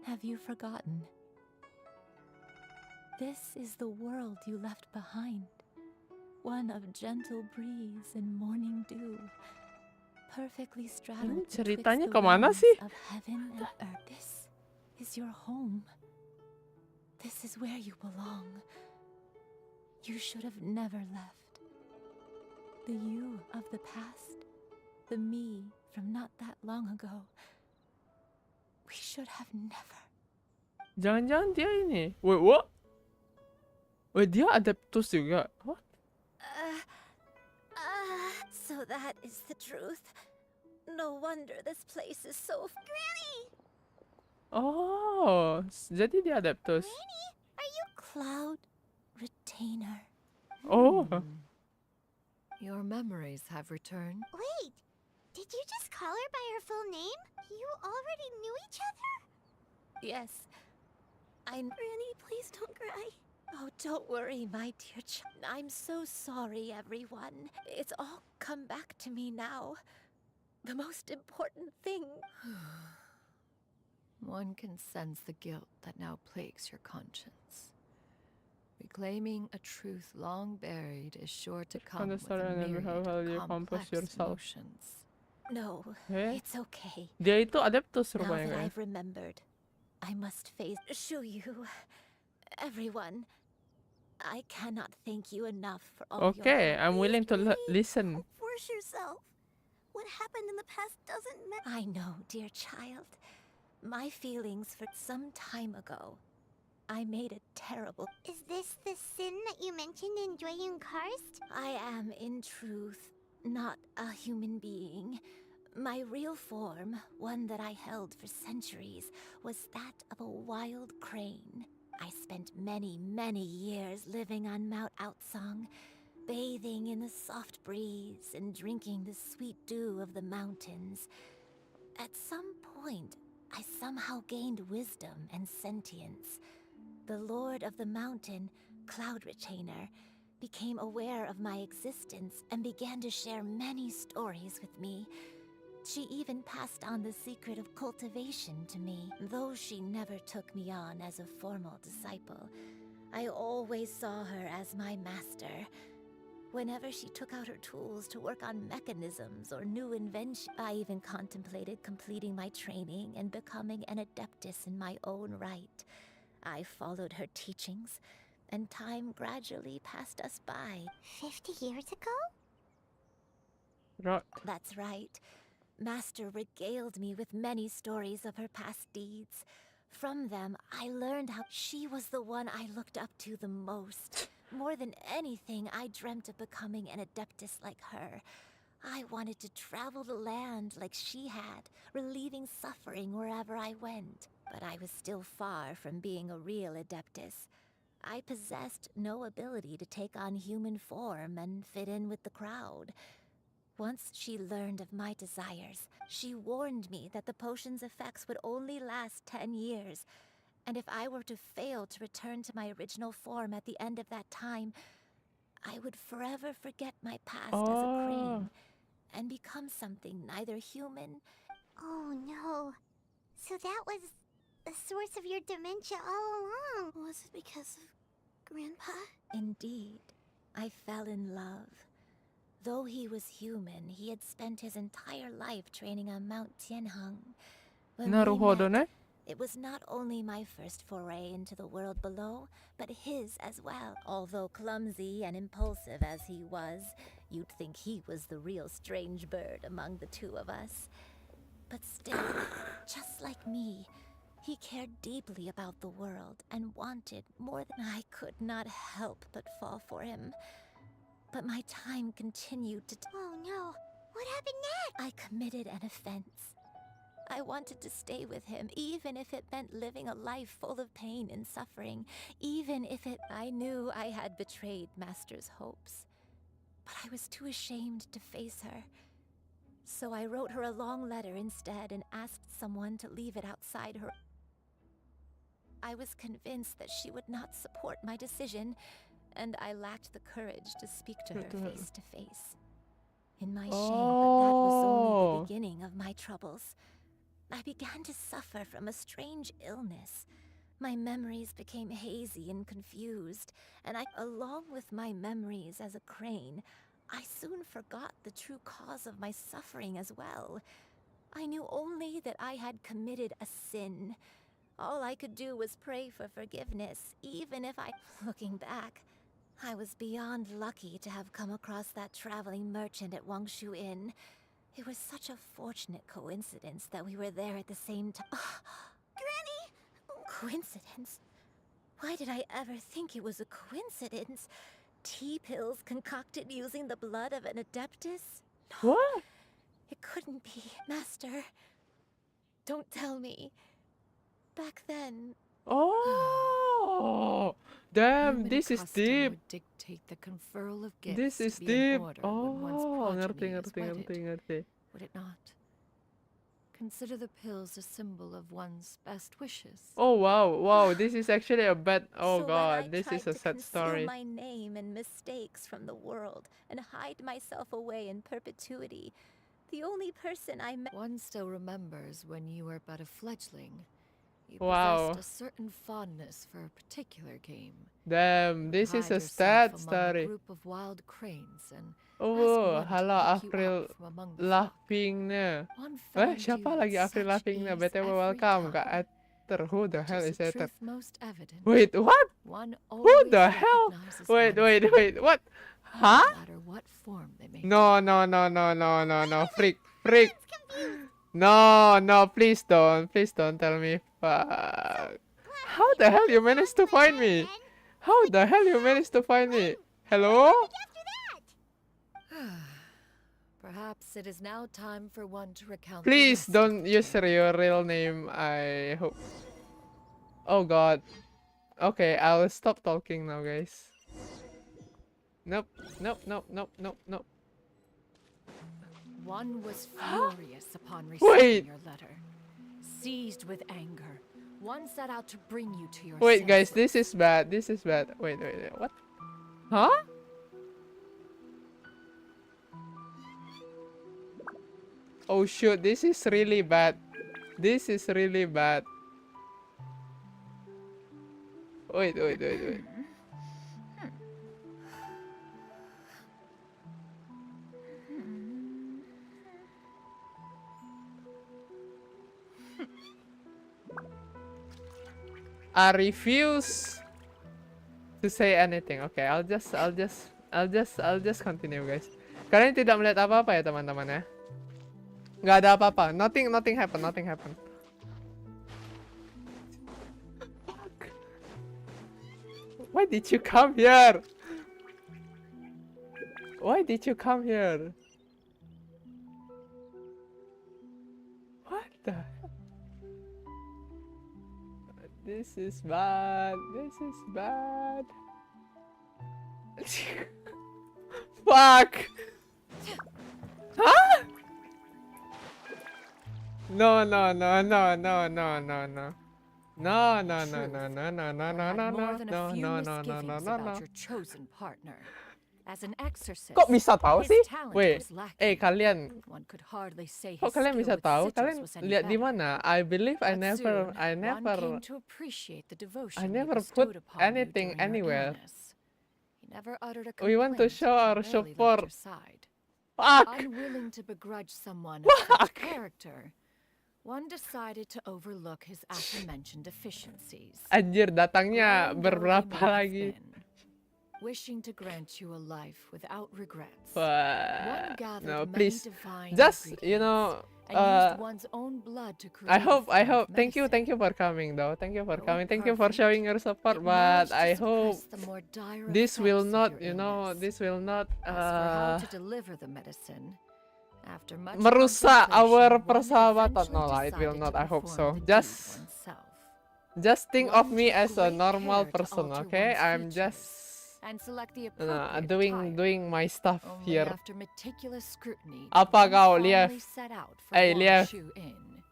Have you forgotten? This is the world you left behind. One of gentle breeze and morning dew. Perfectly straddled ceritanya betwixt the kemana realms sih? of heaven and earth. This is your home. This is where you belong. You should have never left. The you of the past, the me from not that long ago. We should have never. Jangan-jangan dia ini. Wait, what? Wait, dia adeptus juga. What? So that is the truth. No wonder this place is so... Granny! Oh, jadi dia adeptus. Granny, are you... Cloud Retainer. Oh. Your memories have returned. Wait, did you just call her by her full name? You already knew each other? Yes. Granny, please don't cry. Oh, don't worry, my dear I'm so sorry, everyone. It's all come back to me now. The most important thing. One can sense the guilt that now plagues your conscience. Reclaiming a truth long buried is sure to come with a myriad of complex emotions. No, Eh? it's okay. Dia itu adeptus Now rupanya that guys. I've remembered, I must face Shuyu, everyone. I cannot thank you enough for all your Okay, help. I'm willing to listen. Force yourself. What happened in the past doesn't matter. I know, dear child. My feelings for some time ago. I made a terrible... Is this the sin that you mentioned in Joyun Karst? I am, in truth, not a human being. My real form, one that I held for centuries, was that of a wild crane. I spent many, many years living on Mount Outsong, bathing in the soft breeze and drinking the sweet dew of the mountains. At some point, I somehow gained wisdom and sentience. The Lord of the Mountain, Cloud Retainer, became aware of my existence and began to share many stories with me. She even passed on the secret of cultivation to me, though she never took me on as a formal disciple. I always saw her as my master. Whenever she took out her tools to work on mechanisms or new inventions, I even contemplated completing my training and becoming an adeptus in my own right. I followed her teachings, and time gradually passed us by. 50 years ago? That's right. Master regaled me with many stories of her past deeds. From them, I learned how she was the one I looked up to the most. More than anything, I dreamt of becoming an adeptus like her. I wanted to travel the land like she had, relieving suffering wherever I went. But I was still far from being a real adeptus. I possessed no ability to take on human form and fit in with the crowd. Once she learned of my desires, she warned me that the potion's effects would only last 10 years, and if I were to fail to return to my original form at the end of that time, I would forever forget my past as a crane and become something neither human... Oh no. So that was the source of your dementia all along. Was it because of Grandpa? Indeed, I fell in love. Though he was human, he had spent his entire life training on Mount Tianheng. When we met, it was not only my first foray into the world below, but his as well. Although clumsy and impulsive as he was, you'd think he was the real strange bird among the two of us. But still, just like me, he cared deeply about the world and wanted more than I could not help but fall for him. But my time continued to... Oh no, what happened next? I committed an offense. I wanted to stay with him, even if it meant living a life full of pain and suffering, even if it... I knew I had betrayed Master's hopes, but I was too ashamed to face her. So I wrote her a long letter instead and asked someone to leave it outside her. I was convinced that she would not support my decision, and I lacked the courage to speak to her face to face. In my shame, but that was only the beginning of my troubles. I began to suffer from a strange illness. My memories became hazy and confused, and along with my memories as a crane, I soon forgot the true cause of my suffering as well. I knew only that I had committed a sin. All I could do was pray for forgiveness, even if looking back, I was beyond lucky to have come across that traveling merchant at Wangshu Inn. It was such a fortunate coincidence that we were there at the same time. Granny! Coincidence? Why did I ever think it was a coincidence? Tea pills concocted using the blood of an adeptus? No, what? It couldn't be. Master, don't tell me. Back then... Oh! Damn, Human this is custom deep. would dictate the conferral of gifts This is to be in deep. order when one's Oh, progeny is wedded, ngerti. would it not? Consider the pills a symbol of one's best wishes. Oh wow, this is actually a bad. Oh So god, this when I is tried a to sad conceal story. my name and mistakes from the world and hide myself away in perpetuity, the only person I met... One still remembers when you were but a fledgling. You Wow. possessed a certain fondness for a particular game. Damn, this is Hide a yourself sad among a story. group of wild cranes and Oh, ask one to halo pick you Avril out from among the flock. Laughingnya. One Eh, found siapa you lagi with Avril such Laughingnya? ease BTW every welcome Kak time. Ether. Who the hell Tis is the Ether? truth most evident. Wait, what? One Who always the hell? recognizes Wait, one's wait, own, wait. What? Huh? no matter what form they may No, no, no, no, no, no, no. Freak, freak. No, no, please don't tell me. Fuck. How the hell you managed to find me? How the hell you managed to find me? Hello? Perhaps it is now time for one to recount. Please the rest don't use your real name. I hope. Oh God. Okay, I'll stop talking now, guys. Nope, nope, nope, nope, nope, nope. One was furious upon Wait. receiving your letter. Seized with anger, one set out to bring you to your Wait, guys, senses. this is bad. This is bad. Wait, wait, wait. What? Huh? Oh shoot, this is really bad. This is really bad. Wait, wait, wait, wait. I refuse to say anything. Okay, I'll just continue, guys. Kalian tidak melihat apa-apa ya, teman-teman ya? Nggak ada apa-apa. Nothing happen. Fuck. Why did you come here? Why did you come here? What the? This is bad. This is bad. Fuck. Huh? No. More than a few misgivings about your chosen partner. As an exorcist, Kok bisa tahu his sih? talent Wait, was lacking. kalian. One could hardly say Kok his kalian bisa skill with tahu? sigils Kalian was any lihat di better. mana? I believe I But never soon, one came to appreciate the devotion I he never bestowed put upon you anything during your anywhere. illness. He never uttered a We want to complaint, show our rarely left support. your side. Fuck. Unwilling to begrudge someone of such character, one decided to overlook his aforementioned deficiencies. Anjir, datangnya Grown though he berberapa may have lagi? been, wishing to grant you a life without regrets. Wah, One gathered no, many please. divine Just, you ingredients know, and used one's own blood to create I a hope. form of Thank you medicine. for coming, though. Thank you for Though coming. Thank you for imperfect, showing your support. it But managed to I hope suppress the more dire this will effects of not, your illness. this will not As for how to deliver the medicine, after much merusak contemplation, our one persahabatan. eventually No lah, it will decided not. to I hope perform so. the deed oneself. Think of One me took as a great normal care to person, alter okay? one's I'm features just and select the appropriate doing my stuff Only here. after meticulous scrutiny, Apa one kau, finally Liev? set out for Hey, one Liev. shoe in.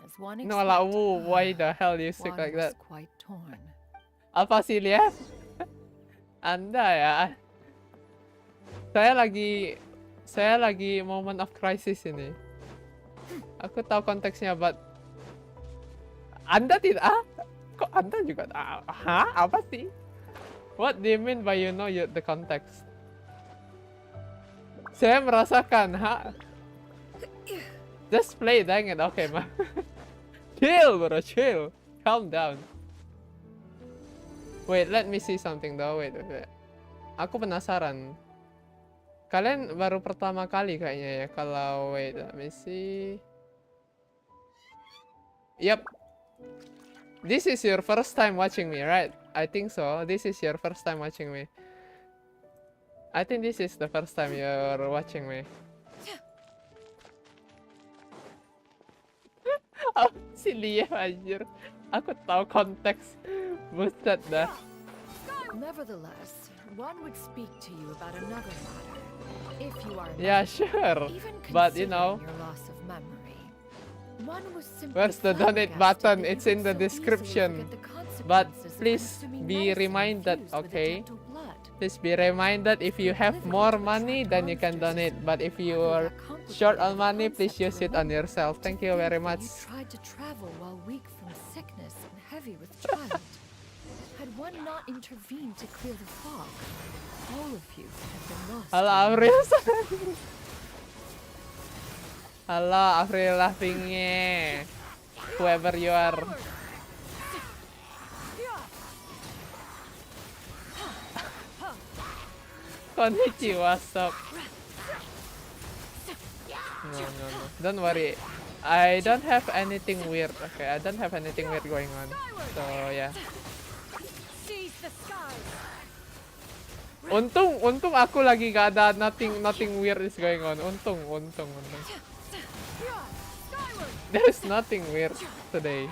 As one No lah, expected, woo, why the hell you speak one like was that? quite torn. Apa sih, Liev? Anda ya. Saya lagi moment of crisis ini. Aku tahu konteksnya, but Anda tidak. Kok Anda juga? Hah? Apa sih? What do you mean by the context? Saya merasakan, Just play, dang it. Okay, man. Chill, bro, chill. Calm down. Wait, let me see something though. Wait. Aku penasaran. Kalian baru pertama kali kayaknya ya. Kalau wait, let me see. Yep. This is your first time watching me, right? I think so. This is your first time watching me. I think this is the first time you're watching me. Apa sih Lia, anjir? Aku tahu konteks. Buset dah. Nevertheless, one would speak to you about another matter. If you are Yeah, lucky, sure. even But considering you know, your loss of memory. One was simply where's the donate flabbergasted button? that you It's could in the so easily description. forget the But consequences of please consuming be medicine reminded, infused with okay? gentle blood. Please be reminded, if you have more money, then you can donate. But if you are short on money, please use it on yourself. Thank you very much. You tried to travel while weak from sickness heavy with child. Had one not intervened to clear the fog, all of you had been lost. Halo Avreel. Halo Avreel laughingnya. Whoever you are. Konnichiwa, stop. No. Don't worry. I don't have anything weird. Okay, I don't have anything weird going on. So, yeah. Untung aku lagi gak ada nothing weird is going on. Untung. There's nothing weird today.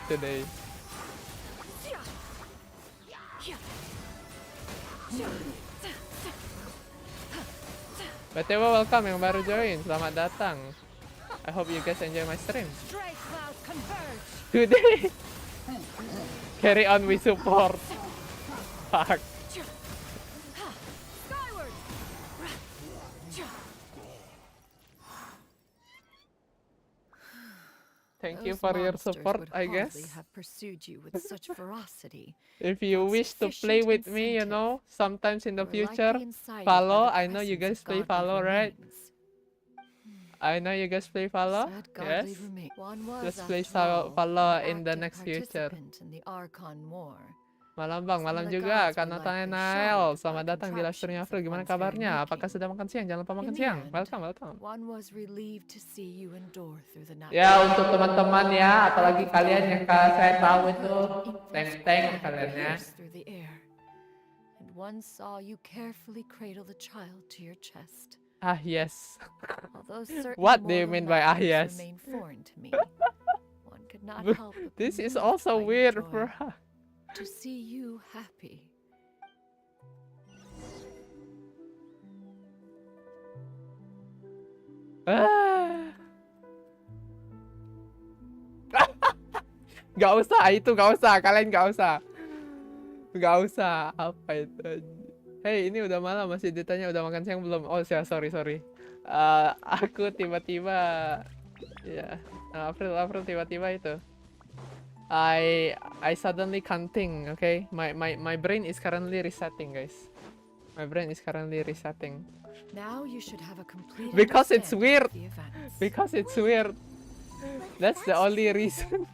BTW welcome yang baru join, selamat datang. I hope you guys enjoy my stream. Today, carry on we support. Fuck. Thank you for your support, I guess. Have pursued you with such ferocity. If you wish to play with me, you know, sometimes in the future, follow. I know you guys play follow, right? I know you guys play follow. Yes. Let's play follow in the next future. Malam bang, malam juga. Kan nontonnya Nael. Selamat datang di live streamnya Avreel. Gimana kabarnya? Apakah sudah makan siang? Jangan lupa makan siang. Welcome. Ya untuk teman-teman ya, apalagi kalian yang saya tahu itu tank kalian ya. Ah yes. What do you mean by ah yes? This is also weird for her. To see you happy. Gak usah, kalian gak usah. Apa itu? Hey, ini udah malam masih ditanya udah makan siang belum? Oh, sorry. Aku tiba-tiba ya, Avreel tiba-tiba itu. I suddenly can't think, okay? My brain is currently resetting, guys. My brain is currently resetting. Now you should have a complete Because it's weird. Because it's weird. That's the only reason.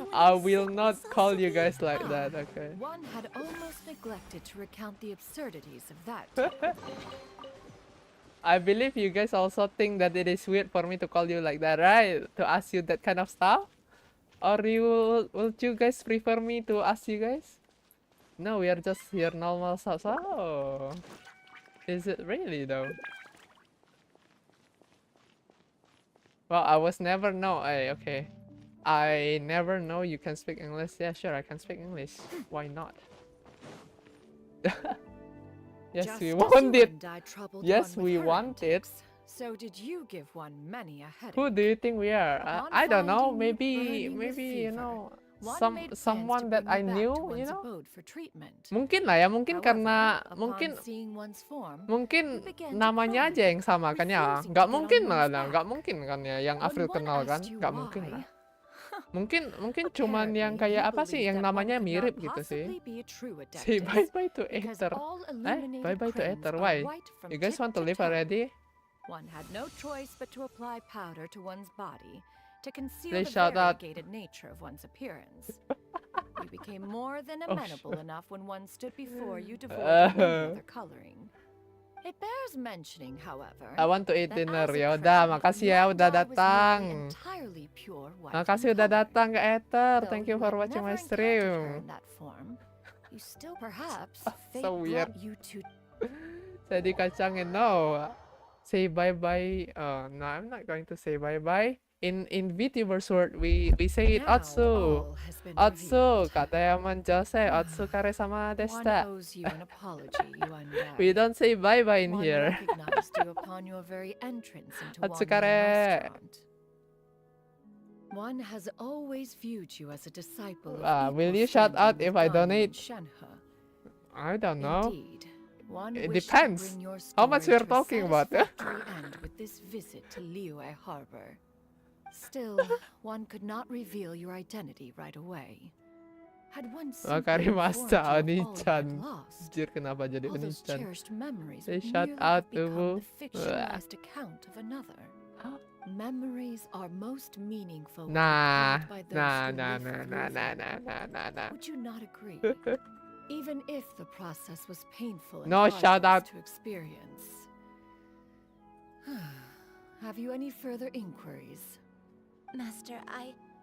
I will not call you guys like that, okay? One had almost neglected to recount the absurdities of that. I believe you guys also think that it is weird for me to call you like that, right? To ask you that kind of stuff? Or would you guys prefer me to ask you guys? No, we are just your normal selves. Oh, is it really though? Well, I was never know. Okay, I never know you can speak English. Yeah, sure, I can speak English. Why not? Yes, we want it. Yes, we want it. So did you give one many a headache? Who do you think we are? I don't know. Maybe you know, someone that I knew, you know. Mungkin lah ya, mungkin karena mungkin namanya aja yang sama kan ya. Nggak mungkin kan ya yang Avreel kenal kan? Nggak mungkin lah. Mungkin cuman yang kayak apa sih yang namanya mirip gitu sih. Say bye-bye to Ether. Bye-bye to Ether. Why? You guys want to leave already? One had no choice but to apply powder to one's body to conceal Please the shout out. variegated nature of one's appearance. You became more than amenable enough when one stood before you devoid of any other coloring. It bears mentioning, however, I want to eat dinner. Yaudah, makasih ya udah datang. Makasih udah datang ke Ether. Thank you for watching my stream. You still perhaps So weird. you to Saya dikacangin. No. Say bye-bye. No, I'm not going to say bye-bye. In VTuber's word, we say it Otsu. Otsu, katayaman jose, Otsu kare sama desta. We don't say bye-bye in here. Otsu kare. One has always viewed you as a disciple. Will you shout out if I donate? I don't know. It depends. How much we're talking about? With this visit to Liyue Harbor. Still, one could not reveal your identity right away. Had one Wakari simply informed Masa you of all you had Oni-chan. lost, Anjir, kenapa jadi all those Oni-chan? cherished memories They would shout merely out have become Uwu. the fictionalized account of another. Memories are most meaningful when Nah, recalled by those nah, who nah, lived nah, through nah, nah, them. nah. Would you not agree? Even if the process was painful and No, hard shout for us out. to experience. Have you any further inquiries? Master,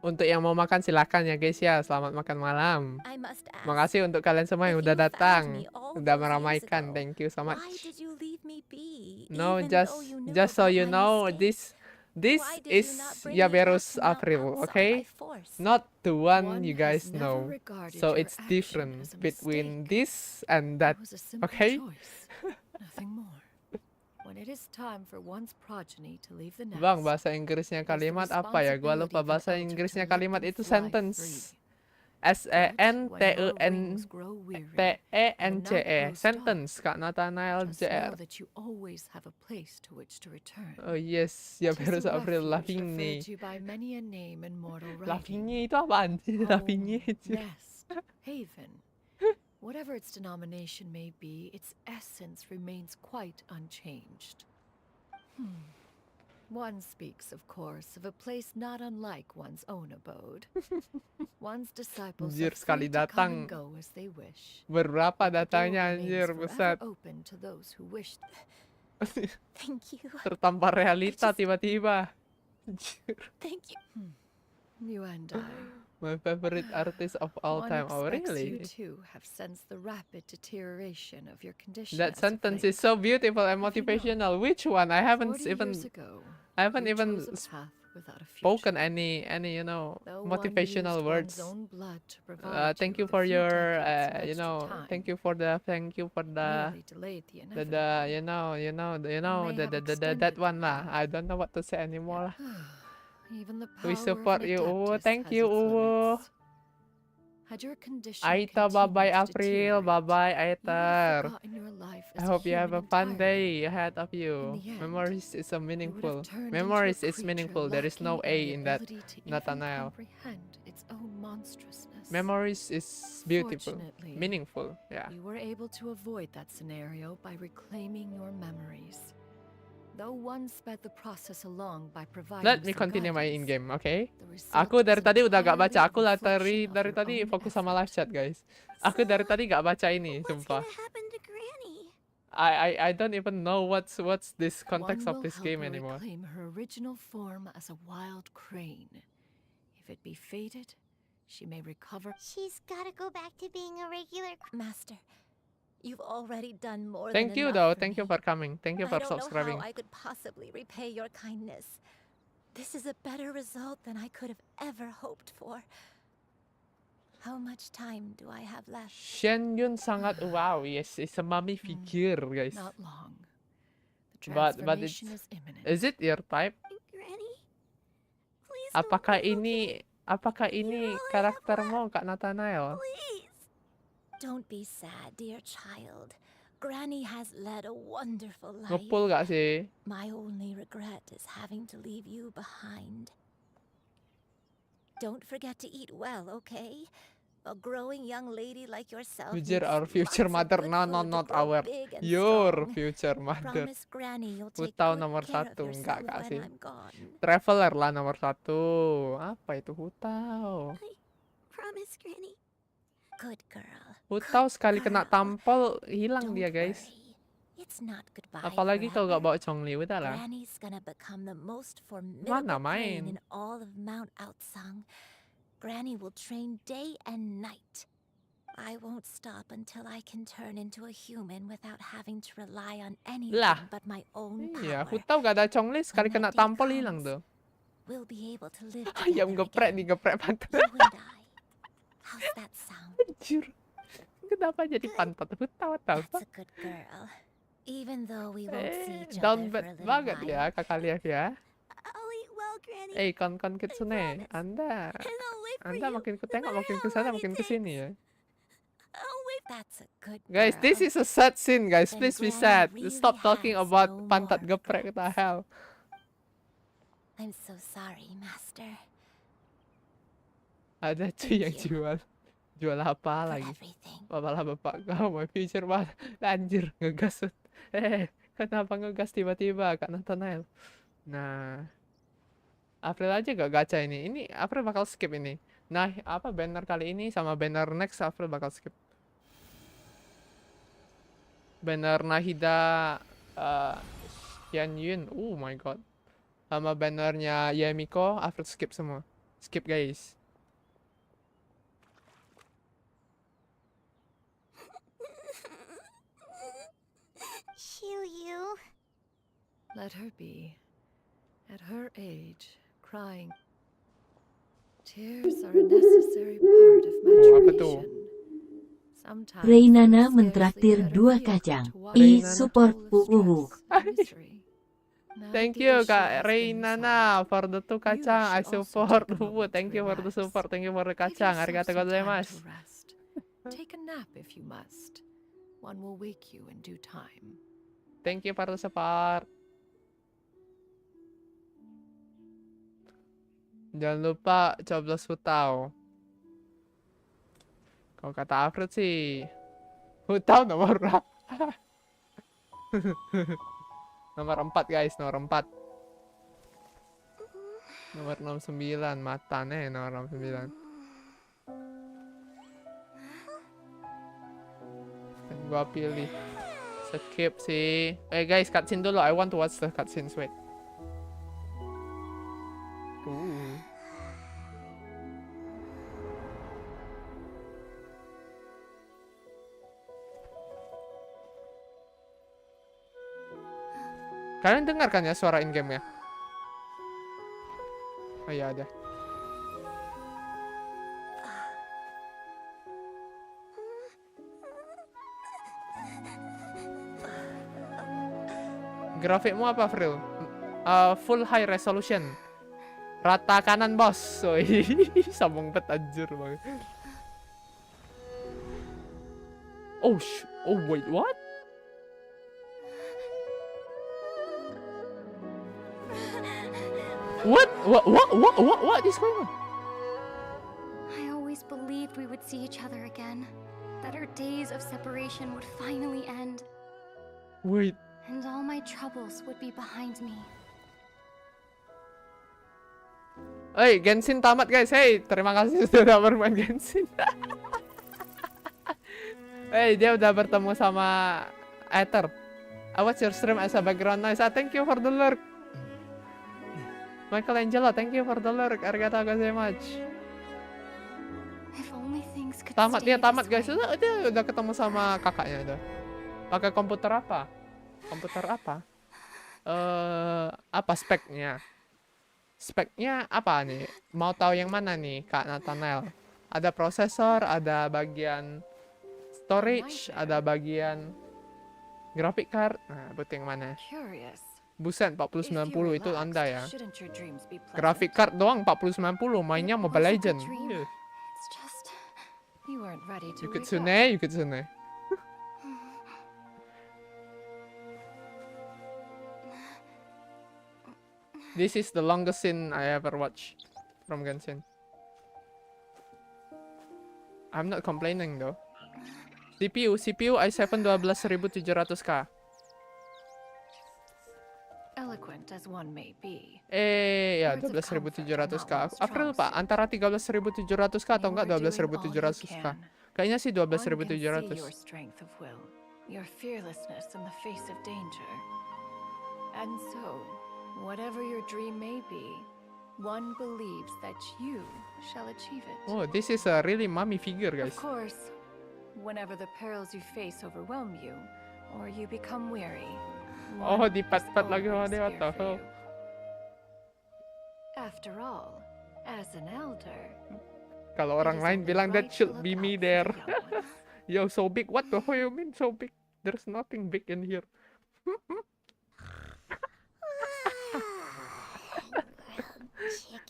Untuk yang mau makan silahkan ya guys ya. Selamat makan malam. I must ask. Makasih untuk kalian semua yang If udah you found datang, me all udah those meramaikan. years ago, Thank you so much. Why did you leave me be? No, even just though you knew just so about you my know, mistakes? this Why did you is not bring me Yaberus back to Mount Avreel, Atsang okay? by force? Not the one One you has guys never know. regarded So your it's action different as a between mistake. this and that. It was a simple Okay? choice, nothing more. When it is time for one's progeny to leave the nest, Bang, bahasa Inggrisnya kalimat apa ya? Gua lupa bahasa Inggrisnya kalimat itu sentence. S-E-N-T-E-N-T-E-N-C-E. Sentence, Kak Nathanael JR. that you always have a place to which to return. Oh yes, Yaberus Avreel Refuge Lavigne. referred to by many a name in mortal writing. Lavigne itu apaan sih? Lavigne itu. Nest, haven. Whatever its denomination may be, its essence remains quite unchanged. One speaks, of course, of a place not unlike one's own abode. One's disciples Anjir, are sekali free to come datang. and go as they wish. Berapa The door datanya remains anjir, forever buset. open to those who wish. Thank you. Tertampar realita tiba-tiba. Anjir. Thank you. You and I. My favorite artist of all One time. Oh expects really? you too have sensed the rapid deterioration of your condition. That as of sentence late. is so beautiful and motivational. Which one? I haven't 40 even years ago, I haven't you even chose a path without a spoken future. any you know Though one motivational used words. one's own blood to provide Thank you you with for a few your decades of you extra know time, thank you for the merely delayed the the inevitable. you know may have that extended one lah. I don't know what to say anymore lah. Even the We power support of an you, Uwu. adeptus Thank has you, its Uwu. limits. Had your condition Aita, bye-bye, continued to April. deteriorate, Bye-bye, you would have Aether. forgotten your life I as hope you have a human fun entirely. day ahead of you. In the end, Memories is a you would have meaningful. turned Memories into a is meaningful. There is no creature lacking A the in that, ability to even Nathanael. comprehend its own monstrousness. Memories is beautiful, Fortunately, meaningful. Yeah. you were able to avoid that scenario by reclaiming your memories. Though one sped the process along by providing Let me some continue my guidance, in-game, okay? the result Aku dari was tadi udah gak entirely baca. a Aku lah reflection of dari your tadi own fokus sama effort. live chat, guys. Aku dari tadi gak baca ini, What's sumpah. gonna happen to Granny? I don't even know what's this context One of will this help game her anymore. reclaim her original form as a wild crane. If it be fated, she may recover. She's gotta go back to being a regular. Master, you've already done more Thank than you enough though. for Thank you me. for coming. Thank you I for don't subscribing. know how I could possibly repay your kindness. This is a better result than I could have ever hoped for. How much time do I have left? Shen Yun sangat wow. Yes, it's a mummy figure, guys. Not long. The But transformation is imminent. is it your type? Granny? Please Apakah don't ini karaktermu, Kak Nathanael? please. Don't be sad, dear child. Granny has led a wonderful life. Ngepul gak sih? My only regret is having to leave you behind. Don't forget to eat well, okay? A growing young lady like yourself Future needs our future lots of mother. good No, food to not grow our. big and Your strong. future mother. Promise Granny you'll take Hutau good nomor care of satu. yourself Enggak when sih. I'm gone. Traveler lah nomor satu. Apa itu Hutau? Promise, Granny. Good girl. Hutau sekali kena girl. tampol hilang Don't dia, guys. worry. It's not goodbye Apalagi kalau gak forever. bawa Chongli, udah lah. Granny's gonna become the most Mana formidable main? crane in all of Mount Atsang. Granny will train day and night. I won't stop until I can turn into a human without having to rely on anything Lah. but my own Iya, power. Hutau gak ada Chongli, sekali When kena that day tampol hilang comes, tuh. We'll be able to live Ayam together geprek again. nih, geprek pantat. You and I. How's that sound? Anjir. Kenapa jadi pantat Hutau atau That's apa? a good girl. Even though we won't see each Down other for a bad little banget while. ya kakak lihat ya. I'll eat well, Granny. Kon Kitsune, Anda And I'll wait for Anda you, makin ku no tengok, matter makin how ke sana, long makin it ke sini ya. I'll wait. That's a good Guys, this girl. is a sad scene, guys. Then Please be Granny sad. really Stop talking has about no pantat more geprek. What the hell? I'm so sorry, Master. Ada cuy yang Thank you. jual. Jual apa lagi? Bapalah bapak kau, my future banget. Anjir, ngegas. Kenapa ngegas tiba-tiba Kak Nathanael? Nah, Avril aja gak gacha ini. Ini Avril bakal skip ini. Nah, apa banner kali ini sama banner next Avril bakal skip. Banner Nahida Xian Yun. Oh my god. Sama bannernya Yamiko, Avril skip semua. Skip guys. Shoo. Let her be. At her age, crying. Tears are a necessary part of maturation. Sometimes Reinana mentraktir 2 kacang. I support UUU. Thank you Kak Reinana for the 2 kacang. I support. Thank you for the support. Thank you for the kacang. Arigatou gozaimasu. Take a nap if you must. One will wake you in due time. Thank you for the support. Jangan lupa coblos hutau. Kalau kata Alfred sih hutau nomor berapa? Nomor 4 guys, nomor 4. Nomor 69, mata nih nomor 69. Dan gua pilih skip sih. Guys, cutscene dulu. I want to watch the cutscenes. Wait. Kalian dengar kan ya suara in-game ya? Oh iya ada. Grafikmu apa, Fril? Full high resolution. Rata kanan, bos. Sambung bet anjir banget. Oh, wait, what? What is going on? I always believed we would see each other again. That our days of separation would finally end. Wait. And all my troubles would be behind me. Hey, Genshin tamat guys. Hey, terima kasih sudah bermain Genshin. Hey, dia udah bertemu sama Ether. I watch your stream as a background noise. Thank you for the lurk. Michelangelo, thank you for the lurk. Arigatou gozaimasu. Tamat, dia tamat guys. Dia udah ketemu sama kakaknya udah. Pakai komputer apa? Komputer apa? Apa speknya? Speknya apa nih? Mau tahu yang mana nih, Kak Nathanael? Ada prosesor, ada bagian storage, ada bagian graphic card. Nah, butuh yang mana? Buset, 4090 itu Anda ya. Graphic card doang 4090, mainnya Mobile Legend. Yukitsune. This is the longest scene I ever watched from Genshin. I'm not complaining though. CPU i7 12700K. Eloquent as one may be. Ya 12700K. April Pak, antara 13700K atau enggak 12700K? Kayaknya sih 12700. Your fearlessness in the face of danger. And so, whatever your dream may be, one believes that you shall achieve it. Oh, this is a really mommy figure, guys. Of course, whenever the perils you face overwhelm you, or you become weary. Oh, dipat-pat lagi sama dia, what the hell? After all, as an elder. Kalau orang lain bilang that should be me there. Yo, so big. What the hell you mean so big? There's nothing big in here.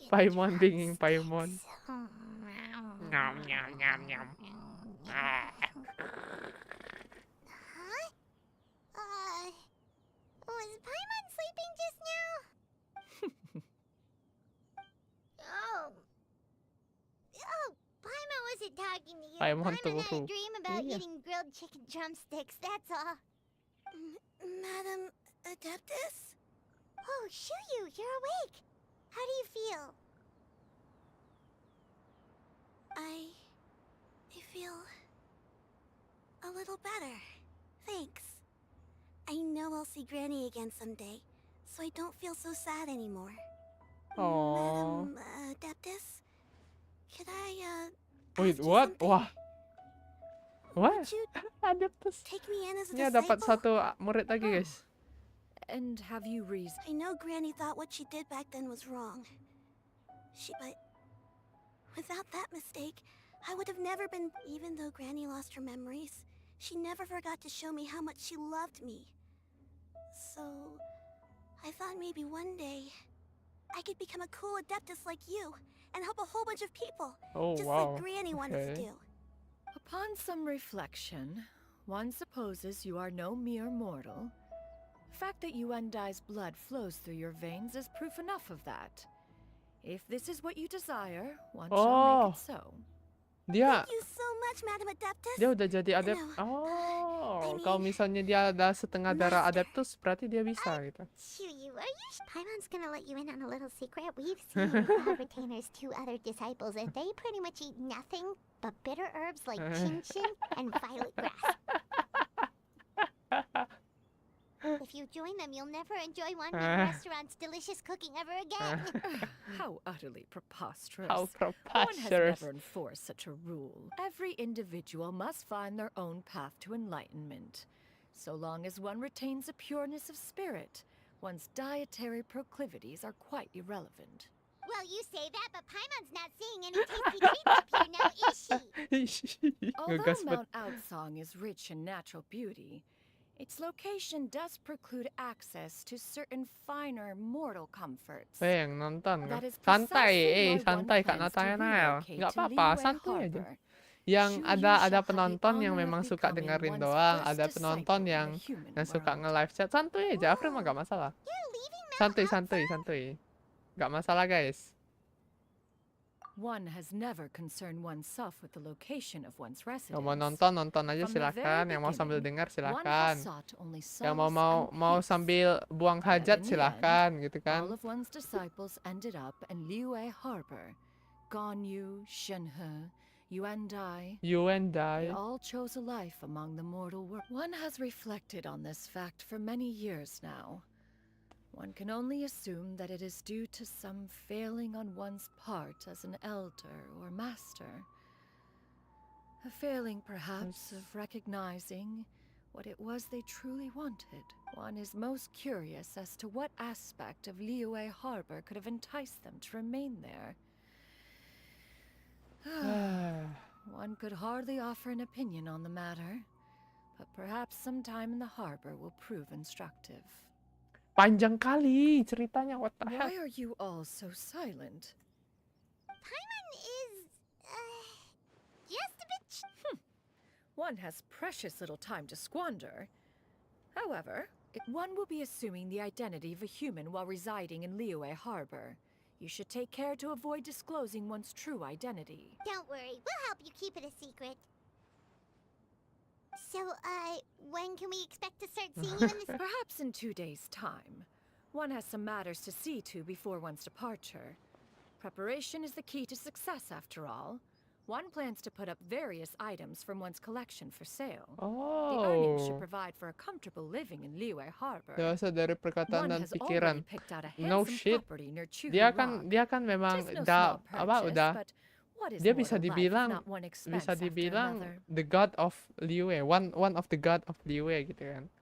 Paimon binging Paimon. Nyam nyam nyam nyam. Was Paimon sleeping just now? Oh, Paimon, was it talking to you. Ayam Paimon had a hantu. dream about Iya. eating grilled chicken drumsticks, that's all. Madam Adeptus? Oh, Shuyu, you're awake. How do you feel? I feel a little better. Thanks. I know I'll see Granny again someday, so I don't feel so sad anymore. Oh. Madam Adeptus, could I Wait, ask you what? something? Wah. What? Would you Adeptus. take me in as a Ya disciple? dapat satu murid lagi, guys. And have you reason? I know Granny thought what she did back then was wrong. But without that mistake, I would have never been. Even though Granny lost her memories, she never forgot to show me how much she loved me. So, I thought maybe one day I could become a cool Adeptus like you and help a whole bunch of people, Oh, just wow. like Granny wanted to Okay. do. Upon some reflection, one supposes you are no mere mortal. The fact that Yuandai's blood flows through your veins is proof enough of that. If this is what you desire, one shall Oh. make it so. Dia Thank you so much, Madam Adeptus. dia udah jadi adept. No, Oh, kalau misalnya dia ada setengah darah adeptus, berarti dia bisa gitu. Shuyu, are you Paimon's gonna let you in on a little secret? We've seen Retainer's 2 other disciples, and they pretty much eat nothing but bitter herbs like Genshin and violet grass. If you join them, you'll never enjoy one restaurant's delicious cooking ever again. How utterly preposterous. How One preposterous. has never enforced such a rule. Every individual must find their own path to enlightenment. So long as one retains a pureness of spirit, one's dietary proclivities are quite irrelevant. Well, you say that, but Paimon's not seeing any tasty treats up here now, is she? Although Ngegas banget. Mount Outsong is rich in natural beauty, its location does preclude access to certain finer mortal comforts. Yang nonton That is santai, precisely why one santai Kak plans to Nathanael. relocate Nggak to apa-apa, Liyue santuy aja. Harbor. Yang Shuyu ada shall have the penonton yang honor of memang suka becoming dengerin one's doang, first ada penonton disciple in yang the human suka world. nge-live chat. Santuy aja, Avril mah nggak masalah. Santuy. Nggak masalah, guys. One has never concerned oneself with the location of one's residence. Yang mau nonton aja From the silakan. very Yang mau sambil beginning, dengar one silakan. has sought only Yang solace and mau peace. sambil buang And hajat in the silakan end, gitu kan. all of one's disciples ended up in Liyue Harbor. Ganyu, Shenhe, Yuandai. You and They I. all chose a life among the mortal world. One has reflected on this fact for many years now. One can only assume that it is due to some failing on one's part as an elder or master. A failing, perhaps, of recognizing what it was they truly wanted. One is most curious as to what aspect of Liyue Harbor could have enticed them to remain there. One could hardly offer an opinion on the matter, but perhaps some time in the harbor will prove instructive. Panjang kali ceritanya, what the heck? Why are you all so silent? Paimon is, just a bit... One has precious little time to squander. However, one will be assuming the identity of a human while residing in Liyue Harbor. You should take care to avoid disclosing one's true identity. Don't worry, we'll help you keep it a secret. So, when can we expect to start seeing you in this... Perhaps in 2 days' time. One has some matters to see to before one's departure. Preparation is the key to success, after all. One plans to put up various items from one's collection for sale. The earnings should Oh. provide for a comfortable living in Liyue Harbor. Dewasa dari perkataan One dan has pikiran. already picked out a No handsome shit. property near Chuhu Dia Rock. kan memang Just no udah small apa purchase, udah but what is dia mortal bisa life if dibilang not one expense after another? the god of Liyue, one of the god of Liyue gitu kan.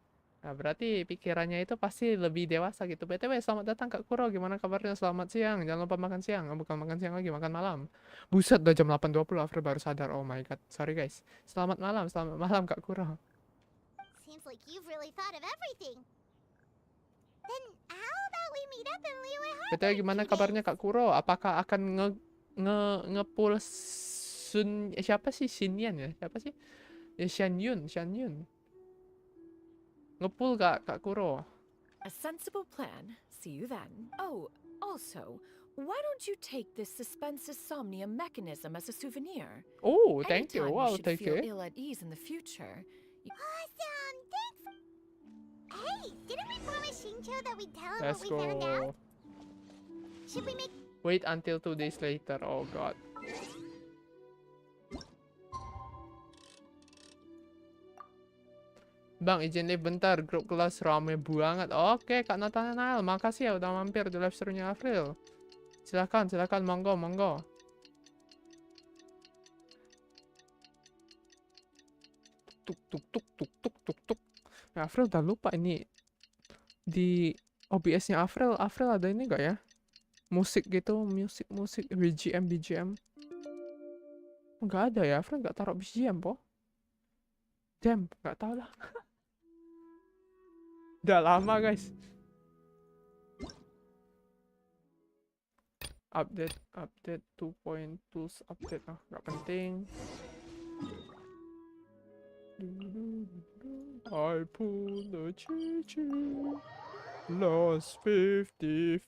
Nah, berarti pikirannya itu pasti lebih dewasa gitu. BTW, selamat datang Kak Kuro. Gimana kabarnya? Selamat siang. Jangan lupa makan siang. Bukan makan siang lagi, makan malam. Buset, udah jam 8.20. Avril baru sadar. Oh my god. Sorry guys. Selamat malam Kak Kuro. Seems like you've really thought of everything. Then, how about we meet up in Liyue Harbor? BTW, gimana kabarnya Kak Kuro? Apakah akan nge-pull siapa sih? Xinyan ya? Siapa sih? Ya, Xianyun. Ngepull Kak Kuro. A sensible plan. See you then. Oh, also, Why don't you take this suspense insomnia mechanism as a souvenir? Oh, thank you. Anytime Wow, you should thank feel you. ill at ease in the future. Awesome! Thanks! Hey, didn't we promise Shincho that we'd tell him Let's what we found out? go. Should we make... Wait until 2 days later. Oh god. Bang, izin live bentar. Grup kelas rame banget. Oke, Kak Nathanael. Makasih ya udah mampir di live streamnya Avreel. Silahkan, silahkan. Monggo, monggo. Tuk, tuk, tuk, tuk, tuk, tuk, tuk. Ya, Avreel udah lupa ini. Di OBS-nya Avreel ada ini gak ya? Musik gitu, musik, BGM. Nggak ada ya, Avreel nggak taruh BGM, po. Damn, nggak tahu lah. Udah lama, guys. Update 2.2 update. Ah, nggak penting. I pull the chichi. Lost 50-50.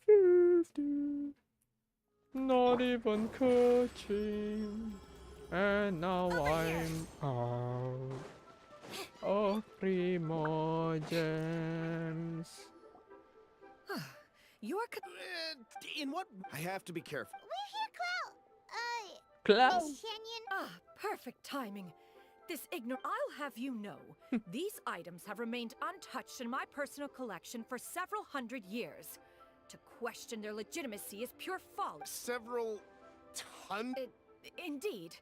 Not even coaching. And now I'm out of Primogems. You're in what? I have to be careful. We're here, Clow. Clow? Miss Shanyon. Perfect timing. I'll have you know, these items have remained untouched in my personal collection for several hundred years. To question their legitimacy is pure folly. Several hundred? Indeed.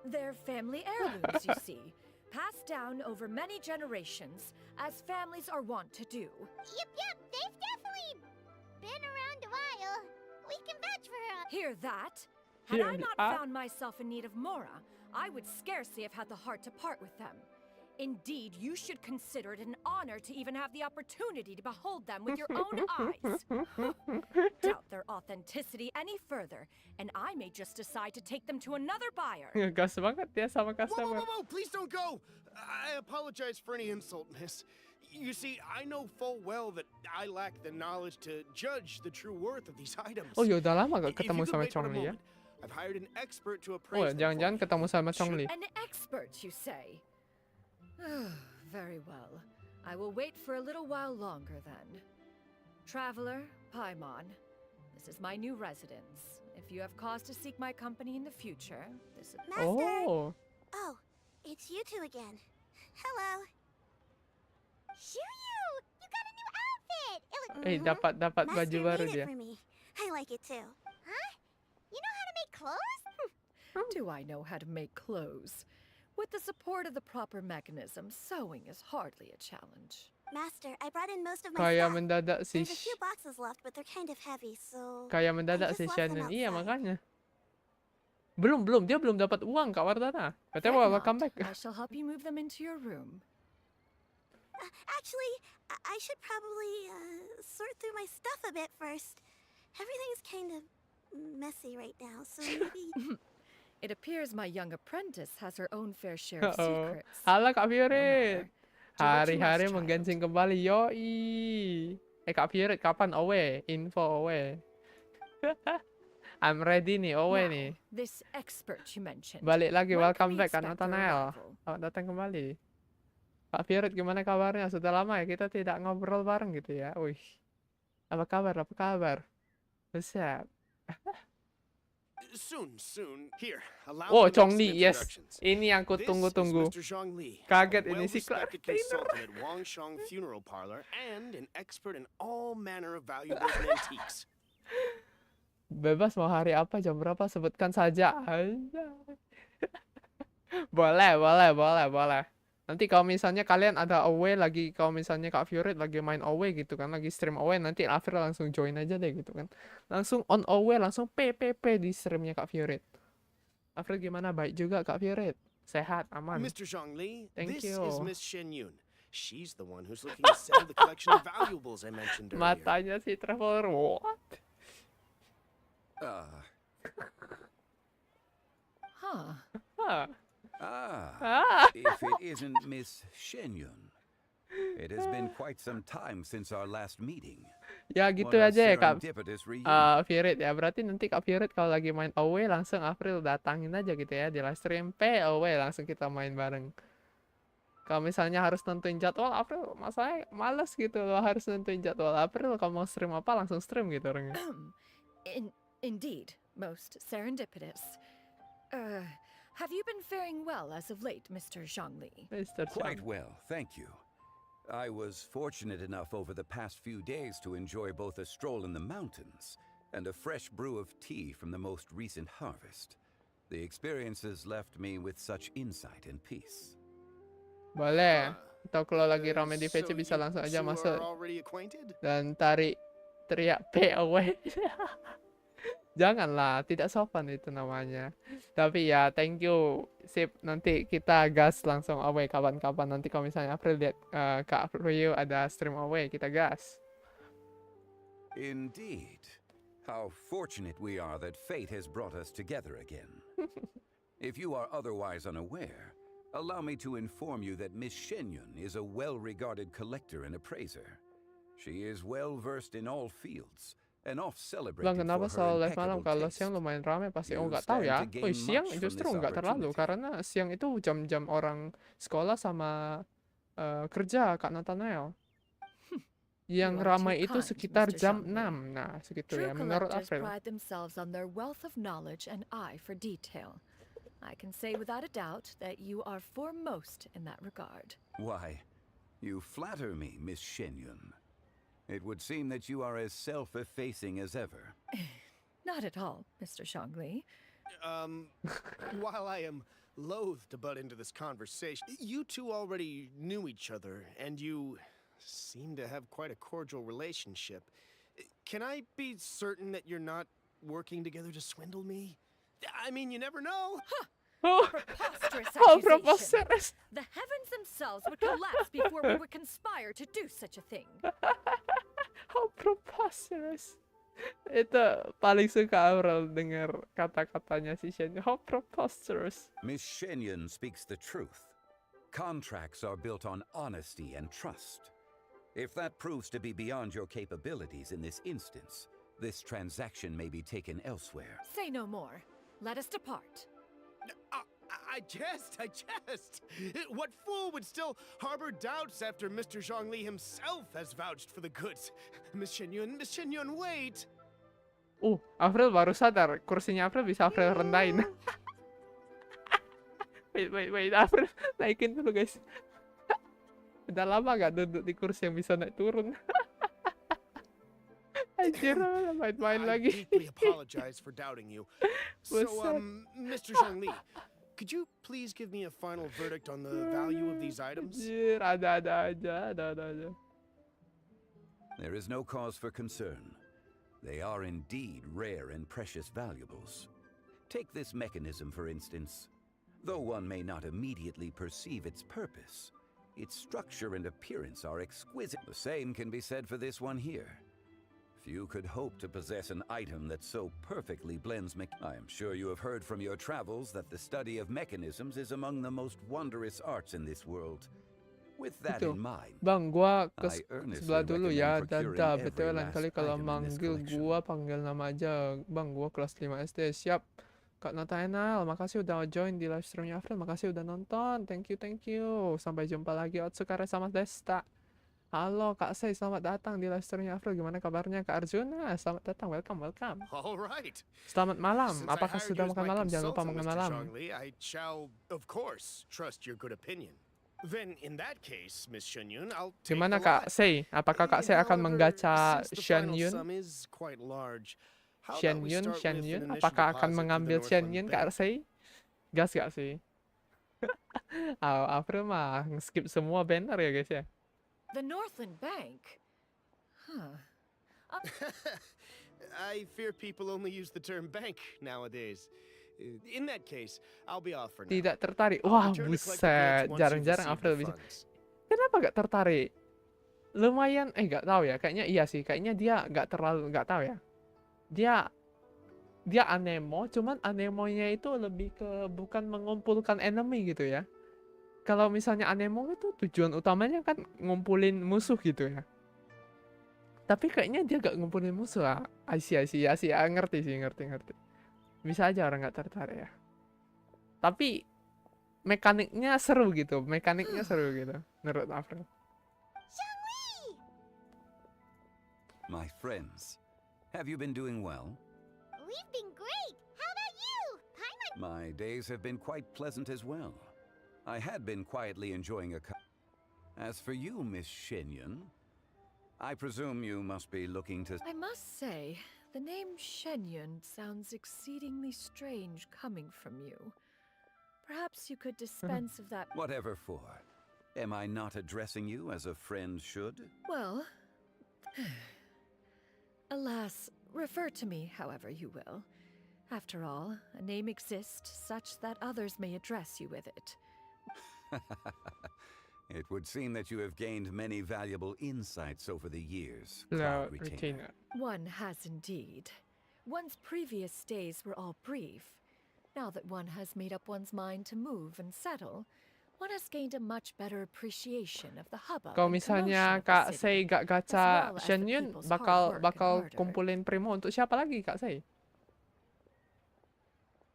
They're family heirlooms, you see. Passed down over many generations, as families are wont to do. Yep, they've definitely been around a while. We can vouch for her. Hear that? Had I not found myself in need of Mora, I would scarcely have had the heart to part with them. Indeed, you should consider it an honor to even have the opportunity to behold them with your own eyes. Doubt their authenticity any further, and I may just decide to take them to another buyer. Gas banget ya sama customer. Whoa, please don't go! I apologize for any insult, miss. You see, I know full well that I lack the knowledge to judge the true worth of these items. Oh ya udah lama gak If you ketemu could sama wait for a Chongli ya? moment, I've hired an expert to Oh, appraise them for jangan-jangan me. ketemu sama Chongli. An expert, you say? Very well. I will wait for a little while longer then. Traveler, Paimon, this is my new residence. If you have cause to seek my company in the future, this is... Oh. Oh, it's you two again. Hello. Shiryu, you got a new outfit. Dapat baju Master baru made it dia. for me. I like it too. Huh? You know how to make clothes? Do I know how to make clothes? With the support of the proper mechanism, sewing is hardly a challenge. Master, I brought in most of my Kayak stuff. mendadak si There's a few boxes left, but they're kind of heavy, so... Kayak I mendadak just si left them Shannon. Iya outside. makanya. Dia belum dapat uang Kak Wardana. Katanya welcome back. I shall help you move them into your room. Actually, I should probably sort through my stuff a bit first. Everything's kind of messy right now, so maybe... It appears my young apprentice has her own fair share of Oh. secrets. Halo Kak Violet. Hari-hari child. menggancing kembali. Yoi. Kak Violet kapan owe? Info owe. I'm ready nih, owe Now, nih. this expert you mentioned. Balik lagi, When welcome can we back Kak expect her Nathanael. arrival? Selamat datang kembali. Kak Violet gimana kabarnya? Sudah lama ya kita tidak ngobrol bareng gitu ya. Wih. Apa kabar? Siap. Soon. Here, allow Oh, me to make some Chongli, yes. introductions. Ini yang ku This tunggu-tunggu. is Mr. Zhongli, Kaget a ini si well-respected Clark consultant at Wangshong Funeral Parlor and an expert in all manner of valuables and antiques. Bebas mau hari apa, jam berapa, sebutkan saja. Boleh. Nanti kalau misalnya kalian ada away lagi, kalau misalnya Kak Violet lagi main away gitu kan, lagi stream away, nanti Avreel langsung join aja deh gitu kan. Langsung on away, langsung PPP di streamnya Kak Violet. Avreel gimana? Baik juga Kak Violet. Sehat, aman. Mr. Zhongli, Thank this you. is Miss Shenyun. She's the one who's looking to sell the collection of valuables I mentioned earlier. Matanya si Traveler, what? If it isn't Miss Shenyun. It has been quite some time since our last meeting. Ya gitu What a aja ya Kak serendipitous reunion. Firit ya. Berarti nanti Kak Firit kalau lagi main away langsung Avril datangin aja gitu ya di live stream away langsung kita main bareng. Kalau misalnya harus nentuin jadwal Avril masalahnya males gitu loh harus nentuin jadwal Avril kalau mau stream apa langsung stream gitu orangnya. Indeed, most serendipitous. Have you been faring well as of late, Mr. Zhongli? Quite well, thank you. I was fortunate enough over the past few days to enjoy both a stroll in the mountains and a fresh brew of tea from the most recent harvest. The experiences left me with such insight and peace. Boleh. Atau kalau lagi rame di VC bisa langsung aja masuk dan teriak away. Janganlah, tidak sopan itu namanya. Tapi ya, thank you. Sip, nanti kita gas langsung away kapan-kapan. Nanti kalau misalnya April lihat Kak Rio ada stream away, kita gas. Indeed. How fortunate we are that fate has brought us together again. If you are otherwise unaware, allow me to inform you that Miss Shenyun is a well-regarded collector and appraiser. She is well-versed in all fields. Bang, kenapa selalu live malam? Kalau siang lumayan ramai pasti. Oh, nggak tahu ya. Oh, siang justru nggak terlalu. Karena siang itu jam-jam orang sekolah sama kerja, Kak Nathanael. Yang ramai itu sekitar jam 6. Nah, segitu ya, menurut April. I can say without a doubt that you are foremost in that regard. Why, you flatter me, Miss Shenyun. It would seem that you are as self-effacing as ever. Not at all, Mr. Zhongli. While I am loath to butt into this conversation, you two already knew each other, and you seem to have quite a cordial relationship. Can I be certain that you're not working together to swindle me? I mean, you never know. Huh. Preposterous accusation. Preposterous. The heavens themselves would collapse before we would conspire to do such a thing. How preposterous. Itu paling suka Avril dengar kata-katanya si Shen. How preposterous. Miss Shenyun speaks the truth. Contracts are built on honesty and trust. If that proves to be beyond your capabilities in this instance, this transaction may be taken elsewhere. Say no more. Let us depart. I jest. What fool would still harbor doubts after Mr. Zhongli himself has vouched for the goods? Miss Shenyun, wait! Avril baru sadar, kursinya Avril bisa Avril rendahin. wait, Avril naikin dulu guys. Udah lama gak duduk di kursi yang bisa naik turun. Anjir, main-main lagi. I deeply apologize for doubting you. So, Mr. Zhongli, could you please give me a final verdict on the value of these items? Anjir, ada aja. There is no cause for concern. They are indeed rare and precious valuables. Take this mechanism, for instance. Though one may not immediately perceive its purpose, its structure and appearance are exquisite. The same can be said for this one here. Few could hope to possess an item that so perfectly blends I am sure you have heard from your travels that the study of mechanisms is among the most wondrous arts in this world. With that in mind, Bang, gua ke sebelah dulu ya. Dadah, betul lain kali kalau manggil gua panggil nama aja. Bang, gua kelas 5 SD. Siap. Kak Nathanael, makasih udah join di live streamnya Avril. Makasih udah nonton. Thank you. Sampai jumpa lagi. Otsukare sama desta. Halo Kak Sei, selamat datang di live streamnya Avril. Gimana kabarnya Kak Arjuna? Selamat datang, welcome. Alright. Selamat malam. Apakah sudah makan malam? Jangan lupa makan malam. I shall, of course, trust your good opinion. Then, in that case, Miss Shenyun, I'll take Gimana Kak Sei? Apakah Kak Sei akan menggacha Shenyun? Shenyun? Apakah akan mengambil Shenyun Kak Sei? Gas gak sih? Avril mah skip semua banner ya guys ya. The Northland Bank? Huh. I fear people only use the term bank nowadays. In that case, I'll be off for now. Tidak tertarik. Wah, buset. Jarang-jarang Avril bisa. Kenapa gak tertarik? Lumayan, gak tahu ya. Kayaknya iya sih. Kayaknya dia gak tahu ya. Dia anemo, cuman anemonya itu lebih ke bukan mengumpulkan enemy gitu ya. Kalau misalnya anemo itu tujuan utamanya kan ngumpulin musuh gitu ya. Tapi kayaknya dia gak ngumpulin musuh lah. Ngerti sih, ngerti. Bisa aja orang gak tertarik ya. Tapi mekaniknya seru gitu, menurut Avril. My friends, have you been doing well? We've been great. How about you? Paimon? My days have been quite pleasant as well. I had been quietly enjoying a As for you, Miss Shenyun, I presume you must be looking to... I must say, the name Shenyun sounds exceedingly strange coming from you. Perhaps you could dispense of that... Whatever for. Am I not addressing you as a friend should? Well... Alas, refer to me however you will. After all, a name exists such that others may address you with it. It would seem that you have gained many valuable insights over the years, No, Cloud Retainer. One has indeed. One's previous days were all brief. Now that one has made up one's mind to move and settle, one has gained a much better appreciation of the hubbub Kalau and misalnya commotion of the Kak city, Sei gak gacha as well as the Shenyun, people's hard work and bakal ardor. kumpulin Primo untuk siapa lagi Kak Sei?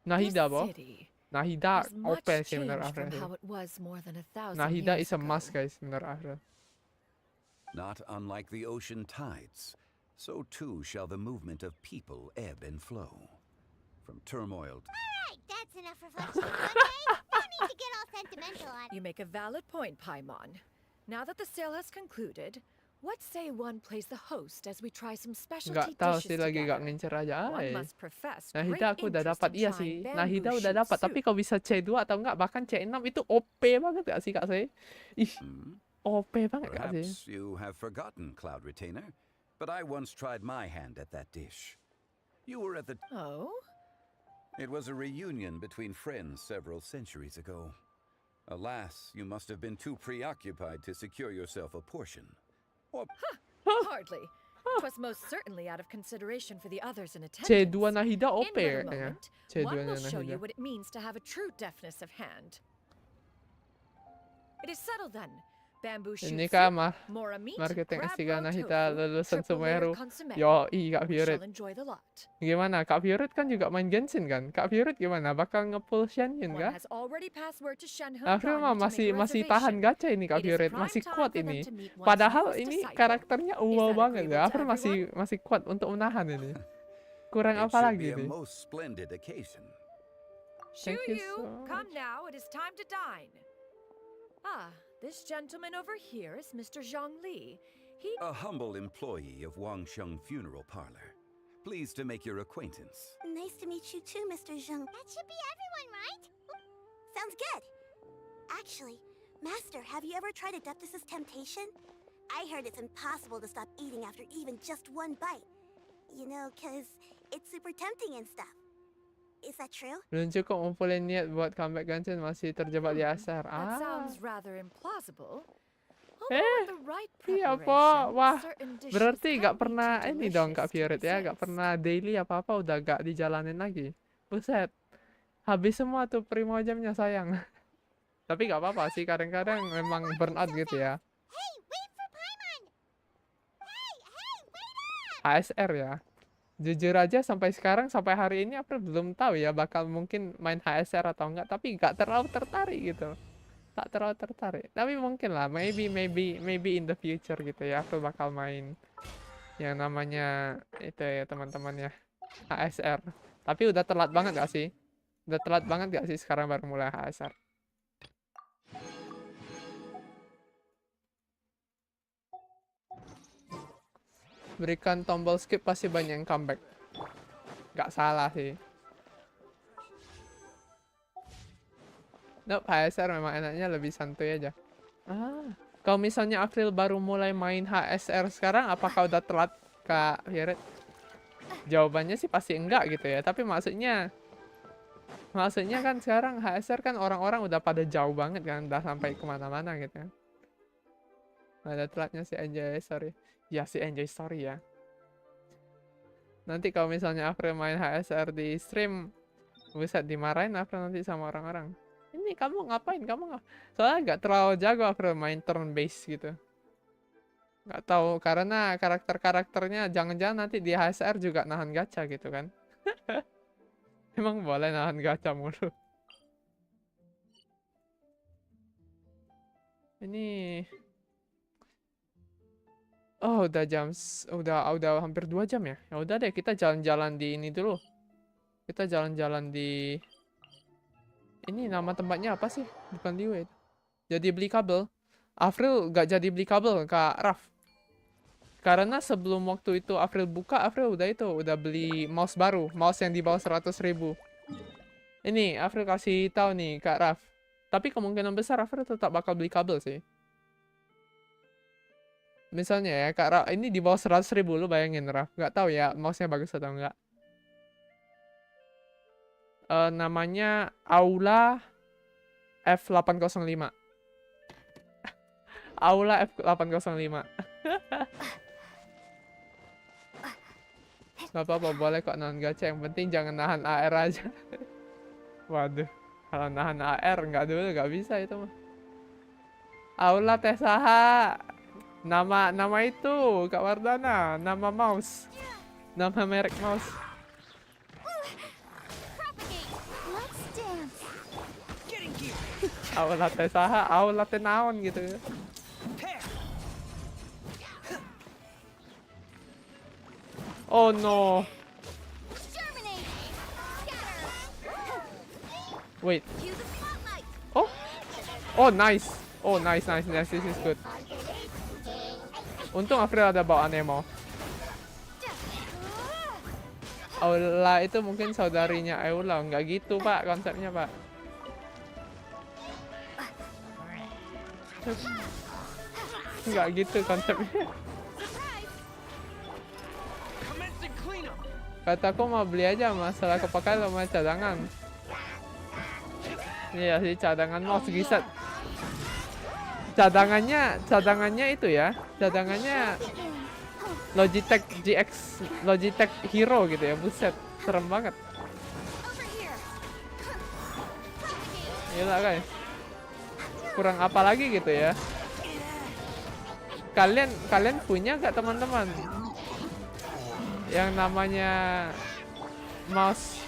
This Nahida, boh. city Nahida is much OP sih menurut changed from Avril. how it was more than 1,000 Nahida years is a ago. must, guys, menurut Avril. Not unlike the ocean tides, so too shall the movement of people ebb and flow. From turmoil Alright, that's enough reflection, okay? No need to get all sentimental on it. You make a valid point, Paimon. Now that the sale has concluded, what say one plays the host as we try some specialty Nggak tahu dishes sih, lagi together? gak ngincer aja. One Ay. must profess Nahida great aku udah interest dapat, in iya trying sih. bamboo Nahida udah shoot dapat, tapi soup. kalau bisa C2 atau enggak bahkan C6 itu OP banget gak sih Kak Sei? Ih, OP banget gak sih? Perhaps you have forgotten, Cloud Retainer, but I once tried my hand at that dish. You were at the... Oh? It was a reunion between friends several centuries ago. Alas, you must have been too preoccupied to secure yourself a portion. Or... Hardly. It was most certainly out of consideration for the others in attendance. C2 Nahida In OP but a kayaknya. moment, C2 one nya will show you Nahida. what it means to have a true deafness of hand. It is settled then. Bamboo shoot Ini kah soup, mah mora meat, marketing crab S3 roe Nahida tofu, lulusan triple layer Sumeru. consomme. Yoi Kak We Violet. shall enjoy the lot. Gimana? Kak Violet kan juga main Genshin kan? Kak Violet gimana? Bakal nge-pull Shenyun One kah? has already passed word to Shenhe Avril mah Ganya to make a masih tahan reservation. gacha ini Kak It is Violet, prime masih time kuat for them ini. to meet one's Padahal newest ini disciple. karakternya Is wow that banget agreeable ya. to Avril masih kuat untuk menahan ini. Kurang It apa should lagi be a nih? most splendid occasion. Thank you Shuyu, so come now, it is time to dine. Ah, this gentleman over here is Mr. Zhang Li. He... A humble employee of Wangsheng Funeral Parlor. Pleased to make your acquaintance. Nice to meet you too, Mr. Zheng. That should be everyone, right? Sounds good. Actually, Master, have you ever tried Adeptus' temptation? I heard it's impossible to stop eating after even just one bite. You know, 'cause it's super tempting and stuff. Is that true? Belum cukup ngumpulin niat buat comeback Genshin, masih terjebak di asar. That Ah. sounds rather implausible. Iya po, wah berarti gak pernah ini dong Kak Violet ya, gak pernah daily apa-apa udah gak dijalanin lagi. Buset, habis semua tuh primo jamnya sayang. Tapi gak apa-apa sih, kadang-kadang memang burnout gitu ya. HSR ya. Jujur aja sampai sekarang, sampai hari ini aku belum tahu ya bakal mungkin main HSR atau enggak, tapi gak terlalu tertarik gitu. Tak terlalu tertarik, tapi mungkin lah, maybe in the future gitu ya, aku bakal main yang namanya itu ya teman-teman ya, HSR. Tapi udah telat banget gak sih? Udah telat banget gak sih sekarang baru mulai HSR? Berikan tombol skip pasti banyak yang comeback. Gak salah sih. Nope, HSR memang enaknya lebih santuy aja. Ah, kalau misalnya Avril baru mulai main HSR sekarang, apakah udah telat Kak Violet? Jawabannya sih pasti enggak gitu ya. Tapi maksudnya kan sekarang HSR kan orang-orang udah pada jauh banget kan, udah sampai kemana-mana gitu ya. Ada telatnya si Enjoy Story. Ya si Enjoy Story ya. Nanti kalau misalnya Avril main HSR di stream, buset dimarahin Avril nanti sama orang-orang. Ini kamu ngapain? Soalnya nggak terlalu jago Avril main turn base gitu. Nggak tahu, karena karakter-karakternya jangan-jangan nanti di HSR juga nahan gacha gitu kan. Emang boleh nahan gacha mulu. Ini oh udah hampir 2 jam ya. Ya udah deh, kita jalan-jalan di ini dulu. Kita jalan-jalan di ini, nama tempatnya apa sih? Bukan di Wait. Jadi beli kabel. Avril gak jadi beli kabel, Kak Raf. Karena sebelum waktu itu Avril buka, Avril udah beli mouse baru, mouse yang di bawah 100.000. Ini Avril kasih tahu nih Kak Raf. Tapi kemungkinan besar Avril tetap bakal beli kabel sih. Misalnya ya Kak Raf, ini di bawah 100.000, lu bayangin Raf. Nggak tahu ya mouse-nya bagus atau enggak. Namanya Aula F805. Aula F805. Gak apa-apa, boleh kok nahan gacha. Yang penting jangan nahan AR aja. Waduh, kalau nahan AR nggak bisa itu mah. Aula teh saha. Nama itu Kak Wardana, nama mouse. Nama merek mouse. Aula teh saha, aula teh naon gitu. Oh no. Wait. Oh nice. Oh nice. This is good. Untung Avril ada bawa Nemo. Aula itu mungkin saudarinya Aula. Nggak gitu Pak konsepnya Pak. Nggak gitu konsepnya. Kataku mau beli aja, masalah kepakai sama cadangan. Iya sih, cadangan mouse gisat. Cadangannya itu ya. Cadangannya Logitech GX, Logitech Hero gitu ya. Buset, serem banget. Gila guys. Kurang apa lagi gitu ya. Kalian punya gak teman-teman yang namanya mouse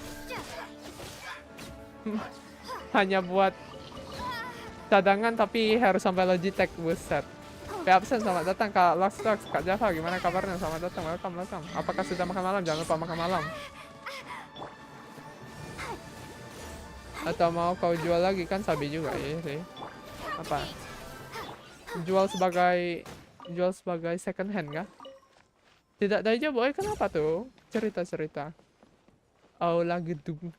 hanya buat cadangan tapi harus sampai Logitech? Buset. Absen, selamat datang Kak Lox, Kak Java, gimana kabarnya? Selamat datang, welcome. Apakah sudah makan malam? Jangan lupa makan malam. Atau mau kau jual lagi? Kan sabi juga ya sih. Apa? Jual sebagai second hand kah? Tidak ada aja boy, kenapa tuh? Cerita. Aula gedung.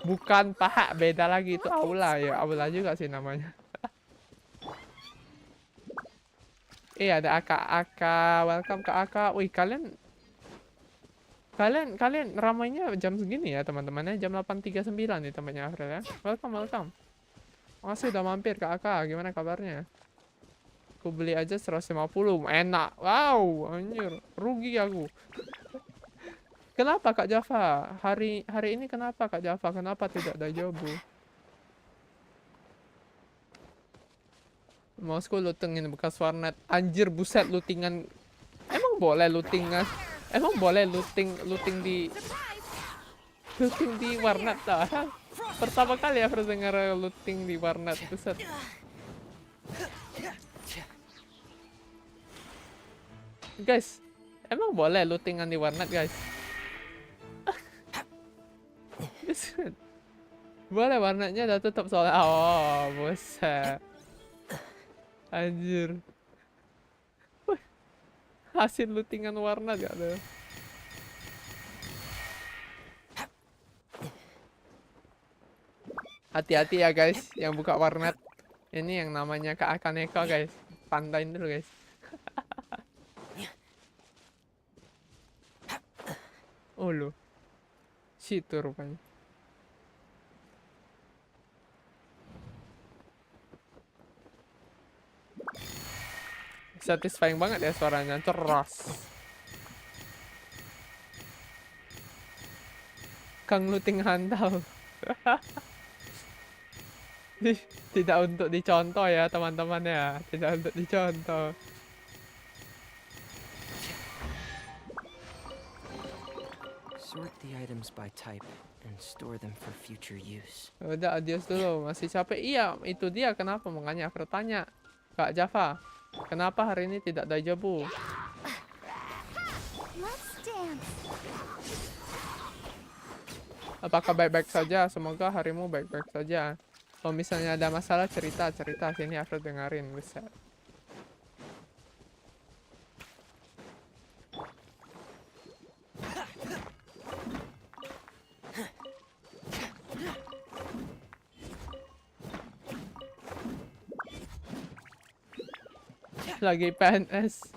Bukan paha, beda lagi itu aula ya. Aula juga sih namanya. Ada Aka. Welcome ke Aka. Wih, kalian ramainya jam segini ya teman-temannya. Jam 8.39 nih tempatnya Avril ya. Welcome. Makasih udah mampir ke Aka. Gimana kabarnya? Aku beli aja 150. Enak. Wow, anjir. Rugi aku. Kenapa Kak Java? Hari ini kenapa Kak Java? Kenapa tidak ada jobu? Mausku lootingin bekas warnet. Anjir, buset, lootingan. Emang boleh lootingan? Emang boleh looting di warnet dah? Pertama kali ya dengar looting di warnet, buset. Guys, emang boleh lootingan di warnet, guys? Boleh, warnetnya udah tutup soalnya. Oh, buset. Anjir. Hasil lootingan warnet gak tuh? Hati-hati ya guys, yang buka warnet. Ini yang namanya Kak Akaneka guys. Pantain dulu guys. Oh lo, situ rupanya. Satisfying banget ya suaranya, ceras. Kang looting handal. Tidak untuk dicontoh ya teman-teman ya, tidak untuk dicontoh. Sort the items by type and store them for future use. Udah, adios dulu. Masih capek? Iya, itu dia kenapa. Makanya aku tanya. Kak Java, kenapa hari ini tidak dejavu? Apakah baik-baik saja? Semoga harimu baik-baik saja. Kalau misalnya ada masalah, cerita sini Avreel dengerin. Bisa. Lagi PNS.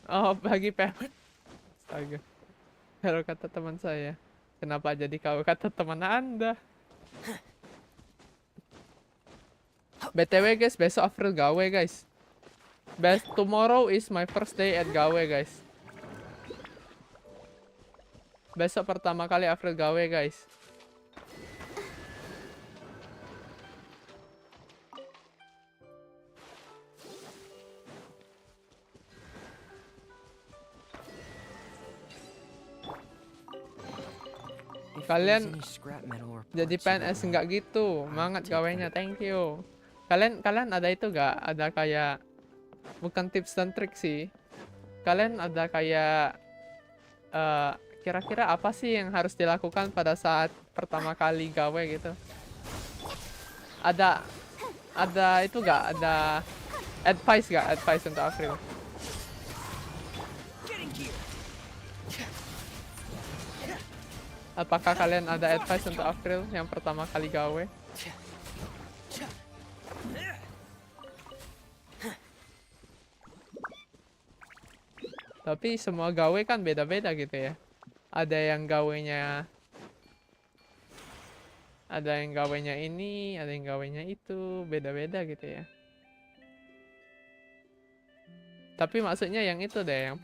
Oh, lagi PNS. Astaga. Kalau kata teman saya, kenapa jadi kau kata teman Anda? BTW guys, besok Avreel gawe guys. Tomorrow is my first day at gawe guys. Besok pertama kali Avreel gawe guys. Kalian jadi PNS enggak gitu, semangat gawainya, thank you. Kalian ada itu enggak? Ada kayak, bukan tips dan trik sih. Kalian ada kayak kira-kira apa sih yang harus dilakukan pada saat pertama kali gawe gitu? Ada itu enggak? Ada advice enggak? Advice untuk Avreel? Apakah kalian ada advice untuk Avreel yang pertama kali gawe? Tapi semua gawe kan beda-beda gitu ya. Ada yang gawenya ini, ada yang gawenya itu, beda-beda gitu ya. Tapi maksudnya yang itu deh, yang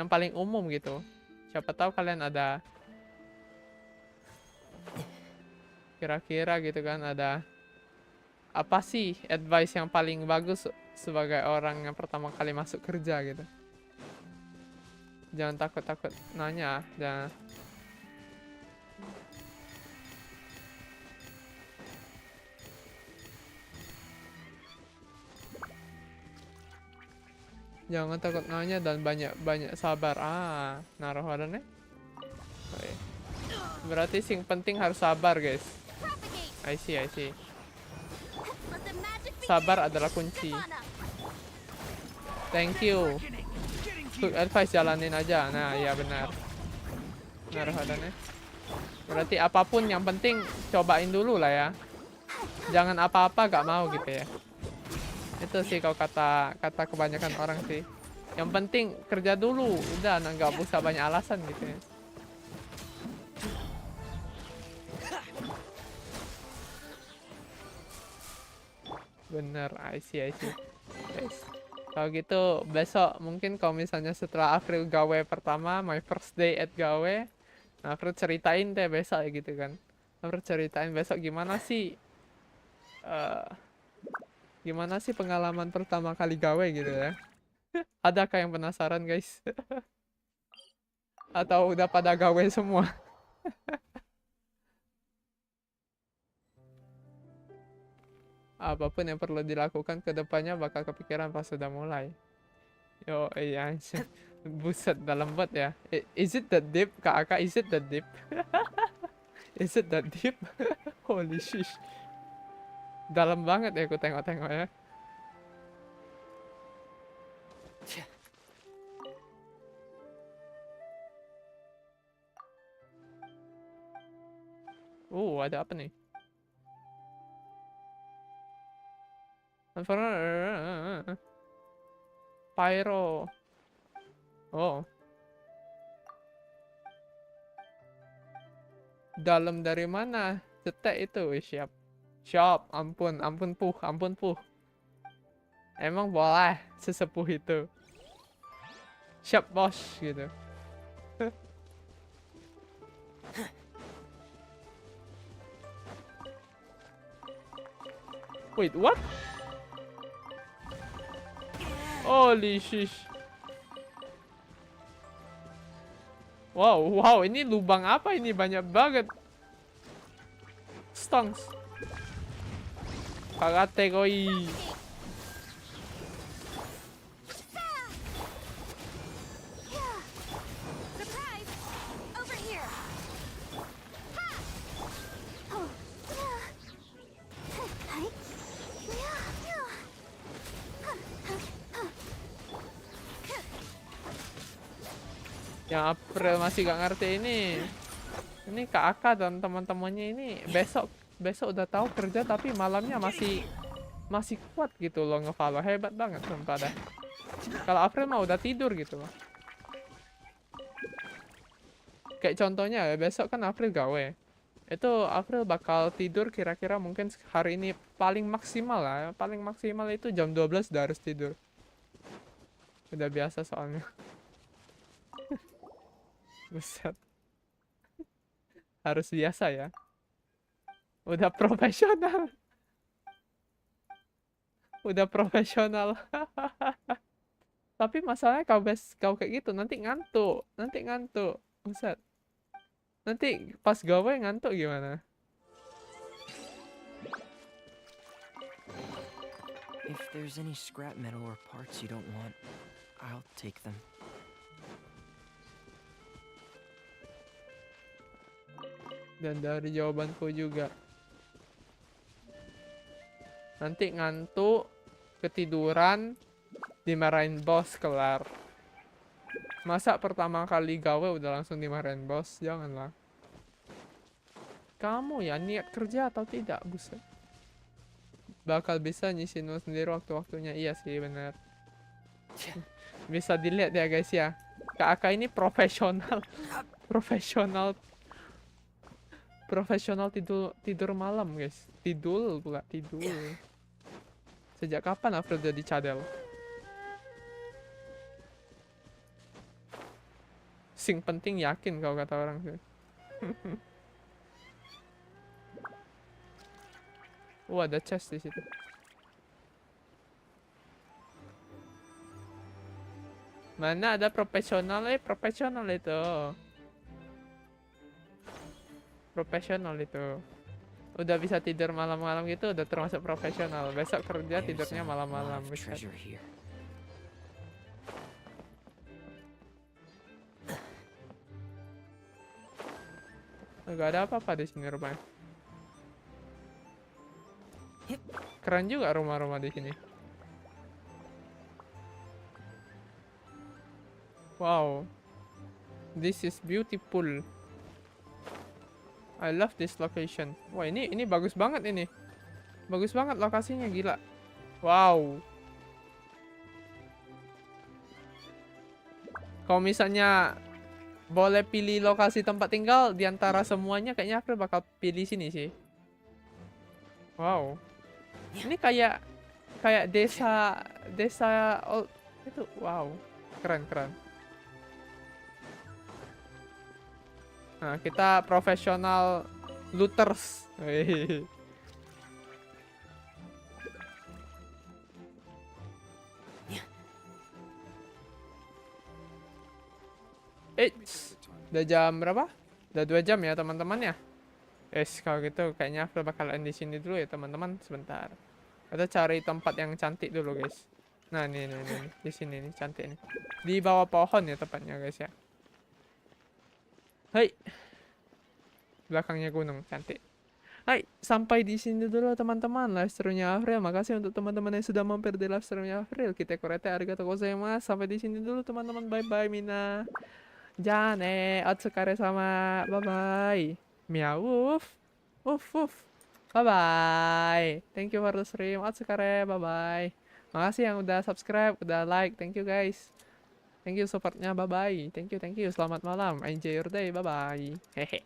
paling umum gitu. Siapa tahu kalian ada kira-kira gitu kan, ada apa sih advice yang paling bagus sebagai orang yang pertama kali masuk kerja gitu. Jangan takut-takut nanya, jangan takut nanya dan banyak sabar. Naruh wadannya. Berarti sing penting harus sabar guys. I see. Sabar adalah kunci. Thank you. Good advice, jalanin aja. Nah, ya benar. Naruh hadannya. Berarti apapun yang penting cobain dulu lah ya. Jangan apa-apa gak mau gitu ya. Itu sih kalau kata kebanyakan orang sih. Yang penting kerja dulu. Udah, nggak usah banyak alasan gitu ya. Bener, I see. Guys, kalau gitu besok mungkin kalau misalnya setelah Avreel gawe pertama, my first day at gawe, Avreel ceritain deh besok ya gitu kan. Avreel ceritain besok gimana sih pengalaman pertama kali gawe gitu ya. Adakah yang penasaran guys? Atau udah pada gawe semua? Apapun yang perlu dilakukan ke depannya bakal kepikiran pas sudah mulai. Yo, iya. Buset, dalam banget ya. Is it that deep? Kak, is it that deep? Is it that deep? Holy shit. Dalam banget ya aku tengok-tengok ya. Ada apa nih? Pyro. Oh. Dalam dari mana? Cetek itu. Siap. Ampun puh. Emang boleh sesepuh itu. Siap bos gitu. Wait, what? Holy shish. Wow, ini lubang apa ini? Banyak banget. Stonks. Karate koi. Yang April masih gak ngerti ini. Ini Kak Aka dan teman-temannya ini besok udah tahu kerja tapi malamnya masih kuat gitu loh ngefollow. Hebat banget sumpah dah. Kalau April mah udah tidur gitu loh. Kayak contohnya ya, besok kan April gawe. Itu April bakal tidur kira-kira mungkin hari ini paling maksimal lah. Paling maksimal itu jam 12 udah harus tidur. Udah biasa soalnya. Buset. Harus biasa ya. Udah profesional. Udah profesional. Tapi masalahnya kau kayak gitu nanti ngantuk. Buset. Nanti pas gawe ngantuk gimana? If there's any scrap metal or parts you don't want, I'll take them. Dan dari jawabanku juga. Nanti ngantuk, ketiduran, dimarahin bos, kelar. Masa pertama kali gawe udah langsung dimarahin bos? Janganlah. Kamu ya niat kerja atau tidak, buset. Bakal bisa nyisin sendiri waktu-waktunya. Iya sih, bener. Bisa dilihat ya guys ya. Kak Aka ini profesional. Profesional tidur malam guys. Tidur pula, tidur. Sejak kapan April jadi cadel? Sing penting yakin kau kata orang sih. Ada chest di situ. Mana ada profesional itu. Profesional itu. Udah bisa tidur malam-malam gitu udah termasuk profesional. Besok kerja tidurnya malam-malam. Gak ada apa-apa di sini rumahnya. Keren juga rumah-rumah di sini. Wow. This is beautiful. I love this location. Wah, ini bagus banget ini. Bagus banget lokasinya, gila. Wow. Kalau misalnya boleh pilih lokasi tempat tinggal di antara semuanya, kayaknya aku bakal pilih sini sih. Wow. Ini kayak desa old itu. Wow. Keren. Nah, kita profesional looters. Udah jam berapa? Udah 2 jam ya teman-teman ya. Kalau gitu kayaknya aku bakal end di sini dulu ya teman-teman. Sebentar. Kita cari tempat yang cantik dulu guys. Nah nih. Di sini nih cantik nih. Di bawah pohon ya tepatnya guys ya. Hai. Belakangnya gunung, cantik. Hai, sampai di sini dulu teman-teman live streamnya Avreel. Makasih untuk teman-teman yang sudah mampir di live streamnya Avreel. Kita korete arigatou gozaimasu. Sampai di sini dulu teman-teman. Bye bye Mina. Jangan otsukare sama. Bye bye. Meow woof. Woof. Bye bye. Thank you for the stream. Otsukare. Bye bye. Makasih yang udah subscribe, udah like. Thank you guys. Thank you supportnya, bye bye. Thank you. Selamat malam. Enjoy your day, bye bye. Hehe.